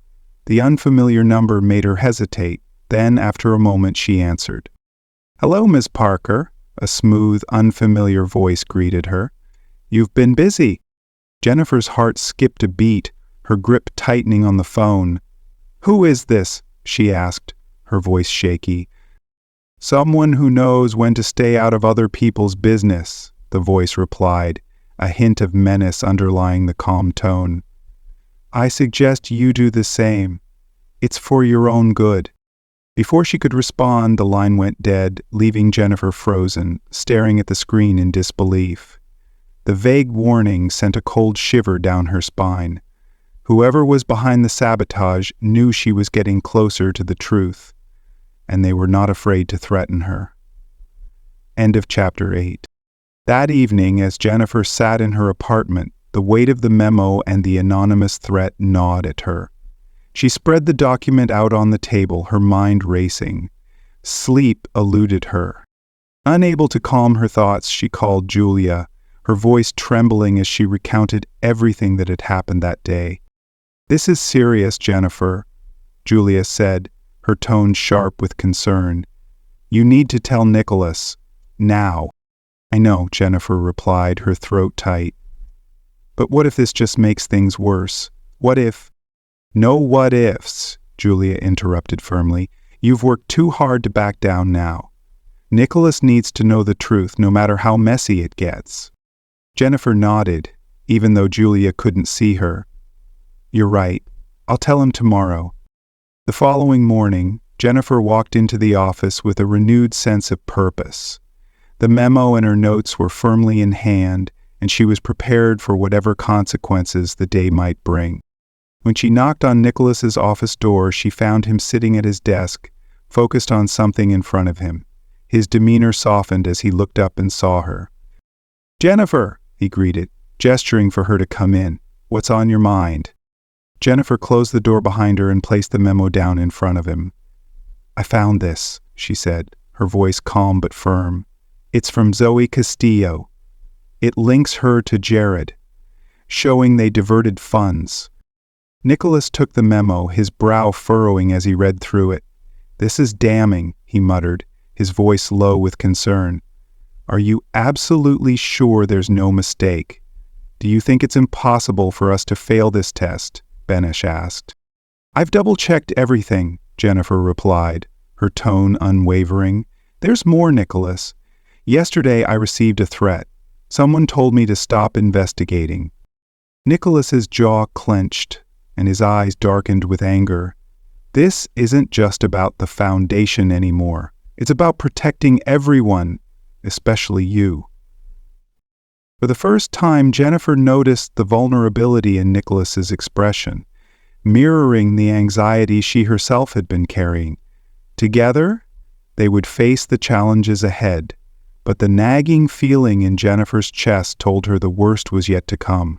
The unfamiliar number made her hesitate. Then, after a moment, she answered. "Hello, Miss Parker," a smooth, unfamiliar voice greeted her. "You've been busy." Jennifer's heart skipped a beat, her grip tightening on the phone. "Who is this?" she asked, her voice shaky. "Someone who knows when to stay out of other people's business," the voice replied, a hint of menace underlying the calm tone. "I suggest you do the same. It's for your own good." Before she could respond, the line went dead, leaving Jennifer frozen, staring at the screen in disbelief. The vague warning sent a cold shiver down her spine. Whoever was behind the sabotage knew she was getting closer to the truth, and they were not afraid to threaten her. End of Chapter 8. That evening, as Jennifer sat in her apartment, the weight of the memo and the anonymous threat gnawed at her. She spread the document out on the table, her mind racing. Sleep eluded her. Unable to calm her thoughts, she called Julia, her voice trembling as she recounted everything that had happened that day. "This is serious, Jennifer," Julia said, her tone sharp with concern. "You need to tell Nicholas. Now." "I know," Jennifer replied, her throat tight. "But what if this just makes things worse? What if—" "No what ifs," Julia interrupted firmly. "You've worked too hard to back down now. Nicholas needs to know the truth, no matter how messy it gets." Jennifer nodded, even though Julia couldn't see her. "You're right. I'll tell him tomorrow." The following morning, Jennifer walked into the office with a renewed sense of purpose. The memo and her notes were firmly in hand, and she was prepared for whatever consequences the day might bring. When she knocked on Nicholas's office door, she found him sitting at his desk, focused on something in front of him. His demeanor softened as he looked up and saw her. "Jennifer," he greeted, gesturing for her to come in. "What's on your mind?" Jennifer closed the door behind her and placed the memo down in front of him. "I found this," she said, her voice calm but firm. "It's from Zoe Castillo. It links her to Jared, showing they diverted funds." Nicholas took the memo, his brow furrowing as he read through it. "This is damning," he muttered, his voice low with concern. "Are you absolutely sure there's no mistake? Do you think it's impossible for us to fail this test?" Benesh asked. "I've double-checked everything," Jennifer replied, her tone unwavering. "There's more, Nicholas. Yesterday I received a threat. Someone told me to stop investigating." Nicholas's jaw clenched, and his eyes darkened with anger. "This isn't just about the foundation anymore. It's about protecting everyone, especially you." For the first time, Jennifer noticed the vulnerability in Nicholas's expression, mirroring the anxiety she herself had been carrying. Together, they would face the challenges ahead, but the nagging feeling in Jennifer's chest told her the worst was yet to come.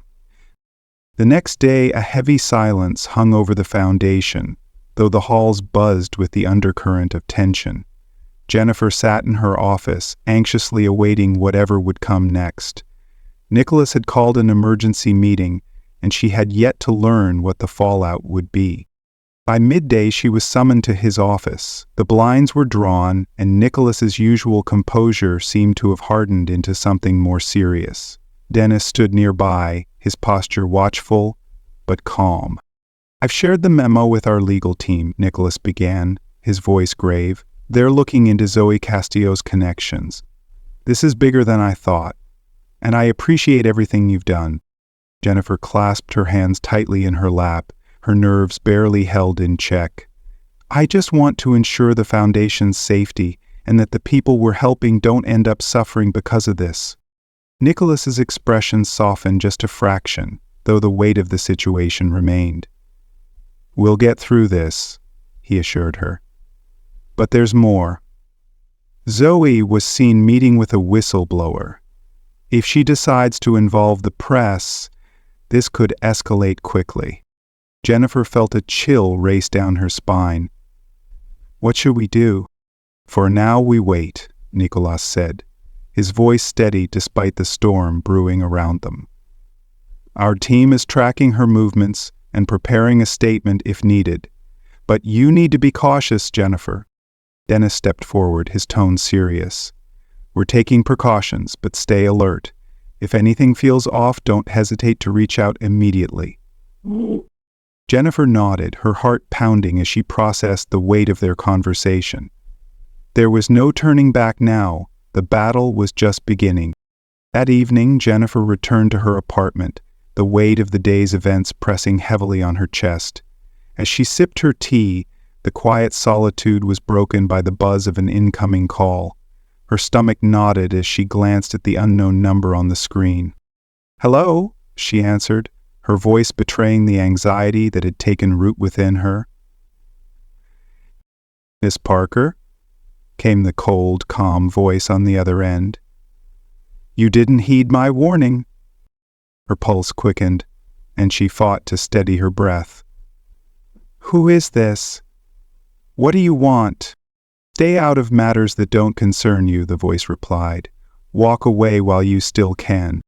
The next day, a heavy silence hung over the foundation, though the halls buzzed with the undercurrent of tension. Jennifer sat in her office, anxiously awaiting whatever would come next. Nicholas had called an emergency meeting, and she had yet to learn what the fallout would be. By midday, she was summoned to his office. The blinds were drawn, and Nicholas's usual composure seemed to have hardened into something more serious. Dennis stood nearby, his posture watchful but calm. "I've shared the memo with our legal team," Nicholas began, his voice grave. "They're looking into Zoe Castillo's connections. This is bigger than I thought, and I appreciate everything you've done." Jennifer clasped her hands tightly in her lap, her nerves barely held in check. "I just want to ensure the Foundation's safety and that the people we're helping don't end up suffering because of this." Nicholas's expression softened just a fraction, though the weight of the situation remained. "We'll get through this," he assured her. "But there's more." Zoe was seen meeting with a whistleblower. If she decides to involve the press, this could escalate quickly. Jennifer felt a chill race down her spine. "What should we do?" "For now we wait," Nicholas said, his voice steady despite the storm brewing around them. "Our team is tracking her movements and preparing a statement if needed. But you need to be cautious, Jennifer." Dennis stepped forward, his tone serious. "We're taking precautions, but stay alert. If anything feels off, don't hesitate to reach out immediately." Jennifer nodded, her heart pounding as she processed the weight of their conversation. There was no turning back now. The battle was just beginning. That evening, Jennifer returned to her apartment, the weight of the day's events pressing heavily on her chest. As she sipped her tea, the quiet solitude was broken by the buzz of an incoming call. Her stomach knotted as she glanced at the unknown number on the screen. "Hello," she answered, her voice betraying the anxiety that had taken root within her. "Miss Parker?" came the cold, calm voice on the other end. "You didn't heed my warning." Her pulse quickened, and she fought to steady her breath. "Who is this? What do you want?" Stay out of matters that don't concern you, the voice replied. Walk away while you still can.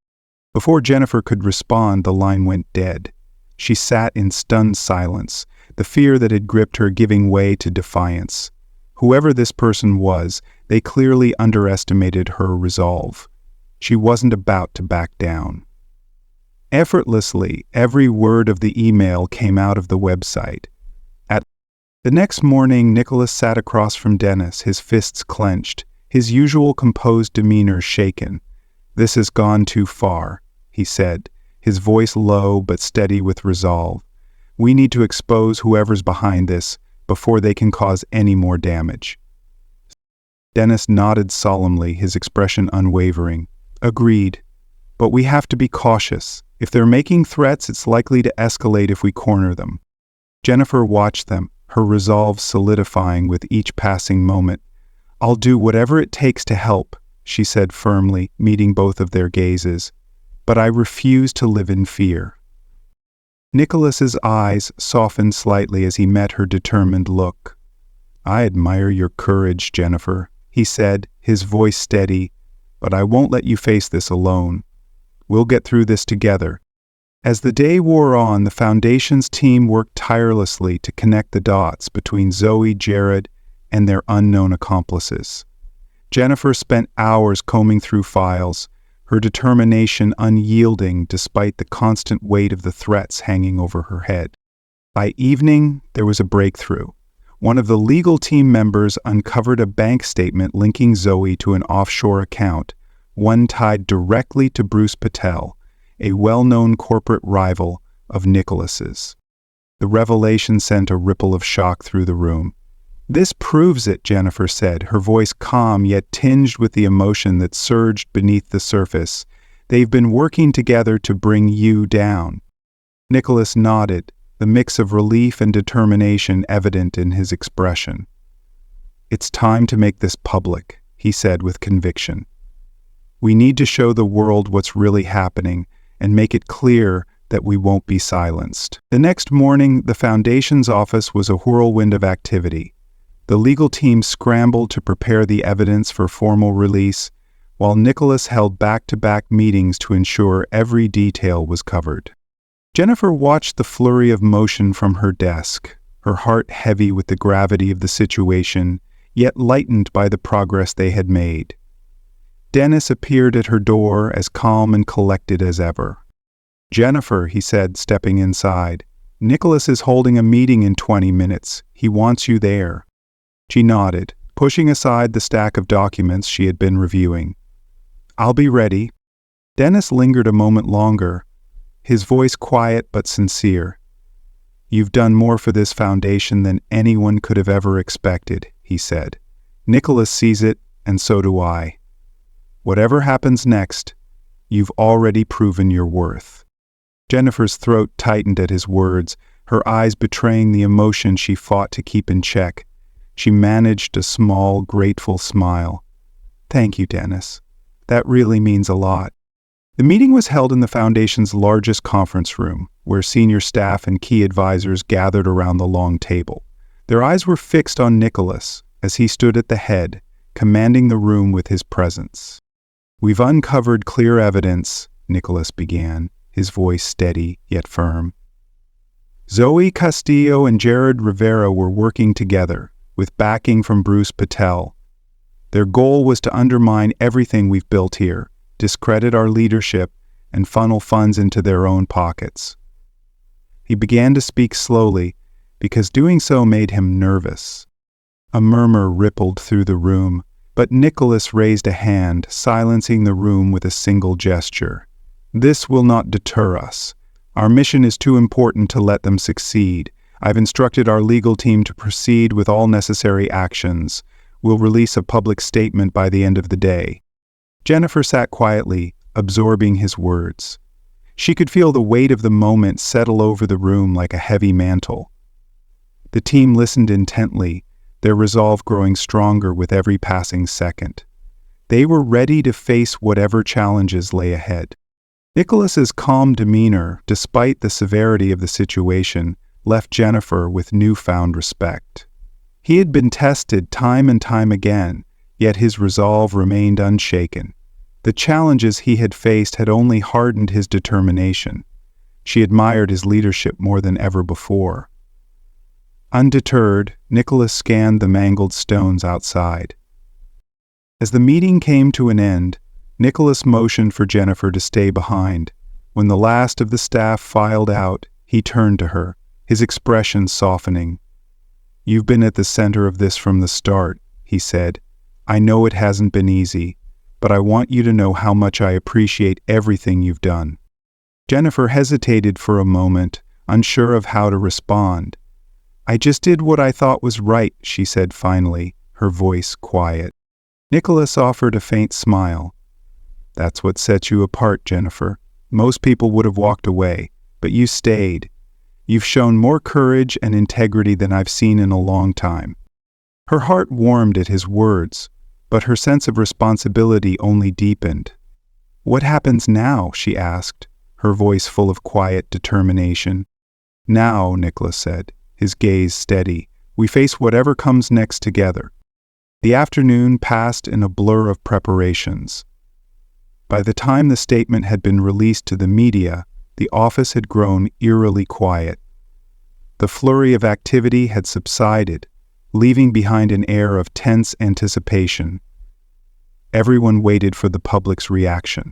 Before Jennifer could respond, the line went dead. She sat in stunned silence, the fear that had gripped her giving way to defiance. Whoever this person was, they clearly underestimated her resolve. She wasn't about to back down. Effortlessly, every word of the email came out of the website. The next morning, Nicholas sat across from Dennis, his fists clenched, his usual composed demeanor shaken. "This has gone too far," he said, his voice low but steady with resolve. "We need to expose whoever's behind this before they can cause any more damage." Dennis nodded solemnly, his expression unwavering. "Agreed. But we have to be cautious. If they're making threats, it's likely to escalate if we corner them." Jennifer watched them, her resolve solidifying with each passing moment. "I'll do whatever it takes to help," she said firmly, meeting both of their gazes. "But I refuse to live in fear." Nicholas's eyes softened slightly as he met her determined look. "I admire your courage, Jennifer," he said, his voice steady, "but I won't let you face this alone. We'll get through this together." As the day wore on, the Foundation's team worked tirelessly to connect the dots between Zoe, Jared, and their unknown accomplices. Jennifer spent hours combing through files, her determination unyielding despite the constant weight of the threats hanging over her head. By evening, there was a breakthrough. One of the legal team members uncovered a bank statement linking Zoe to an offshore account, one tied directly to Bruce Patel, a well-known corporate rival of Nicholas's. The revelation sent a ripple of shock through the room. "This proves it," Jennifer said, her voice calm yet tinged with the emotion that surged beneath the surface. "They've been working together to bring you down." Nicholas nodded, the mix of relief and determination evident in his expression. "It's time to make this public," he said with conviction. "We need to show the world what's really happening and make it clear that we won't be silenced." The next morning, the Foundation's office was a whirlwind of activity. The legal team scrambled to prepare the evidence for formal release, while Nicholas held back-to-back meetings to ensure every detail was covered. Jennifer watched the flurry of motion from her desk, her heart heavy with the gravity of the situation, yet lightened by the progress they had made. Dennis appeared at her door as calm and collected as ever. "Jennifer," he said, stepping inside, "Nicholas is holding a meeting in 20 minutes. He wants you there." She nodded, pushing aside the stack of documents she had been reviewing. "I'll be ready." Dennis lingered a moment longer, his voice quiet but sincere. "You've done more for this foundation than anyone could have ever expected," he said. "Nicholas sees it, and so do I. Whatever happens next, you've already proven your worth." Jennifer's throat tightened at his words, her eyes betraying the emotion she fought to keep in check. She managed a small, grateful smile. "Thank you, Dennis. That really means a lot." The meeting was held in the Foundation's largest conference room, where senior staff and key advisors gathered around the long table. Their eyes were fixed on Nicholas as he stood at the head, commanding the room with his presence. "We've uncovered clear evidence," Nicholas began, his voice steady yet firm. "Zoe Castillo and Jared Rivera were working together, with backing from Bruce Patel. Their goal was to undermine everything we've built here, discredit our leadership, and funnel funds into their own pockets." He began to speak slowly, because doing so made him nervous. A murmur rippled through the room, but Nicholas raised a hand, silencing the room with a single gesture. "This will not deter us. Our mission is too important to let them succeed. I've instructed our legal team to proceed with all necessary actions. We'll release a public statement by the end of the day." Jennifer sat quietly, absorbing his words. She could feel the weight of the moment settle over the room like a heavy mantle. The team listened intently, their resolve growing stronger with every passing second. They were ready to face whatever challenges lay ahead. Nicholas's calm demeanor, despite the severity of the situation, left Jennifer with newfound respect. He had been tested time and time again, yet his resolve remained unshaken. The challenges he had faced had only hardened his determination. She admired his leadership more than ever before. Undeterred, Nicholas scanned the mangled stones outside. As the meeting came to an end, Nicholas motioned for Jennifer to stay behind. When the last of the staff filed out, he turned to her, his expression softening. "You've been at the center of this from the start," he said. "I know it hasn't been easy, but I want you to know how much I appreciate everything you've done." Jennifer hesitated for a moment, unsure of how to respond. "I just did what I thought was right," she said finally, her voice quiet. Nicholas offered a faint smile. "That's what sets you apart, Jennifer. Most people would have walked away, but you stayed. You've shown more courage and integrity than I've seen in a long time." Her heart warmed at his words, but her sense of responsibility only deepened. "What happens now?" she asked, her voice full of quiet determination. "Now," Nicholas said, his gaze steady, "we face whatever comes next together." The afternoon passed in a blur of preparations. By the time the statement had been released to the media, the office had grown eerily quiet. The flurry of activity had subsided, leaving behind an air of tense anticipation. Everyone waited for the public's reaction.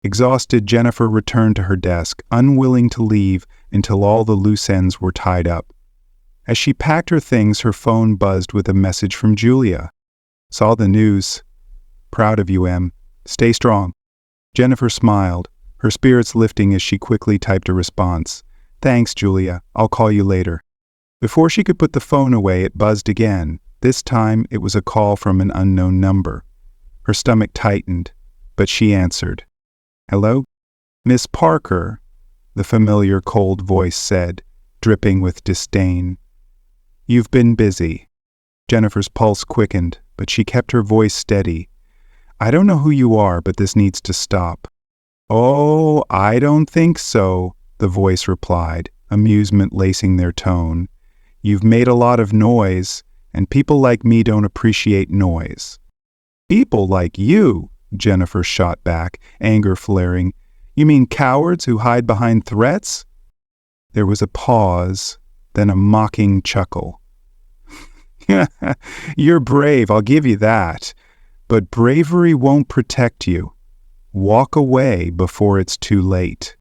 Exhausted, Jennifer returned to her desk, unwilling to leave until all the loose ends were tied up. As she packed her things, her phone buzzed with a message from Julia. "Saw the news. Proud of you, Em. Stay strong." Jennifer smiled, her spirits lifting as she quickly typed a response. "Thanks, Julia. I'll call you later." Before she could put the phone away, it buzzed again. This time, it was a call from an unknown number. Her stomach tightened, but she answered. "Hello? Miss Parker," the familiar cold voice said, dripping with disdain. "You've been busy." Jennifer's pulse quickened, but she kept her voice steady. "I don't know who you are, but this needs to stop." "Oh, I don't think so," the voice replied, amusement lacing their tone. "You've made a lot of noise, and people like me don't appreciate noise." "People like you?" Jennifer shot back, anger flaring. "You mean cowards who hide behind threats?" There was a pause, then a mocking chuckle. "You're brave, I'll give you that. But bravery won't protect you. Walk away before it's too late."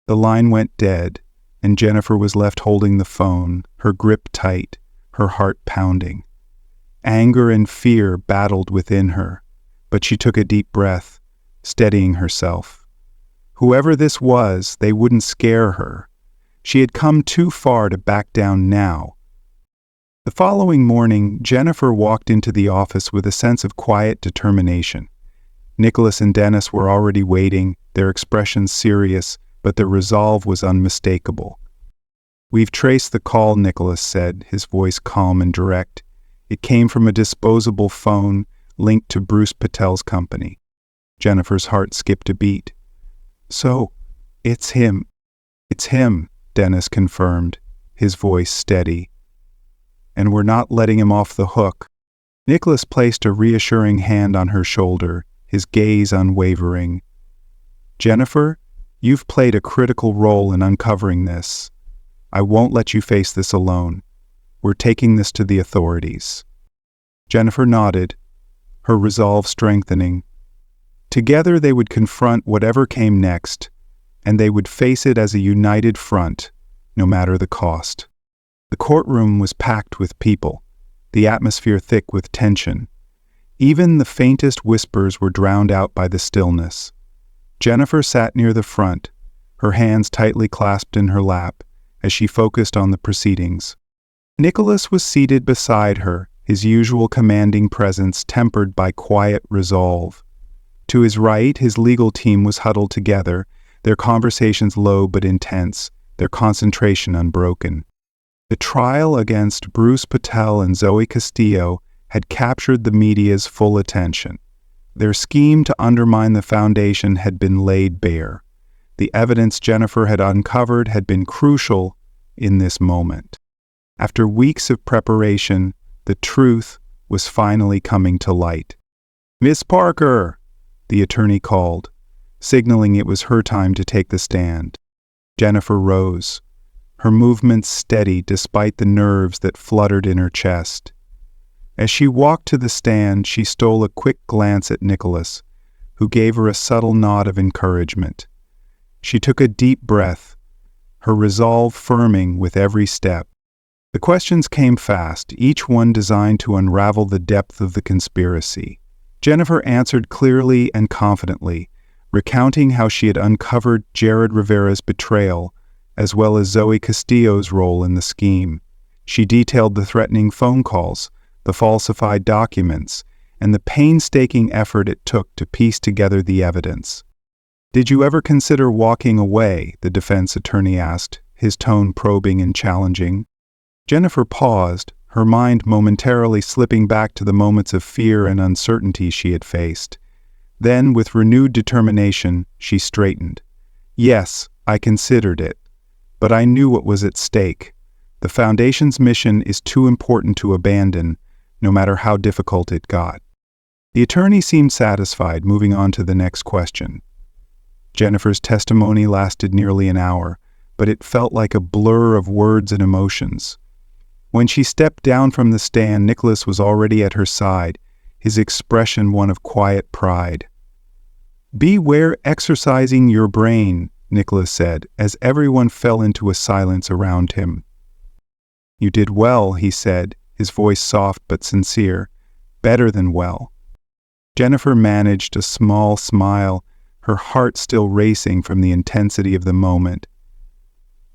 The line went dead, and Jennifer was left holding the phone, her grip tight, her heart pounding. Anger and fear battled within her, but she took a deep breath, steadying herself. Whoever this was, they wouldn't scare her. She had come too far to back down now. The following morning, Jennifer walked into the office with a sense of quiet determination. Nicholas and Dennis were already waiting, their expressions serious, but their resolve was unmistakable. "We've traced the call," Nicholas said, his voice calm and direct. "It came from a disposable phone linked to Bruce Patel's company." Jennifer's heart skipped a beat. "So, it's him." "It's him," Dennis confirmed, his voice steady. "And we're not letting him off the hook." Nicholas placed a reassuring hand on her shoulder, his gaze unwavering. "Jennifer, you've played a critical role in uncovering this. I won't let you face this alone. We're taking this to the authorities." Jennifer nodded, her resolve strengthening. Together they would confront whatever came next, and they would face it as a united front, no matter the cost. The courtroom was packed with people, the atmosphere thick with tension. Even the faintest whispers were drowned out by the stillness. Jennifer sat near the front, her hands tightly clasped in her lap, as she focused on the proceedings. Nicholas was seated beside her, his usual commanding presence tempered by quiet resolve. To his right, his legal team was huddled together, their conversations low but intense, their concentration unbroken. The trial against Bruce Patel and Zoe Castillo had captured the media's full attention. Their scheme to undermine the foundation had been laid bare. The evidence Jennifer had uncovered had been crucial in this moment. After weeks of preparation, The truth was finally coming to light. "Miss Parker!" the attorney called, signaling it was her time to take the stand. Jennifer rose, her movements steady despite the nerves that fluttered in her chest. As she walked to the stand, she stole a quick glance at Nicholas, who gave her a subtle nod of encouragement. She took a deep breath, her resolve firming with every step. The questions came fast, each one designed to unravel the depth of the conspiracy. Jennifer answered clearly and confidently, recounting how she had uncovered Jared Rivera's betrayal, as well as Zoe Castillo's role in the scheme. She detailed the threatening phone calls, the falsified documents, and the painstaking effort it took to piece together the evidence. "Did you ever consider walking away?" the defense attorney asked, his tone probing and challenging. Jennifer paused, her mind momentarily slipping back to the moments of fear and uncertainty she had faced. Then, with renewed determination, she straightened. "Yes, I considered it. But I knew what was at stake. The Foundation's mission is too important to abandon, no matter how difficult it got." The attorney seemed satisfied, moving on to the next question. Jennifer's testimony lasted nearly an hour, but it felt like a blur of words and emotions. When she stepped down from the stand, Nicholas was already at her side, his expression one of quiet pride. "Beware exercising your brain," Nicholas said, as everyone fell into a silence around him. "You did well," he said, his voice soft but sincere. "Better than well." Jennifer managed a small smile, her heart still racing from the intensity of the moment.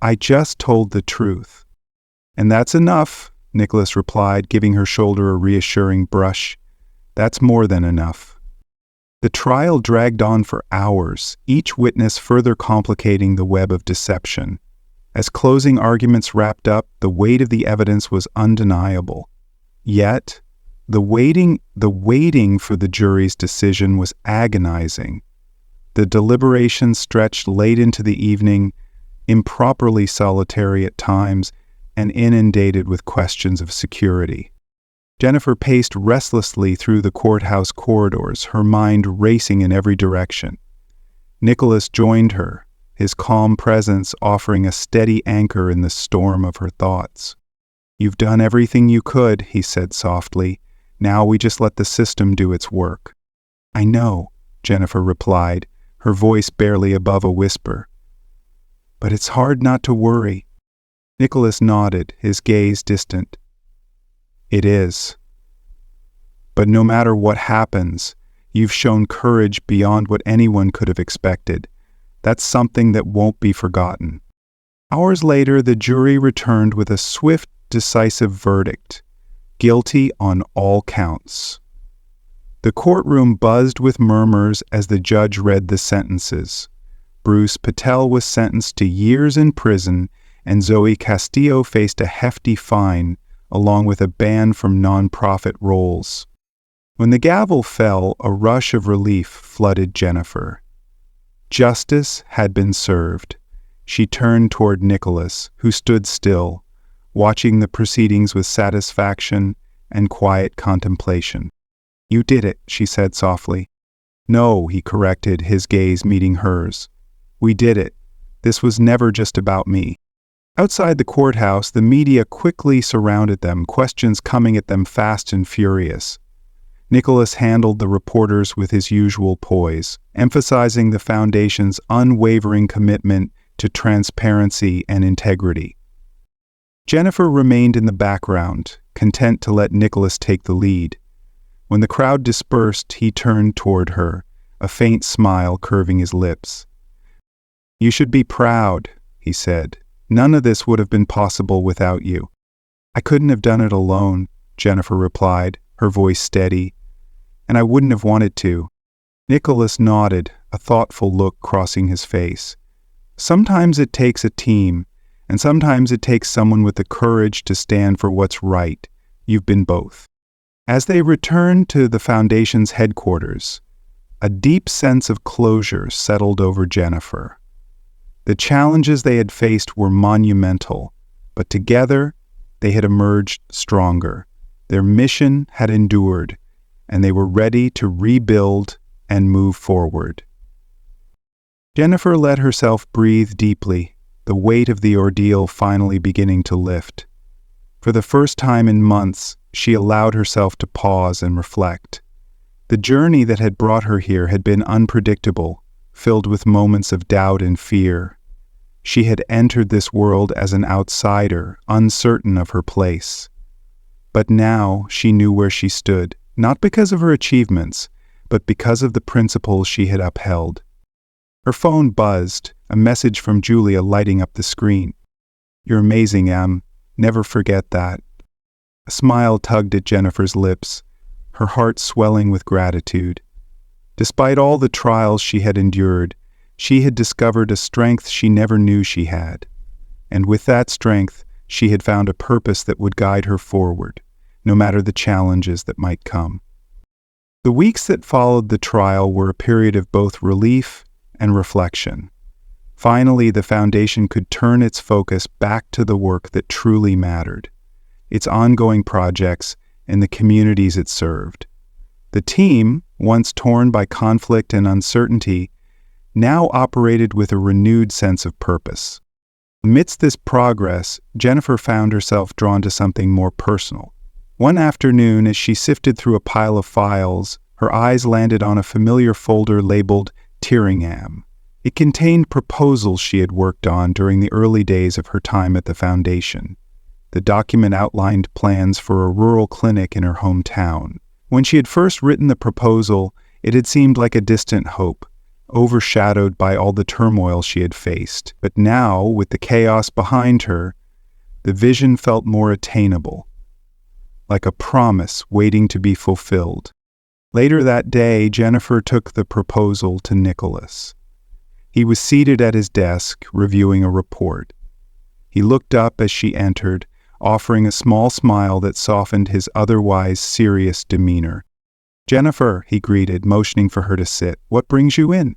"I just told the truth." "And that's enough," Nicholas replied, giving her shoulder a reassuring brush. "That's more than enough." The trial dragged on for hours, each witness further complicating the web of deception. As closing arguments wrapped up, the weight of the evidence was undeniable. Yet, the waiting for the jury's decision was agonizing. The deliberations stretched late into the evening, improperly solitary at times, and inundated with questions of security. Jennifer paced restlessly through the courthouse corridors, her mind racing in every direction. Nicholas joined her, his calm presence offering a steady anchor in the storm of her thoughts. "You've done everything you could," he said softly. "Now we just let the system do its work." "I know," Jennifer replied, her voice barely above a whisper. "But it's hard not to worry." Nicholas nodded, his gaze distant. "It is. But no matter what happens, you've shown courage beyond what anyone could have expected. That's something that won't be forgotten." Hours later, the jury returned with a swift, decisive verdict: guilty on all counts. The courtroom buzzed with murmurs as the judge read the sentences. Bruce Patel was sentenced to years in prison, and Zoe Castillo faced a hefty fine, along with a ban from nonprofit roles. When the gavel fell, a rush of relief flooded Jennifer. Justice had been served. She turned toward Nicholas, who stood still, watching the proceedings with satisfaction and quiet contemplation. "You did it," she said softly. "No," he corrected, his gaze meeting hers. "We did it. This was never just about me." Outside the courthouse, the media quickly surrounded them, questions coming at them fast and furious. Nicholas handled the reporters with his usual poise, emphasizing the Foundation's unwavering commitment to transparency and integrity. Jennifer remained in the background, content to let Nicholas take the lead. When the crowd dispersed, he turned toward her, a faint smile curving his lips. "You should be proud," he said. "None of this would have been possible without you." "I couldn't have done it alone," Jennifer replied, her voice steady. "And I wouldn't have wanted to." Nicholas nodded, a thoughtful look crossing his face. "Sometimes it takes a team, and sometimes it takes someone with the courage to stand for what's right. You've been both." As they returned to the Foundation's headquarters, a deep sense of closure settled over Jennifer. The challenges they had faced were monumental, but together they had emerged stronger. Their mission had endured, and they were ready to rebuild and move forward. Jennifer let herself breathe deeply, the weight of the ordeal finally beginning to lift. For the first time in months, she allowed herself to pause and reflect. The journey that had brought her here had been unpredictable, filled with moments of doubt and fear. She had entered this world as an outsider, uncertain of her place. But now she knew where she stood, not because of her achievements, but because of the principles she had upheld. Her phone buzzed, a message from Julia lighting up the screen. "You're amazing, Em. Never forget that." A smile tugged at Jennifer's lips, her heart swelling with gratitude. Despite all the trials she had endured, she had discovered a strength she never knew she had. And with that strength, she had found a purpose that would guide her forward, no matter the challenges that might come. The weeks that followed the trial were a period of both relief and reflection. Finally, the foundation could turn its focus back to the work that truly mattered, its ongoing projects and the communities it served. The team, once torn by conflict and uncertainty, now operated with a renewed sense of purpose. Amidst this progress, Jennifer found herself drawn to something more personal. One afternoon, as she sifted through a pile of files, her eyes landed on a familiar folder labeled Tyringham. It contained proposals she had worked on during the early days of her time at the foundation. The document outlined plans for a rural clinic in her hometown. When she had first written the proposal, it had seemed like a distant hope, overshadowed by all the turmoil she had faced. But now, with the chaos behind her, the vision felt more attainable, like a promise waiting to be fulfilled. Later that day, Jennifer took the proposal to Nicholas. He was seated at his desk, reviewing a report. He looked up as she entered, offering a small smile that softened his otherwise serious demeanor. "Jennifer," he greeted, motioning for her to sit. "What brings you in?"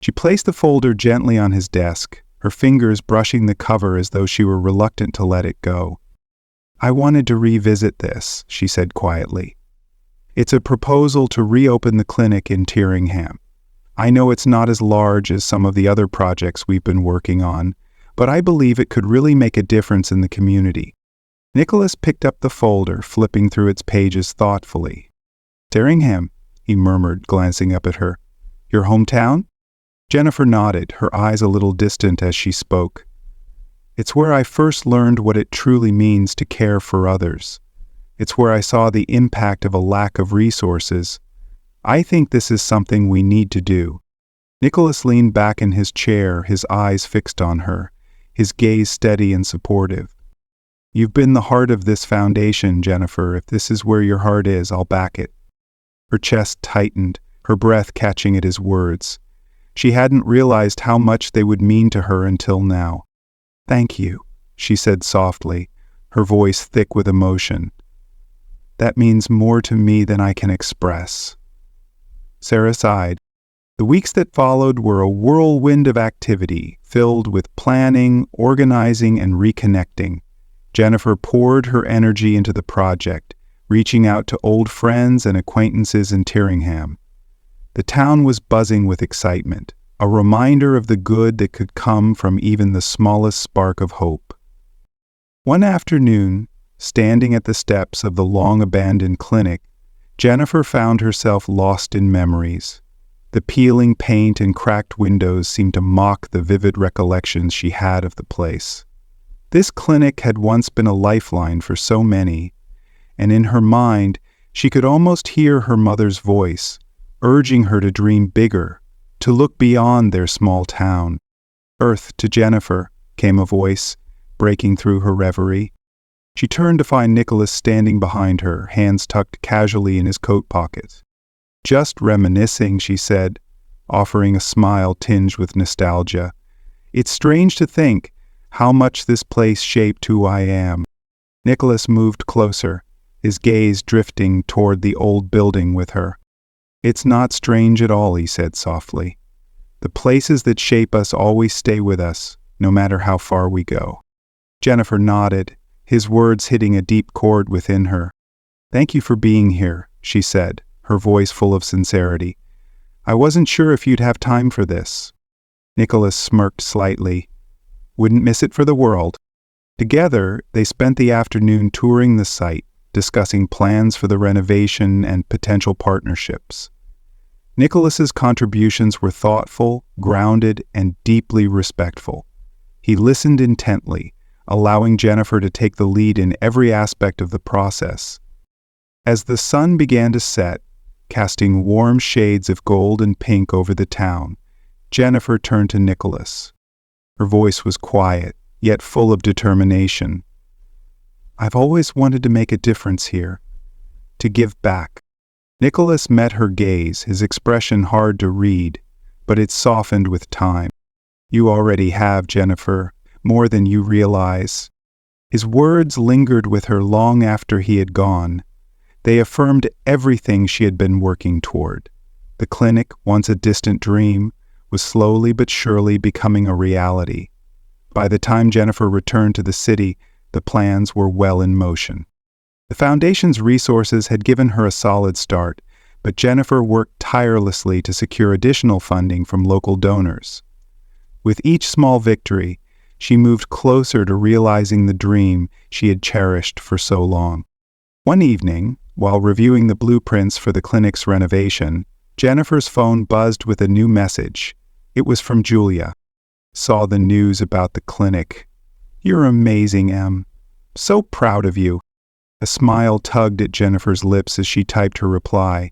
She placed the folder gently on his desk, her fingers brushing the cover as though she were reluctant to let it go. "I wanted to revisit this," she said quietly. "It's a proposal to reopen the clinic in Tyringham. I know it's not as large as some of the other projects we've been working on, but I believe it could really make a difference in the community." Nicholas picked up the folder, flipping through its pages thoughtfully. "Tyringham," he murmured, glancing up at her. "Your hometown?" Jennifer nodded, her eyes a little distant as she spoke. "It's where I first learned what it truly means to care for others. It's where I saw the impact of a lack of resources. I think this is something we need to do." Nicholas leaned back in his chair, his eyes fixed on her, his gaze steady and supportive. "You've been the heart of this foundation, Jennifer. If this is where your heart is, I'll back it." Her chest tightened, her breath catching at his words. She hadn't realized how much they would mean to her until now. "Thank you," she said softly, her voice thick with emotion. "That means more to me than I can express." Sarah sighed. The weeks that followed were a whirlwind of activity, filled with planning, organizing, and reconnecting. Jennifer poured her energy into the project, reaching out to old friends and acquaintances in Tyringham. The town was buzzing with excitement, a reminder of the good that could come from even the smallest spark of hope. One afternoon, standing at the steps of the long-abandoned clinic, Jennifer found herself lost in memories. The peeling paint and cracked windows seemed to mock the vivid recollections she had of the place. This clinic had once been a lifeline for so many, and in her mind, she could almost hear her mother's voice, urging her to dream bigger, to look beyond their small town. "Earth to Jennifer," came a voice, breaking through her reverie. She turned to find Nicholas standing behind her, hands tucked casually in his coat pockets. "Just reminiscing," she said, offering a smile tinged with nostalgia. "It's strange to think how much this place shaped who I am." Nicholas moved closer, his gaze drifting toward the old building with her. "It's not strange at all," he said softly. "The places that shape us always stay with us, no matter how far we go." Jennifer nodded, his words hitting a deep chord within her. "Thank you for being here," she said, her voice full of sincerity. "I wasn't sure if you'd have time for this." Nicholas smirked slightly. "Wouldn't miss it for the world." Together, they spent the afternoon touring the site, discussing plans for the renovation and potential partnerships. Nicholas's contributions were thoughtful, grounded, and deeply respectful. He listened intently, allowing Jennifer to take the lead in every aspect of the process. As the sun began to set, casting warm shades of gold and pink over the town, Jennifer turned to Nicholas. Her voice was quiet, yet full of determination. "I've always wanted to make a difference here, to give back." Nicholas met her gaze, his expression hard to read, but it softened with time. "You already have, Jennifer, more than you realize." His words lingered with her long after he had gone. They affirmed everything she had been working toward. The clinic, once a distant dream, was slowly but surely becoming a reality. By the time Jennifer returned to the city, the plans were well in motion. The foundation's resources had given her a solid start, but Jennifer worked tirelessly to secure additional funding from local donors. With each small victory, she moved closer to realizing the dream she had cherished for so long. One evening, while reviewing the blueprints for the clinic's renovation, Jennifer's phone buzzed with a new message. It was from Julia. "Saw the news about the clinic. You're amazing, Em. So proud of you." A smile tugged at Jennifer's lips as she typed her reply.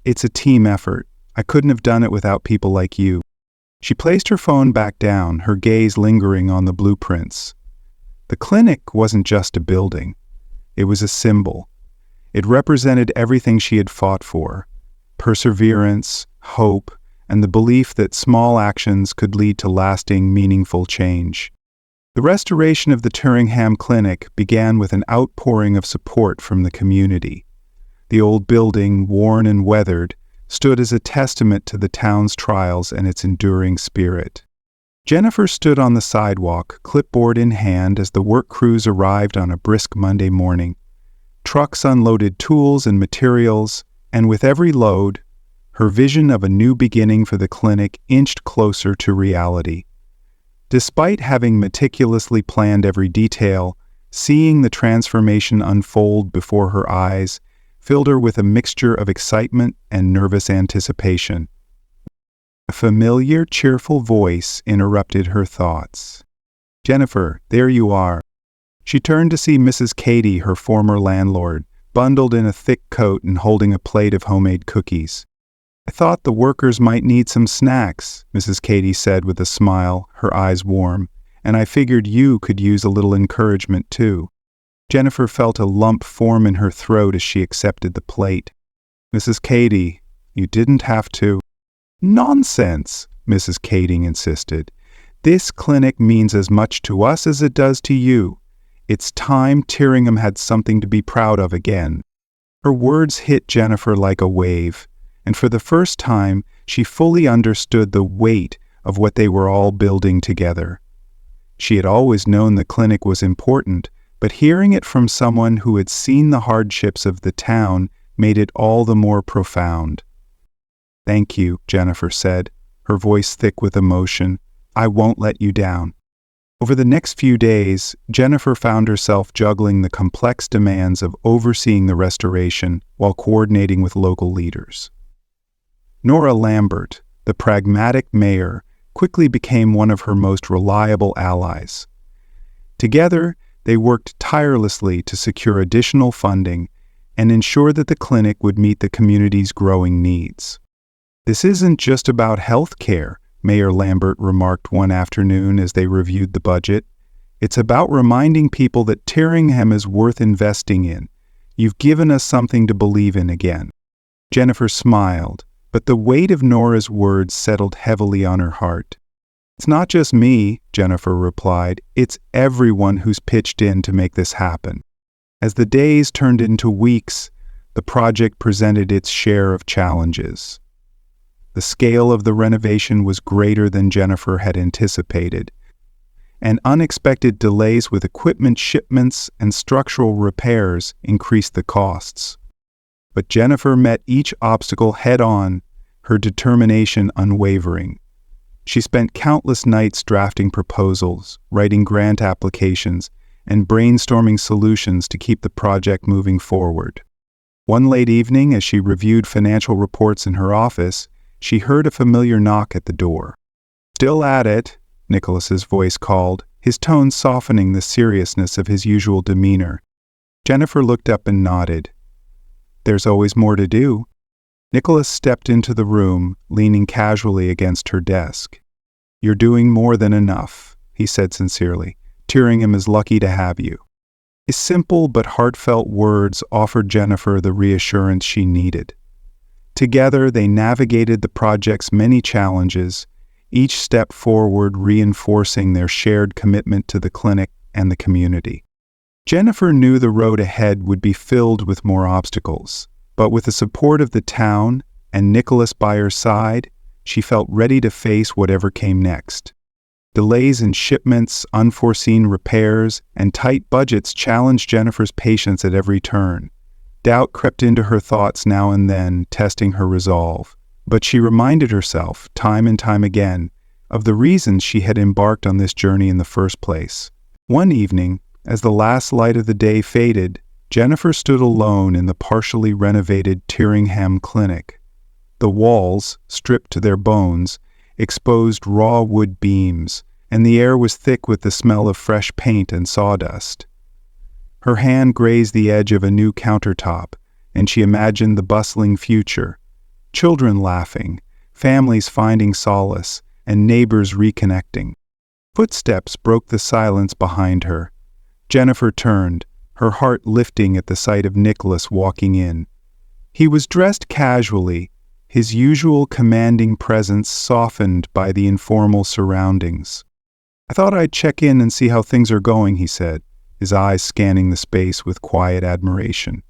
"It's a team effort. I couldn't have done it without people like you." She placed her phone back down, her gaze lingering on the blueprints. The clinic wasn't just a building. It was a symbol. It represented everything she had fought for: perseverance, hope, and the belief that small actions could lead to lasting, meaningful change. The restoration of the Turingham Clinic began with an outpouring of support from the community. The old building, worn and weathered, stood as a testament to the town's trials and its enduring spirit. Jennifer stood on the sidewalk, clipboard in hand, as the work crews arrived on a brisk Monday morning. Trucks unloaded tools and materials, and with every load, her vision of a new beginning for the clinic inched closer to reality. Despite having meticulously planned every detail, seeing the transformation unfold before her eyes filled her with a mixture of excitement and nervous anticipation. A familiar, cheerful voice interrupted her thoughts. "Jennifer, there you are." She turned to see Mrs. Katie, her former landlord, bundled in a thick coat and holding a plate of homemade cookies. "I thought the workers might need some snacks," Mrs. Katie said with a smile, her eyes warm, "and I figured you could use a little encouragement too." Jennifer felt a lump form in her throat as she accepted the plate. "Mrs. Katie, you didn't have to." "Nonsense," Mrs. Katie insisted. "This clinic means as much to us as it does to you. It's time Tyringham had something to be proud of again." Her words hit Jennifer like a wave, and for the first time, she fully understood the weight of what they were all building together. She had always known the clinic was important, but hearing it from someone who had seen the hardships of the town made it all the more profound. "Thank you," Jennifer said, her voice thick with emotion. "I won't let you down." Over the next few days, Jennifer found herself juggling the complex demands of overseeing the restoration while coordinating with local leaders. Nora Lambert, the pragmatic mayor, quickly became one of her most reliable allies. Together, they worked tirelessly to secure additional funding and ensure that the clinic would meet the community's growing needs. "This isn't just about health care," Mayor Lambert remarked one afternoon as they reviewed the budget. "It's about reminding people that Tyringham is worth investing in. You've given us something to believe in again." Jennifer smiled, but the weight of Nora's words settled heavily on her heart. "It's not just me," Jennifer replied. "It's everyone who's pitched in to make this happen." As the days turned into weeks, the project presented its share of challenges. The scale of the renovation was greater than Jennifer had anticipated. and unexpected delays with equipment shipments and structural repairs increased the costs. But Jennifer met each obstacle head-on, her determination unwavering. She spent countless nights drafting proposals, writing grant applications, and brainstorming solutions to keep the project moving forward. One late evening, as she reviewed financial reports in her office, she heard a familiar knock at the door. "Still at it," Nicholas's voice called, his tone softening the seriousness of his usual demeanor. Jennifer looked up and nodded. "There's always more to do." Nicholas stepped into the room, leaning casually against her desk. "You're doing more than enough," he said sincerely. "Tyringham is lucky to have you." His simple but heartfelt words offered Jennifer the reassurance she needed. Together, they navigated the project's many challenges, each step forward reinforcing their shared commitment to the clinic and the community. Jennifer knew the road ahead would be filled with more obstacles, but with the support of the town and Nicholas by her side, she felt ready to face whatever came next. Delays in shipments, unforeseen repairs, and tight budgets challenged Jennifer's patience at every turn. Doubt crept into her thoughts now and then, testing her resolve. But she reminded herself, time and time again, of the reasons she had embarked on this journey in the first place. One evening, as the last light of the day faded, Jennifer stood alone in the partially renovated Tyringham clinic. The walls, stripped to their bones, exposed raw wood beams, and the air was thick with the smell of fresh paint and sawdust. Her hand grazed the edge of a new countertop, and she imagined the bustling future. Children laughing, families finding solace, and neighbors reconnecting. Footsteps broke the silence behind her. Jennifer turned, her heart lifting at the sight of Nicholas walking in. He was dressed casually, his usual commanding presence softened by the informal surroundings. "I thought I'd check in and see how things are going," he said, his eyes scanning the space with quiet admiration.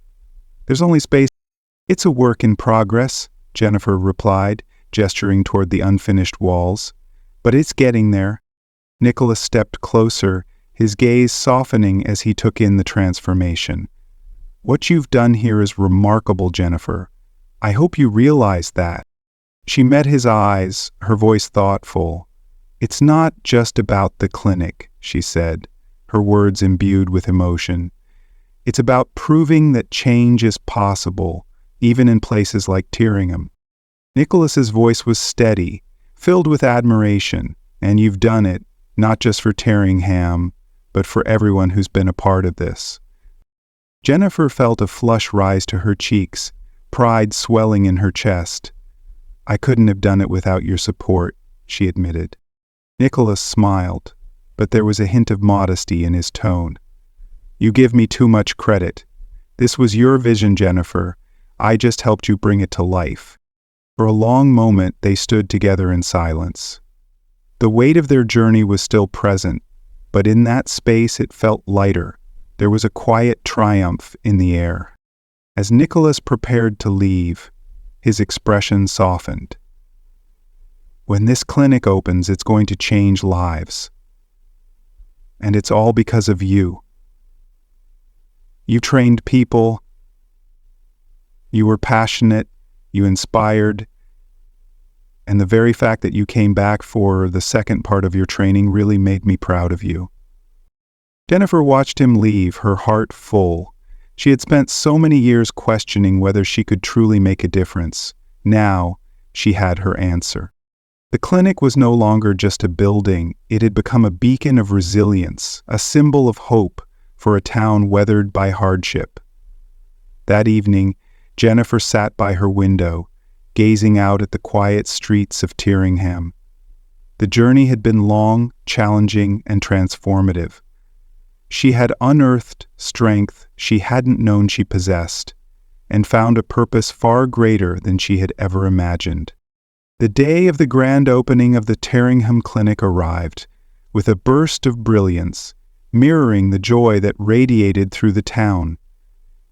"There's only space." "It's a work in progress," Jennifer replied, gesturing toward the unfinished walls. "But it's getting there." Nicholas stepped closer, his gaze softening as he took in the transformation. "What you've done here is remarkable, Jennifer. I hope you realize that." She met his eyes, her voice thoughtful. "It's not just about the clinic," she said, her words imbued with emotion. "It's about proving that change is possible, even in places like Tyringham." Nicholas's voice was steady, filled with admiration, "And you've done it, not just for Tyringham, but for everyone who's been a part of this." Jennifer felt a flush rise to her cheeks, pride swelling in her chest. "I couldn't have done it without your support," she admitted. Nicholas smiled, but there was a hint of modesty in his tone. "You give me too much credit. This was your vision, Jennifer. I just helped you bring it to life." For a long moment, they stood together in silence. The weight of their journey was still present, but in that space it felt lighter. There was a quiet triumph in the air. As Nicholas prepared to leave, his expression softened. "When this clinic opens, it's going to change lives. And it's all because of you. You trained people. You were passionate. You inspired. And the very fact that you came back for the second part of your training really made me proud of you." Jennifer watched him leave, her heart full. She had spent so many years questioning whether she could truly make a difference. Now, she had her answer. The clinic was no longer just a building. It had become a beacon of resilience, a symbol of hope for a town weathered by hardship. That evening, Jennifer sat by her window, gazing out at the quiet streets of Tyringham. The journey had been long, challenging, and transformative. She had unearthed strength she hadn't known she possessed, and found a purpose far greater than she had ever imagined. The day of the grand opening of the Tyringham Clinic arrived, with a burst of brilliance, mirroring the joy that radiated through the town.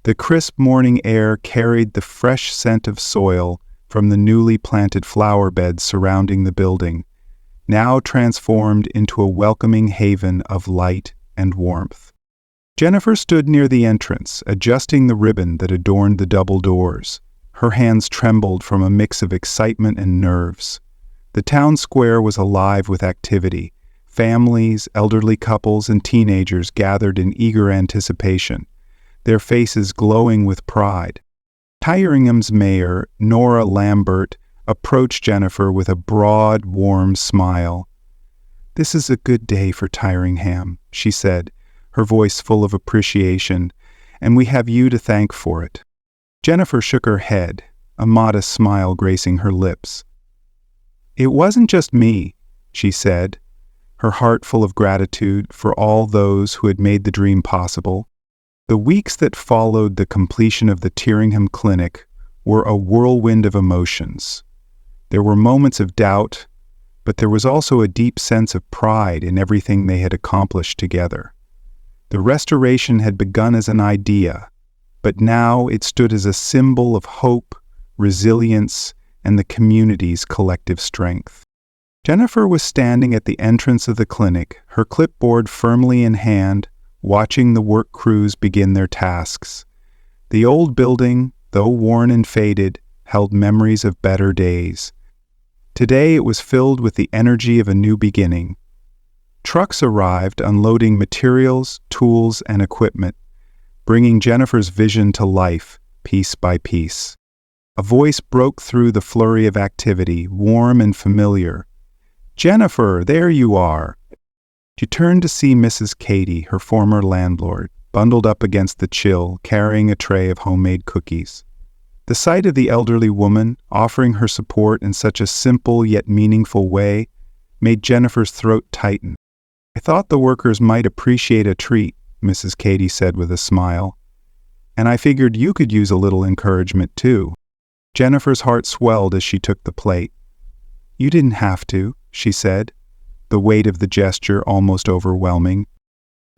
The crisp morning air carried the fresh scent of soil from the newly planted flower beds surrounding the building, now transformed into a welcoming haven of light and warmth. Jennifer stood near the entrance, adjusting the ribbon that adorned the double doors. Her hands trembled from a mix of excitement and nerves. The town square was alive with activity. Families, elderly couples, and teenagers gathered in eager anticipation, their faces glowing with pride. Tyringham's mayor, Nora Lambert, approached Jennifer with a broad, warm smile. "This is a good day for Tyringham," she said, her voice full of appreciation, "and we have you to thank for it." Jennifer shook her head, a modest smile gracing her lips. "It wasn't just me," she said, her heart full of gratitude for all those who had made the dream possible. The weeks that followed the completion of the Tyringham Clinic were a whirlwind of emotions. There were moments of doubt, but there was also a deep sense of pride in everything they had accomplished together. The restoration had begun as an idea, but now it stood as a symbol of hope, resilience, and the community's collective strength. Jennifer was standing at the entrance of the clinic, her clipboard firmly in hand, watching the work crews begin their tasks. The old building, though worn and faded, held memories of better days. Today it was filled with the energy of a new beginning. Trucks arrived, unloading materials, tools, and equipment, bringing Jennifer's vision to life, piece by piece. A voice broke through the flurry of activity, warm and familiar. "Jennifer, there you are!" She turned to see Mrs. Katie, her former landlord, bundled up against the chill, carrying a tray of homemade cookies. The sight of the elderly woman, offering her support in such a simple yet meaningful way, made Jennifer's throat tighten. "I thought the workers might appreciate a treat," Mrs. Katie said with a smile. "And I figured you could use a little encouragement too." Jennifer's heart swelled as she took the plate. "You didn't have to," she said, the weight of the gesture almost overwhelming.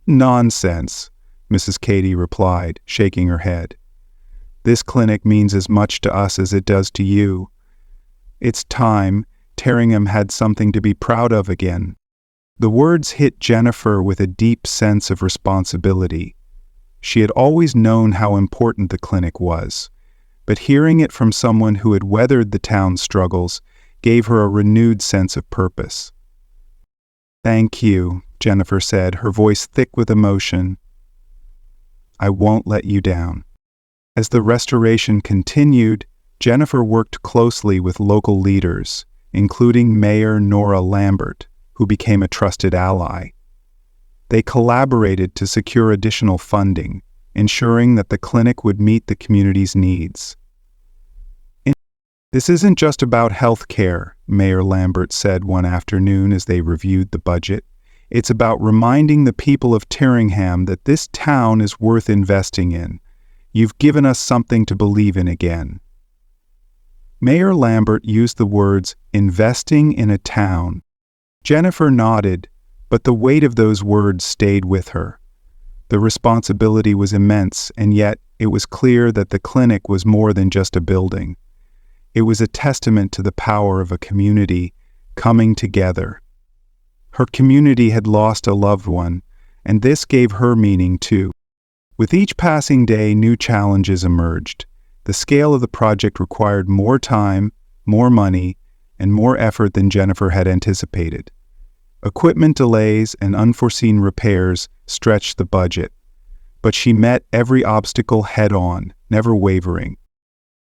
"Nonsense," Mrs. Katie replied, shaking her head. "This clinic means as much to us as it does to you. It's time Tyringham had something to be proud of again." The words hit Jennifer with a deep sense of responsibility. She had always known how important the clinic was, but hearing it from someone who had weathered the town's struggles gave her a renewed sense of purpose. "Thank you," Jennifer said, her voice thick with emotion. "I won't let you down." As the restoration continued, Jennifer worked closely with local leaders, including Mayor Nora Lambert, who became a trusted ally. They collaborated to secure additional funding, ensuring that the clinic would meet the community's needs. "This isn't just about health care," Mayor Lambert said one afternoon as they reviewed the budget. "It's about reminding the people of Tyringham that this town is worth investing in. You've given us something to believe in again." Mayor Lambert used the words, "investing in a town." Jennifer nodded, but the weight of those words stayed with her. The responsibility was immense, and yet it was clear that the clinic was more than just a building. It was a testament to the power of a community coming together. Her community had lost a loved one, and this gave her meaning too. With each passing day, new challenges emerged. The scale of the project required more time, more money, and more effort than Jennifer had anticipated. Equipment delays and unforeseen repairs stretched the budget, but she met every obstacle head-on, never wavering.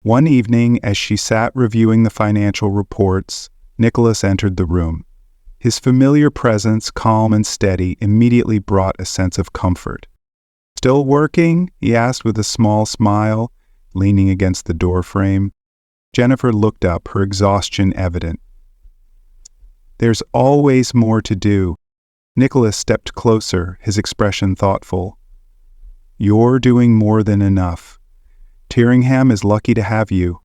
One evening, as she sat reviewing the financial reports, Nicholas entered the room. His familiar presence, calm and steady, immediately brought a sense of comfort. "Still working?" he asked with a small smile, leaning against the doorframe. Jennifer looked up, her exhaustion evident. "There's always more to do." Nicholas stepped closer, his expression thoughtful. "You're doing more than enough. Tyringham is lucky to have you."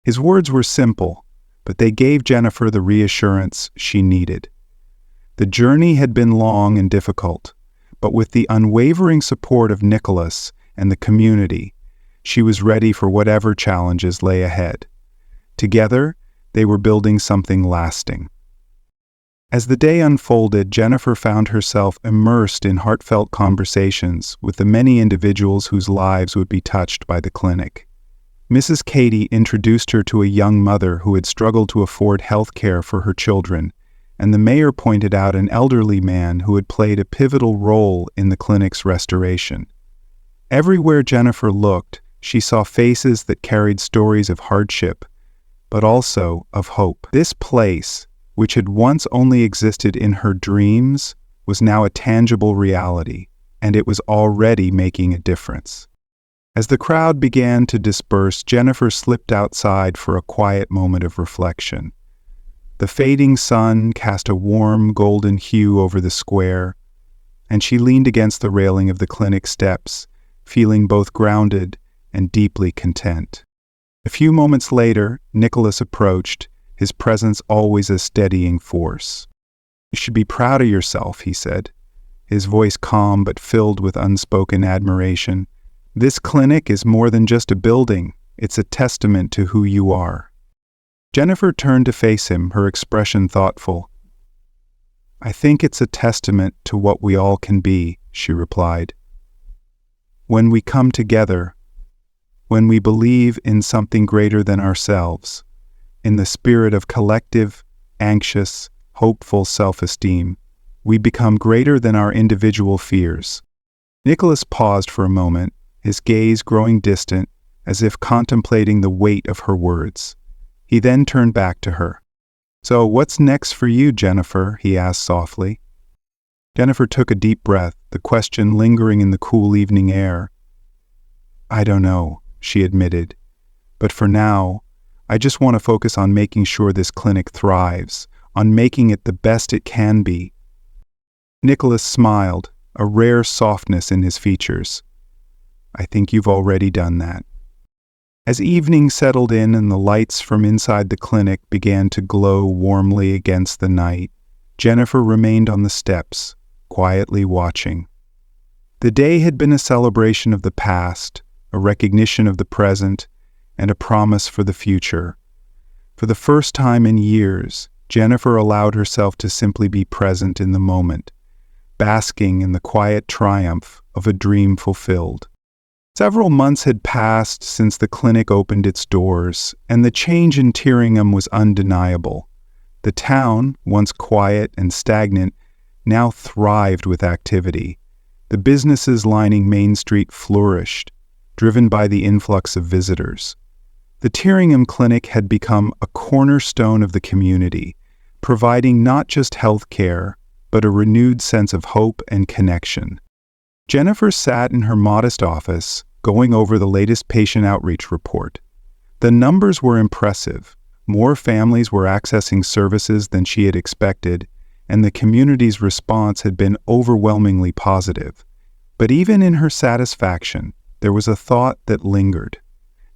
His words were simple, but they gave Jennifer the reassurance she needed. The journey had been long and difficult, but with the unwavering support of Nicholas and the community, she was ready for whatever challenges lay ahead. Together, they were building something lasting. As the day unfolded, Jennifer found herself immersed in heartfelt conversations with the many individuals whose lives would be touched by the clinic. Mrs. Katie introduced her to a young mother who had struggled to afford health care for her children, and the mayor pointed out an elderly man who had played a pivotal role in the clinic's restoration. Everywhere Jennifer looked, she saw faces that carried stories of hardship, but also of hope. This place, which had once only existed in her dreams, was now a tangible reality, and it was already making a difference. As the crowd began to disperse, Jennifer slipped outside for a quiet moment of reflection. The fading sun cast a warm golden hue over the square, and she leaned against the railing of the clinic steps, feeling both grounded and deeply content. A few moments later, Nicholas approached, his presence always a steadying force. "You should be proud of yourself," he said, his voice calm but filled with unspoken admiration. "This clinic is more than just a building, it's a testament to who you are." Jennifer turned to face him, her expression thoughtful. "I think it's a testament to what we all can be," she replied. "When we come together, when we believe in something greater than ourselves, in the spirit of collective, anxious, hopeful self-esteem, we become greater than our individual fears." Nicholas paused for a moment, his gaze growing distant, as if contemplating the weight of her words. He then turned back to her. "So what's next for you, Jennifer?" he asked softly. Jennifer took a deep breath, the question lingering in the cool evening air. "I don't know," she admitted, "but for now, I just want to focus on making sure this clinic thrives, on making it the best it can be." Nicholas smiled, a rare softness in his features. "I think you've already done that." As evening settled in and the lights from inside the clinic began to glow warmly against the night, Jennifer remained on the steps, quietly watching. The day had been a celebration of the past, a recognition of the present, and a promise for the future. For the first time in years, Jennifer allowed herself to simply be present in the moment, basking in the quiet triumph of a dream fulfilled. Several months had passed since the clinic opened its doors, and the change in Tyringham was undeniable. The town, once quiet and stagnant, now thrived with activity. The businesses lining Main Street flourished, driven by the influx of visitors. The Tyringham Clinic had become a cornerstone of the community, providing not just health care, but a renewed sense of hope and connection. Jennifer sat in her modest office, going over the latest patient outreach report. The numbers were impressive. More families were accessing services than she had expected, and the community's response had been overwhelmingly positive. But even in her satisfaction, there was a thought that lingered,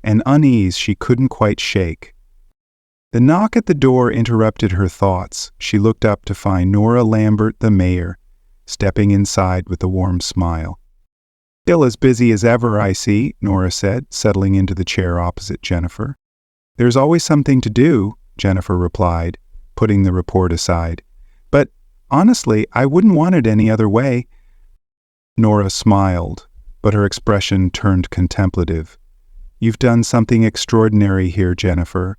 an unease she couldn't quite shake. The knock at the door interrupted her thoughts. She looked up to find Nora Lambert, the mayor, stepping inside with a warm smile. "Still as busy as ever, I see," Nora said, settling into the chair opposite Jennifer. "There's always something to do," Jennifer replied, putting the report aside. "But honestly, I wouldn't want it any other way." Nora smiled, but her expression turned contemplative. "You've done something extraordinary here, Jennifer.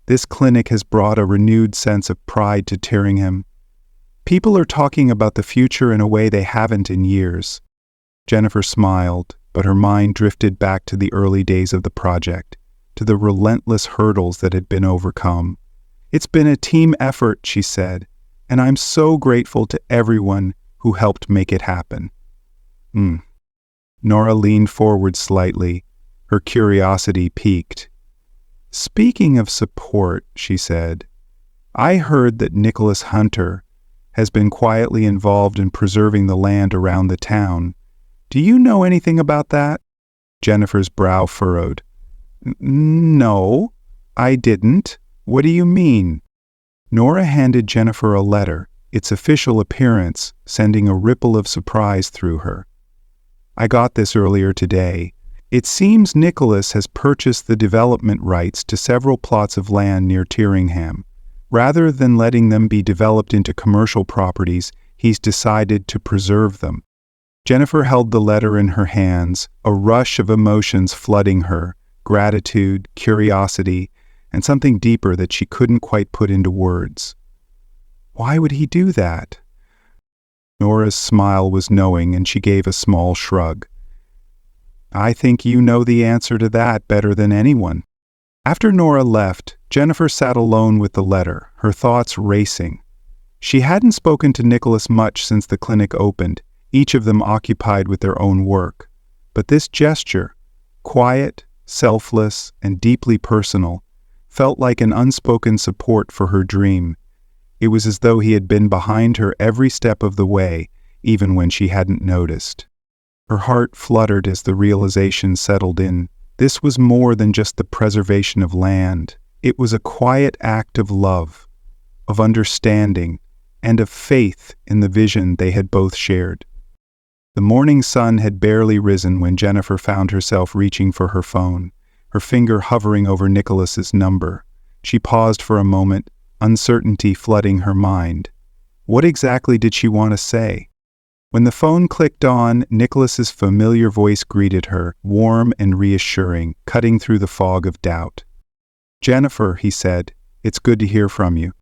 This clinic has brought a renewed sense of pride to Tyringham. People are talking about the future in a way they haven't in years." Jennifer smiled, but her mind drifted back to the early days of the project, to the relentless hurdles that had been overcome. "It's been a team effort," she said, "and I'm so grateful to everyone who helped make it happen." Nora leaned forward slightly, her curiosity piqued. "Speaking of support," she said, "I heard that Nicholas Hunter has been quietly involved in preserving the land around the town. Do you know anything about that?" Jennifer's brow furrowed. "No, I didn't. What do you mean?" Nora handed Jennifer a letter, its official appearance sending a ripple of surprise through her. "I got this earlier today. It seems Nicholas has purchased the development rights to several plots of land near Tyringham. Rather than letting them be developed into commercial properties, he's decided to preserve them. Jennifer held the letter in her hands, a rush of emotions flooding her, gratitude, curiosity, and something deeper that she couldn't quite put into words. Why would he do that? Nora's smile was knowing, and she gave a small shrug. I think you know the answer to that better than anyone. After Nora left, Jennifer sat alone with the letter, her thoughts racing. She hadn't spoken to Nicholas much since the clinic opened, each of them occupied with their own work. But this gesture, quiet, selfless, and deeply personal, felt like an unspoken support for her dream. It was as though he had been behind her every step of the way, even when she hadn't noticed. Her heart fluttered as the realization settled in. This was more than just the preservation of land. It was a quiet act of love, of understanding, and of faith in the vision they had both shared. The morning sun had barely risen when Jennifer found herself reaching for her phone, her finger hovering over Nicholas's number. She paused for a moment, uncertainty flooding her mind. What exactly did she want to say? When the phone clicked on, Nicholas's familiar voice greeted her, warm and reassuring, cutting through the fog of doubt. Jennifer, he said, it's good to hear from you.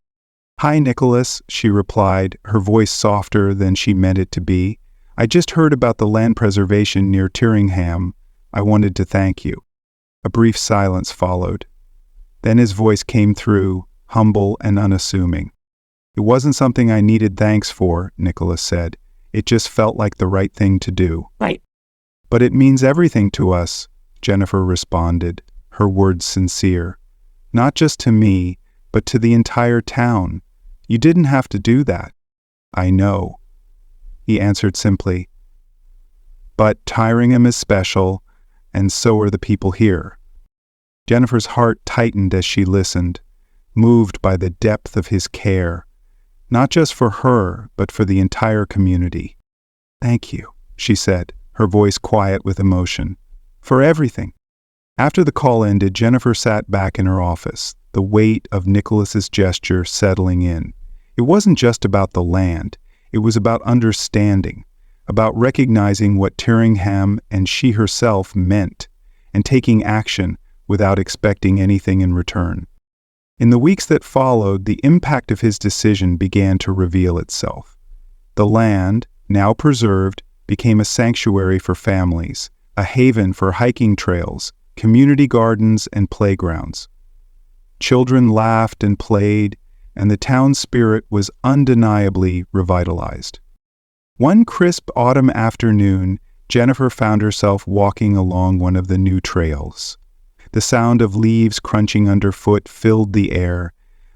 Hi, Nicholas, she replied, her voice softer than she meant it to be. I just heard about the land preservation near Tyringham. I wanted to thank you. A brief silence followed. Then his voice came through, humble and unassuming. It wasn't something I needed thanks for, Nicholas said. It just felt like the right thing to do. Right. But it means everything to us, Jennifer responded, her words sincere. Not just to me, but to the entire town. You didn't have to do that. I know. He answered simply. But Tyringham is special, and so are the people here. Jennifer's heart tightened as she listened, moved by the depth of his care, not just for her, but for the entire community. Thank you, she said, her voice quiet with emotion. For everything. After the call ended, Jennifer sat back in her office, the weight of Nicholas's gesture settling in. It wasn't just about the land. It was about understanding, about recognizing what Tyringham and she herself meant, and taking action without expecting anything in return. In the weeks that followed, the impact of his decision began to reveal itself. The land, now preserved, became a sanctuary for families, a haven for hiking trails, community gardens, and playgrounds. Children laughed and played, and the town's spirit was undeniably revitalized. One crisp autumn afternoon, Jennifer found herself walking along one of the new trails. The sound of leaves crunching underfoot filled the air,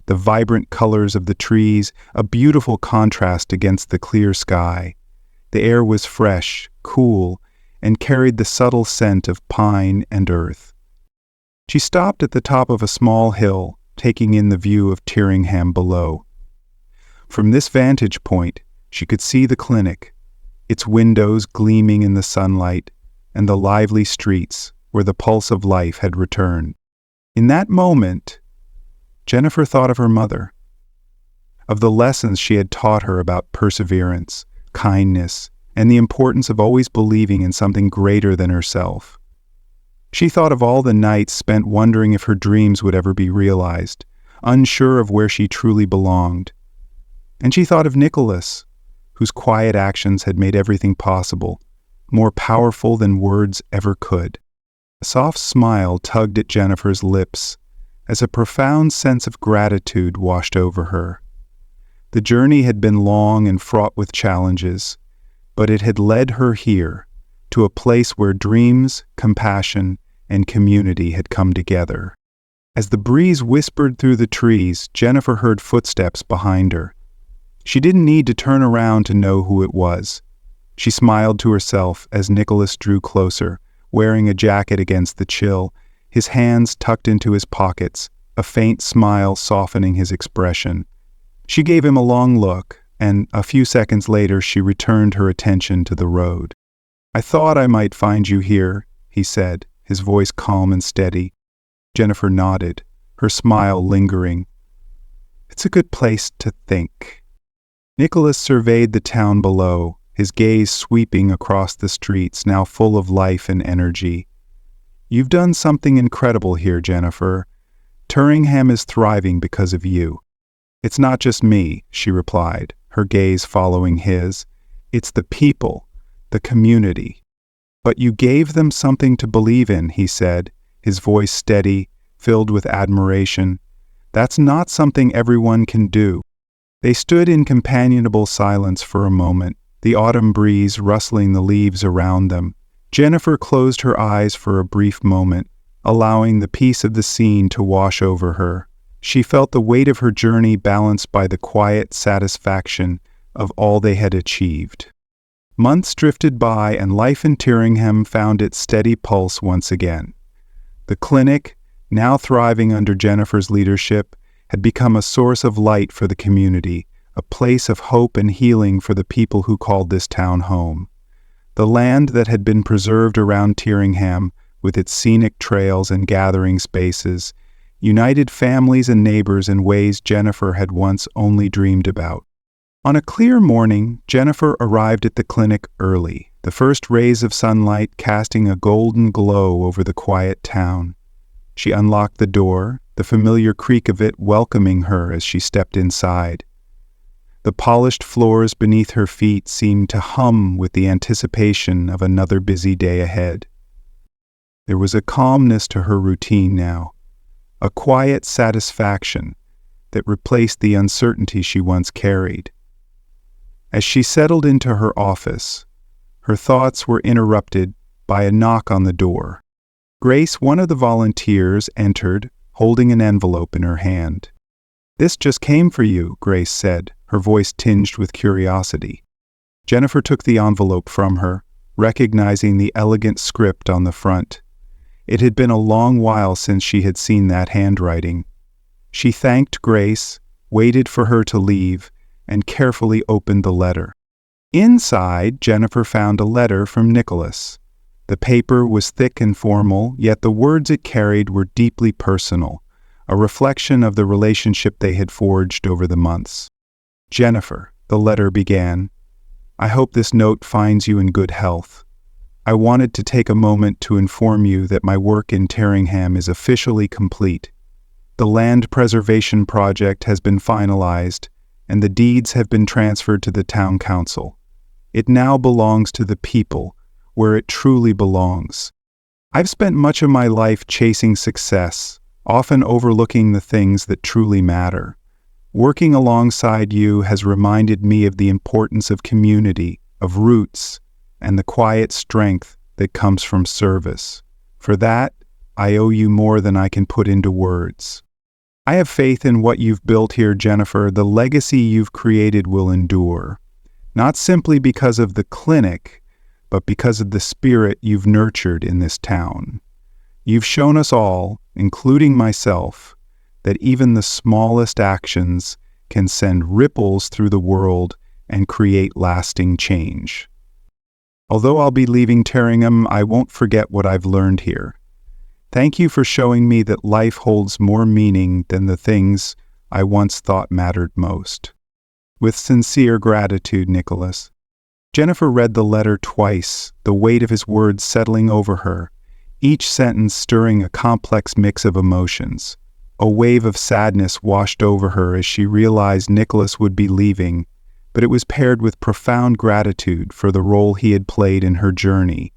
the vibrant colors of the trees a beautiful contrast against the clear sky. The air was fresh, cool, and carried the subtle scent of pine and earth. She stopped at the top of a small hill, taking in the view of Tyringham below. From this vantage point, she could see the clinic, its windows gleaming in the sunlight, and the lively streets where the pulse of life had returned. In that moment, Jennifer thought of her mother, of the lessons she had taught her about perseverance, kindness, and the importance of always believing in something greater than herself. She thought of all the nights spent wondering if her dreams would ever be realized, unsure of where she truly belonged. And she thought of Nicholas, whose quiet actions had made everything possible, more powerful than words ever could. A soft smile tugged at Jennifer's lips as a profound sense of gratitude washed over her. The journey had been long and fraught with challenges, but it had led her here, to a place where dreams, compassion, and community had come together. As the breeze whispered through the trees, Jennifer heard footsteps behind her. She didn't need to turn around to know who it was. She smiled to herself as Nicholas drew closer, wearing a jacket against the chill, his hands tucked into his pockets, a faint smile softening his expression. She gave him a long look, and a few seconds later she returned her attention to the road. "I thought I might find you here," he said, his voice calm and steady. Jennifer nodded, her smile lingering. It's a good place to think. Nicholas surveyed the town below, his gaze sweeping across the streets, now full of life and energy. You've done something incredible here, Jennifer. Turringham is thriving because of you. It's not just me, she replied, her gaze following his. It's the people, the community. But you gave them something to believe in, he said, his voice steady, filled with admiration. That's not something everyone can do. They stood in companionable silence for a moment, the autumn breeze rustling the leaves around them. Jennifer closed her eyes for a brief moment, allowing the peace of the scene to wash over her. She felt the weight of her journey balanced by the quiet satisfaction of all they had achieved. Months drifted by and life in Tyringham found its steady pulse once again. The clinic, now thriving under Jennifer's leadership, had become a source of light for the community, a place of hope and healing for the people who called this town home. The land that had been preserved around Tyringham, with its scenic trails and gathering spaces, united families and neighbors in ways Jennifer had once only dreamed about. On a clear morning, Jennifer arrived at the clinic early, the first rays of sunlight casting a golden glow over the quiet town. She unlocked the door, the familiar creak of it welcoming her as she stepped inside. The polished floors beneath her feet seemed to hum with the anticipation of another busy day ahead. There was a calmness to her routine now, a quiet satisfaction that replaced the uncertainty she once carried. As she settled into her office, her thoughts were interrupted by a knock on the door. Grace, one of the volunteers, entered, holding an envelope in her hand. "This just came for you," Grace said, her voice tinged with curiosity. Jennifer took the envelope from her, recognizing the elegant script on the front. It had been a long while since she had seen that handwriting. She thanked Grace, waited for her to leave, and carefully opened the letter. Inside, Jennifer found a letter from Nicholas. The paper was thick and formal, yet the words it carried were deeply personal, a reflection of the relationship they had forged over the months. "Jennifer," the letter began, "I hope this note finds you in good health. I wanted to take a moment to inform you that my work in Tyringham is officially complete. The land preservation project has been finalized, and the deeds have been transferred to the town council. It now belongs to the people, where it truly belongs. I've spent much of my life chasing success, often overlooking the things that truly matter. Working alongside you has reminded me of the importance of community, of roots, and the quiet strength that comes from service. For that, I owe you more than I can put into words. I have faith in what you've built here, Jennifer. The legacy you've created will endure, not simply because of the clinic, but because of the spirit you've nurtured in this town. You've shown us all, including myself, that even the smallest actions can send ripples through the world and create lasting change. Although I'll be leaving Tyringham, I won't forget what I've learned here. Thank you for showing me that life holds more meaning than the things I once thought mattered most. With sincere gratitude, Nicholas." Jennifer read the letter twice, the weight of his words settling over her, each sentence stirring a complex mix of emotions. A wave of sadness washed over her as she realized Nicholas would be leaving, but it was paired with profound gratitude for the role he had played in her journey.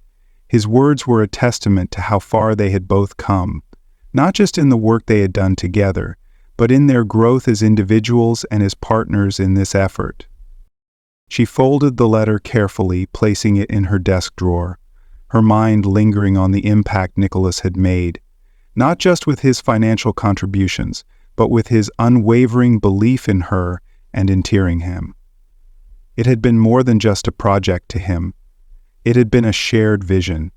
His words were a testament to how far they had both come, not just in the work they had done together, but in their growth as individuals and as partners in this effort. She folded the letter carefully, placing it in her desk drawer, her mind lingering on the impact Nicholas had made, not just with his financial contributions, but with his unwavering belief in her and in Tyringham. It had been more than just a project to him. It had been a shared vision,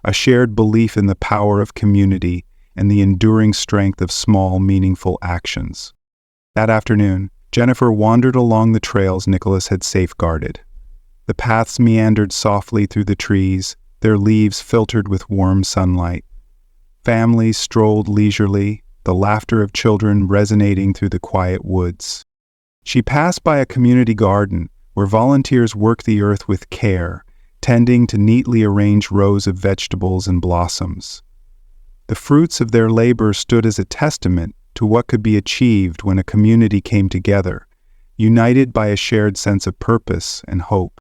a shared belief in the power of community and the enduring strength of small, meaningful actions. That afternoon, Jennifer wandered along the trails Nicholas had safeguarded. The paths meandered softly through the trees, their leaves filtered with warm sunlight. Families strolled leisurely, the laughter of children resonating through the quiet woods. She passed by a community garden where volunteers work the earth with care, tending to neatly arranged rows of vegetables and blossoms. The fruits of their labor stood as a testament to what could be achieved when a community came together, united by a shared sense of purpose and hope.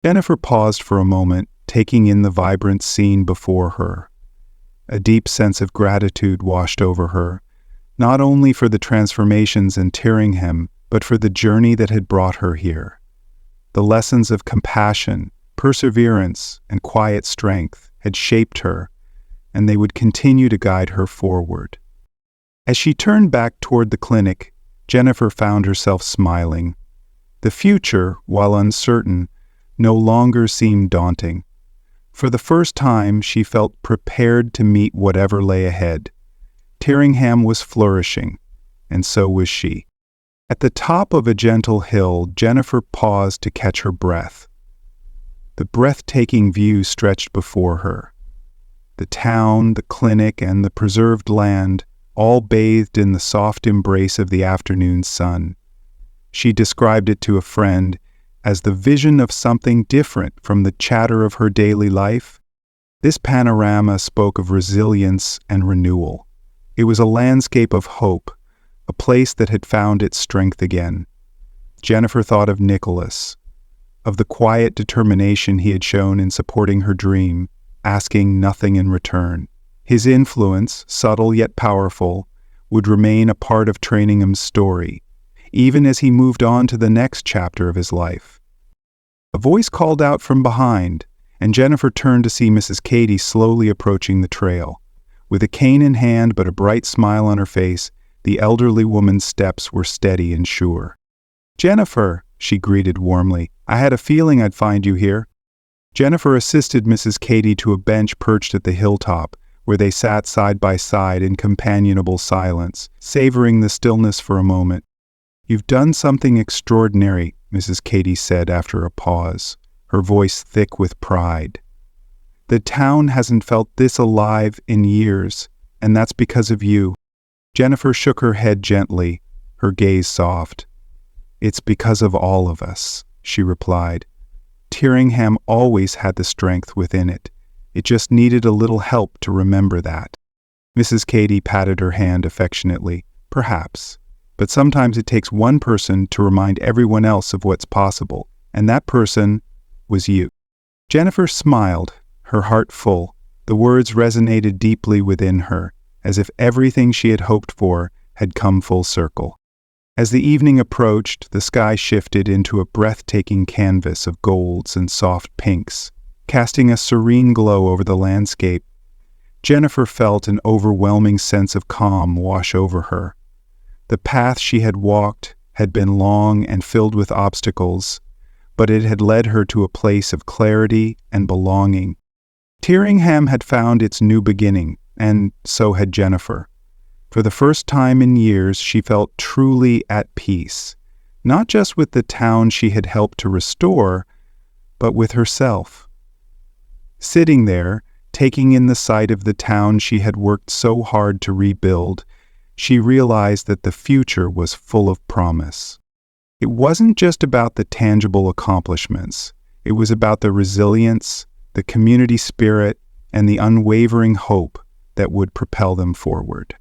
Jennifer paused for a moment, taking in the vibrant scene before her. A deep sense of gratitude washed over her, not only for the transformations in Tyringham, but for the journey that had brought her here. The lessons of compassion, perseverance, and quiet strength had shaped her, and they would continue to guide her forward. As she turned back toward the clinic, Jennifer found herself smiling. The future, while uncertain, no longer seemed daunting. For the first time, she felt prepared to meet whatever lay ahead. Tyringham was flourishing, and so was she. At the top of a gentle hill, Jennifer paused to catch her breath. The breathtaking view stretched before her. The town, the clinic, and the preserved land, all bathed in the soft embrace of the afternoon sun. She described it to a friend as the vision of something different from the chatter of her daily life. This panorama spoke of resilience and renewal. It was a landscape of hope, a place that had found its strength again. Jennifer thought of Nicholas, of the quiet determination he had shown in supporting her dream, asking nothing in return. His influence, subtle yet powerful, would remain a part of Tyringham's story, even as he moved on to the next chapter of his life. A voice called out from behind, and Jennifer turned to see Mrs. Katy slowly approaching the trail. With a cane in hand but a bright smile on her face, the elderly woman's steps were steady and sure. "Jennifer," she greeted warmly, "I had a feeling I'd find you here." Jennifer assisted Mrs. Katy to a bench perched at the hilltop, where they sat side by side in companionable silence, savoring the stillness for a moment. "You've done something extraordinary," Mrs. Katy said after a pause, her voice thick with pride. "The town hasn't felt this alive in years, and that's because of you." Jennifer shook her head gently, her gaze soft. "It's because of all of us," she replied. "Tyringham always had the strength within it. It just needed a little help to remember that." Mrs. Katy patted her hand affectionately. "Perhaps. But sometimes it takes one person to remind everyone else of what's possible, and that person was you." Jennifer smiled, her heart full. The words resonated deeply within her, as if everything she had hoped for had come full circle. As the evening approached, the sky shifted into a breathtaking canvas of golds and soft pinks, casting a serene glow over the landscape. Jennifer felt an overwhelming sense of calm wash over her. The path she had walked had been long and filled with obstacles, but it had led her to a place of clarity and belonging. Tyringham had found its new beginning, and so had Jennifer. For the first time in years, she felt truly at peace, not just with the town she had helped to restore, but with herself. Sitting there, taking in the sight of the town she had worked so hard to rebuild, she realized that the future was full of promise. It wasn't just about the tangible accomplishments. It was about the resilience, the community spirit, and the unwavering hope that would propel them forward.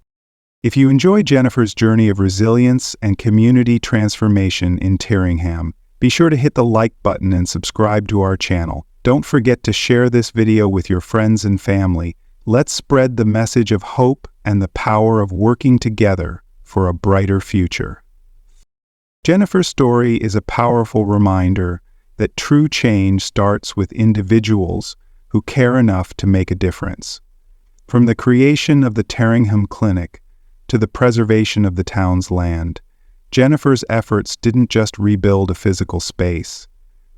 If you enjoy Jennifer's journey of resilience and community transformation in Tyringham, be sure to hit the like button and subscribe to our channel. Don't forget to share this video with your friends and family. Let's spread the message of hope and the power of working together for a brighter future. Jennifer's story is a powerful reminder that true change starts with individuals who care enough to make a difference. From the creation of the Tyringham Clinic to the preservation of the town's land, Jennifer's efforts didn't just rebuild a physical space,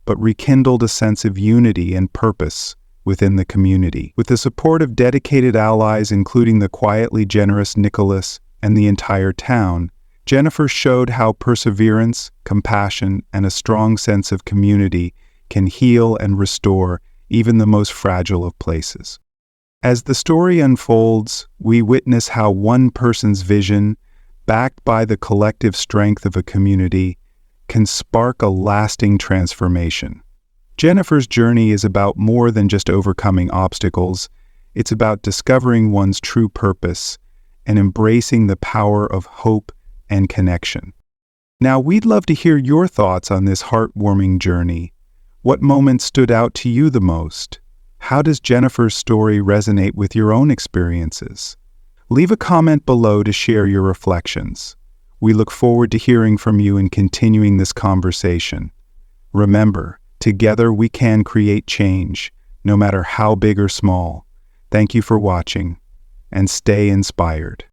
but rekindled a sense of unity and purpose within the community. With the support of dedicated allies, including the quietly generous Nicholas and the entire town, Jennifer showed how perseverance, compassion, and a strong sense of community can heal and restore even the most fragile of places. As the story unfolds, we witness how one person's vision, backed by the collective strength of a community, can spark a lasting transformation. Jennifer's journey is about more than just overcoming obstacles. It's about discovering one's true purpose and embracing the power of hope and connection. Now, we'd love to hear your thoughts on this heartwarming journey. What moments stood out to you the most? How does Jennifer's story resonate with your own experiences? Leave a comment below to share your reflections. We look forward to hearing from you and continuing this conversation. Remember, together we can create change, no matter how big or small. Thank you for watching, and stay inspired.